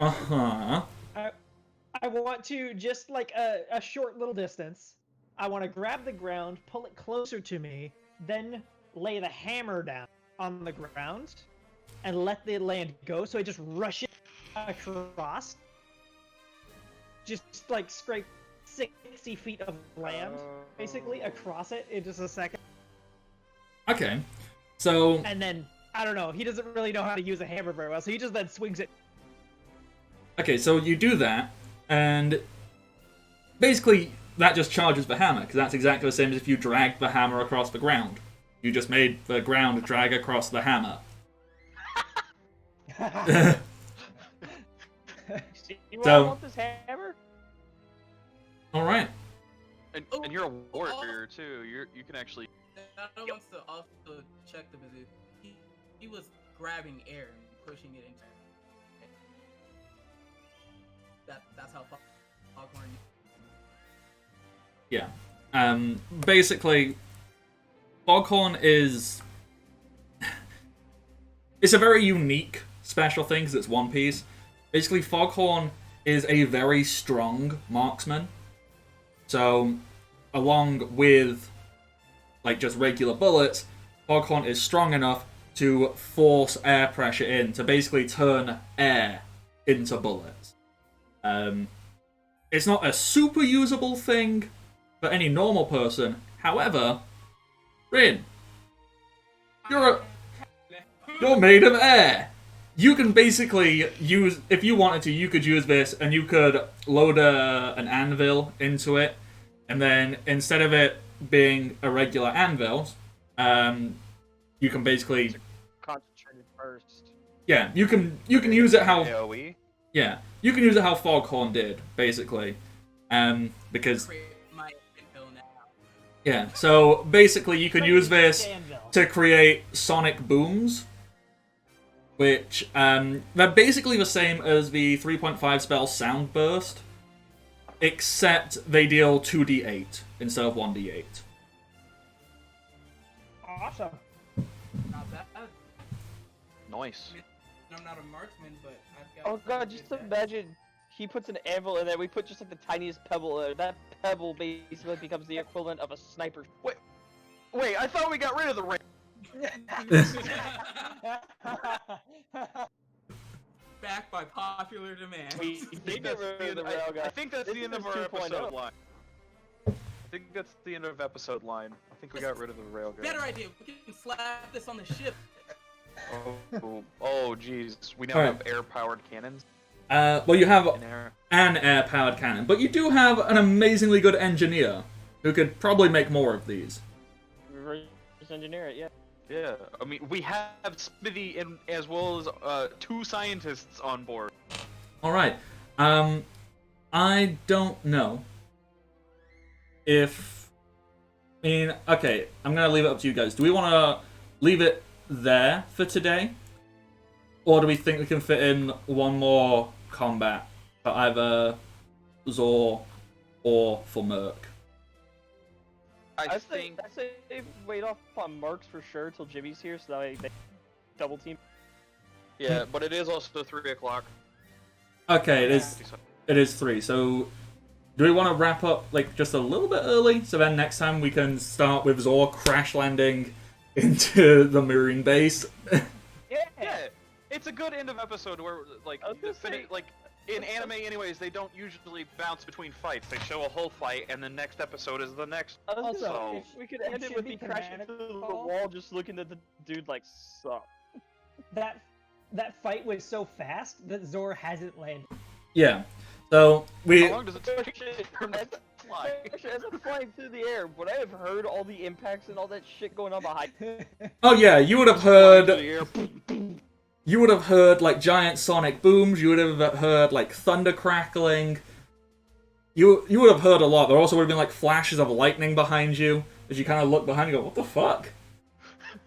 [SPEAKER 1] Uh-huh.
[SPEAKER 3] I want to, just like a short little distance, I want to grab the ground, pull it closer to me, then lay the hammer down on the ground, and let the land go, so I just rush it across. Just, like, scrape 60 feet of land, basically, across it in just a second.
[SPEAKER 1] Okay. So...
[SPEAKER 3] And then, I don't know, he doesn't really know how to use a hammer very well, so he just then swings it.
[SPEAKER 1] Okay, so you do that, and basically that just charges the hammer, because that's exactly the same as if you dragged the hammer across the ground. You just made the ground drag across the hammer.
[SPEAKER 4] You want this hammer?
[SPEAKER 1] Alright.
[SPEAKER 2] And you're a warrior too. You can actually.
[SPEAKER 5] Data wants to also check the bazooka. He was grabbing air and pushing it into. That's how Foghorn.
[SPEAKER 1] Yeah. Basically, Foghorn is... It's a very unique special thing because it's one piece. Basically, Foghorn is a very strong marksman. So, along with, like, just regular bullets, Foghorn is strong enough to force air pressure in, to basically turn air into bullets. It's not a super usable thing for any normal person. However, Rin, you're made of air. You can basically use, if you wanted to, you could use this and you could load an anvil into it, and then instead of it being a regular anvil, you can basically
[SPEAKER 4] Concentrated burst.
[SPEAKER 1] Yeah, you can use it how
[SPEAKER 2] AoE.
[SPEAKER 1] Yeah, you can use it how Foghorn did, basically. Because
[SPEAKER 5] Create my anvil now.
[SPEAKER 1] yeah, so basically you can use this to create sonic booms, which they're basically the same as the 3.5 spell Sound Burst, except they deal 2d8 instead of 1d8.
[SPEAKER 3] Awesome.
[SPEAKER 5] Not bad.
[SPEAKER 2] Nice.
[SPEAKER 5] I'm not a marksman, but I've got.
[SPEAKER 4] Oh god, just imagine he puts an anvil in there, we put just like the tiniest pebble in there. That pebble basically becomes the equivalent of a sniper.
[SPEAKER 2] Wait, I thought we got rid of the ring.
[SPEAKER 5] Back by popular demand.
[SPEAKER 4] We did get rid of the railgun.
[SPEAKER 2] I think that's
[SPEAKER 4] This
[SPEAKER 2] the end
[SPEAKER 4] is
[SPEAKER 2] of our
[SPEAKER 4] 2.0.
[SPEAKER 2] episode line. I think that's the end of episode line. I think we got rid of the railgun.
[SPEAKER 5] Better idea. We can slap this on the ship.
[SPEAKER 2] Oh, jeez. We now
[SPEAKER 1] Alright.
[SPEAKER 2] have air-powered cannons.
[SPEAKER 1] Well, you have
[SPEAKER 2] In air.
[SPEAKER 1] an air-powered cannon, but you do have an amazingly good engineer who could probably make more of these.
[SPEAKER 4] Reverse engineer it, yeah.
[SPEAKER 2] Yeah, I mean, we have Smithy and as well as 2 scientists on board.
[SPEAKER 1] Alright, I don't know if... I mean, okay, I'm gonna leave it up to you guys. Do we want to leave it there for today? Or do we think we can fit in one more combat for either Zor or for Merc?
[SPEAKER 2] I
[SPEAKER 4] say wait off on Marks for sure till Jimmy's here, so that they double team.
[SPEAKER 2] Yeah, but it is also 3 o'clock.
[SPEAKER 1] Okay, it is 3, so do we want to wrap up like just a little bit early so then next time we can start with Zor crash landing into the Marine base?
[SPEAKER 2] Yeah, it's a good end of episode where like
[SPEAKER 4] I was gonna say-
[SPEAKER 2] like in anime anyways they don't usually bounce between fights. They show a whole fight and the next episode is the next.
[SPEAKER 4] I was gonna
[SPEAKER 2] Also-
[SPEAKER 4] say, we could
[SPEAKER 3] it
[SPEAKER 4] end it
[SPEAKER 3] should
[SPEAKER 4] with
[SPEAKER 3] be
[SPEAKER 4] me crashing through the
[SPEAKER 3] canonical.
[SPEAKER 4] wall, just looking at the dude like, sup.
[SPEAKER 3] That fight was so fast that Zor hasn't landed.
[SPEAKER 1] Yeah. So we.
[SPEAKER 2] How long does it take for him to fly?
[SPEAKER 4] Actually, as I'm flying through the air, would I have heard all the impacts and all that shit going on behind me?
[SPEAKER 1] Oh yeah, you would have heard. You would have heard like giant sonic booms. You would have heard like thunder crackling. You would have heard a lot. There also would have been like flashes of lightning behind you as you kind of look behind and go, "What the fuck?"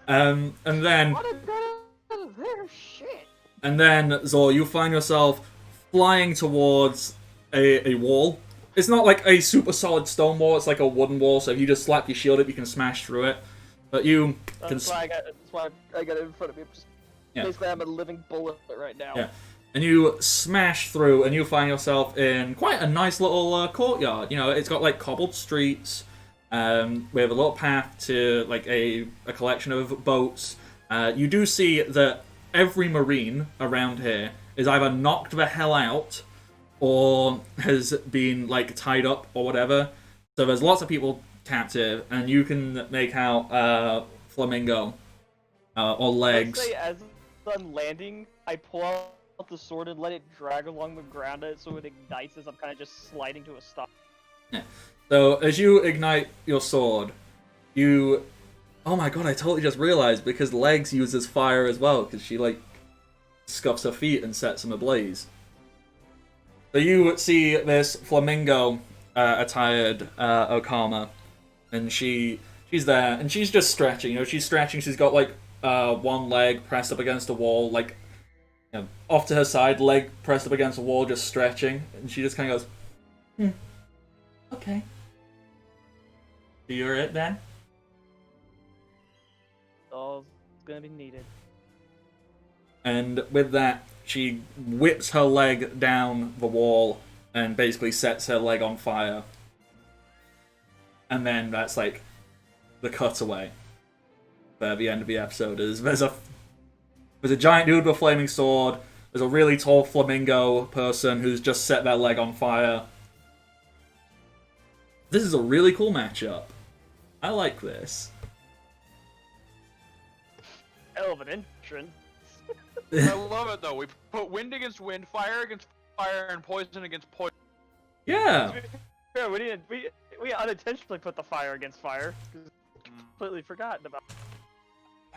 [SPEAKER 1] And then.
[SPEAKER 4] What a there shit!
[SPEAKER 1] And then, Zor, you find yourself flying towards a wall. It's not like a super solid stone wall, it's like a wooden wall, so if you just slap your shield up, you can smash through it. But you can...
[SPEAKER 4] That's why I got it in front of me. Just,
[SPEAKER 1] Yeah.
[SPEAKER 4] Basically, I'm a living bullet right now.
[SPEAKER 1] Yeah. And you smash through, and you find yourself in quite a nice little courtyard. You know, it's got like cobbled streets, we have a little path to like a collection of boats. You do see that every marine around here is either knocked the hell out or has been like tied up or whatever. So there's lots of people captive, and you can make out Flamingo or Legs.
[SPEAKER 4] Let's say as I'm landing, I pull out the sword and let it drag along the ground so it ignites as I'm kind of just sliding to a stop.
[SPEAKER 1] Yeah. So as you ignite your sword, you... Oh my god, I totally just realized, because Legs uses fire as well, because she, like, scuffs her feet and sets them ablaze. So you see this flamingo attired Okama, and she's there, and she's just stretching, you know, she's stretching, she's got, like, one leg pressed up against a wall, like, you know, off to her side, leg pressed up against a wall, just stretching, and she just kind of goes, okay. So you're it, then?
[SPEAKER 4] All gonna be needed.
[SPEAKER 1] And with that, she whips her leg down the wall and basically sets her leg on fire. And then that's like the cutaway. Where the end of the episode is. There's a giant dude with a flaming sword. There's a really tall flamingo person who's just set their leg on fire. This is a really cool matchup. I like this.
[SPEAKER 4] Hell of an entrance.
[SPEAKER 2] I love it though. We put wind against wind, fire against fire, and poison against poison.
[SPEAKER 1] Yeah.
[SPEAKER 4] Yeah, we unintentionally put the fire against fire. Completely forgotten about.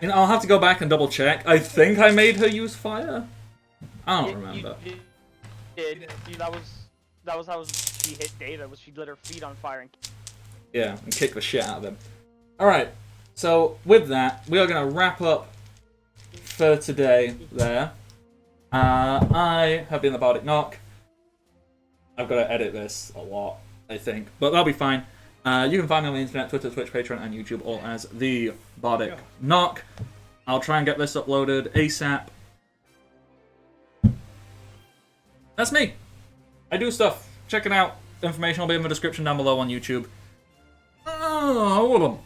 [SPEAKER 1] You know, I'll have to go back and double check. I think I made her use fire. I don't remember.
[SPEAKER 4] You did. That was how she hit Data. Was she lit her feet on fire and.
[SPEAKER 1] Yeah, and kick the shit out of him. Alright, so with that, we are going to wrap up for today there. I have been the Bardic Knock. I've got to edit this a lot, I think, but that'll be fine. You can find me on the internet, Twitter, Twitch, Patreon, and YouTube, all as the Bardic Knock. I'll try and get this uploaded ASAP. That's me. I do stuff. Check it out. Information will be in the description down below on YouTube. All of them.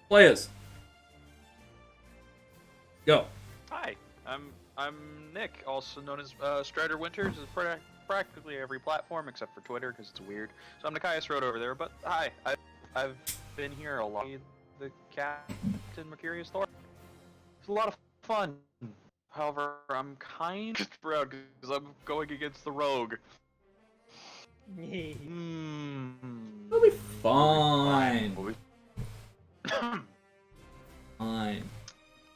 [SPEAKER 1] Players. Go.
[SPEAKER 2] Hi, I'm Nick, also known as Strider Winters. Is practically every platform except for Twitter because it's weird. So I'm Nikias Road over there. But hi, I've been here a lot. The Captain Mercurius Thor. It's a lot of fun. However, I'm kind of proud because I'm going against the rogue.
[SPEAKER 1] It'll be fine. Fine.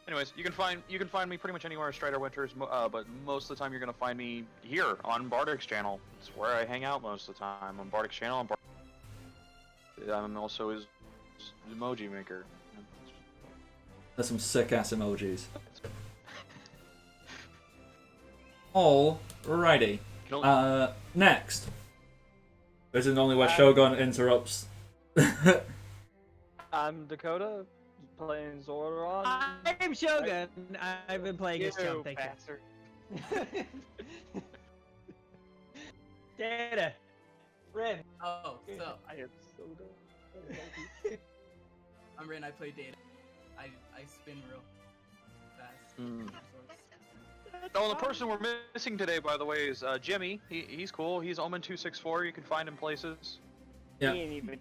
[SPEAKER 2] Anyways, you can find me pretty much anywhere Strider Winters, but most of the time you're gonna find me here on Bardic's channel. It's where I hang out most of the time on Bardic's channel. I'm also his emoji maker.
[SPEAKER 1] There's some sick ass emojis. Alrighty. Next. This is only where Shogun interrupts.
[SPEAKER 4] I'm Dakota, playing Zordon.
[SPEAKER 3] I'm Shogun. I've been playing as Chum, thank
[SPEAKER 4] bastard.
[SPEAKER 3] you. Data. Ren.
[SPEAKER 5] Oh, so
[SPEAKER 4] I am so dumb.
[SPEAKER 5] I'm Rin. I play data. I spin real fast.
[SPEAKER 2] Mm. Oh, the person we're missing today, by the way, is Jimmy. He's cool. He's Omen264. You can find him places.
[SPEAKER 1] Yeah.
[SPEAKER 4] He ain't even.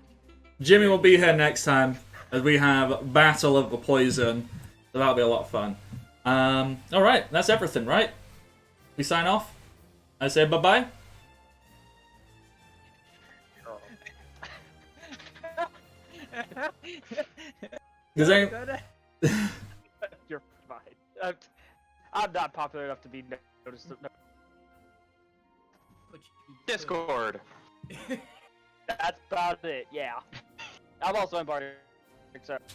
[SPEAKER 1] Jimmy will be here next time as we have Battle of the Poison. So that'll be a lot of fun. Alright, that's everything, right? We sign off. I say bye-bye. Does any...
[SPEAKER 4] You're fine. I'm not popular enough to be noticed.
[SPEAKER 5] Put you-
[SPEAKER 2] Discord.
[SPEAKER 4] That's about it. Yeah. I'm also in Barter. Except.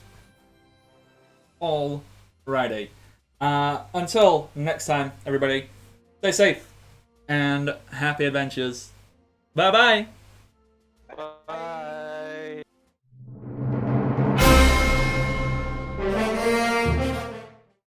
[SPEAKER 1] Alrighty. Until next time, everybody, stay safe and happy adventures. Bye-bye.
[SPEAKER 2] Bye.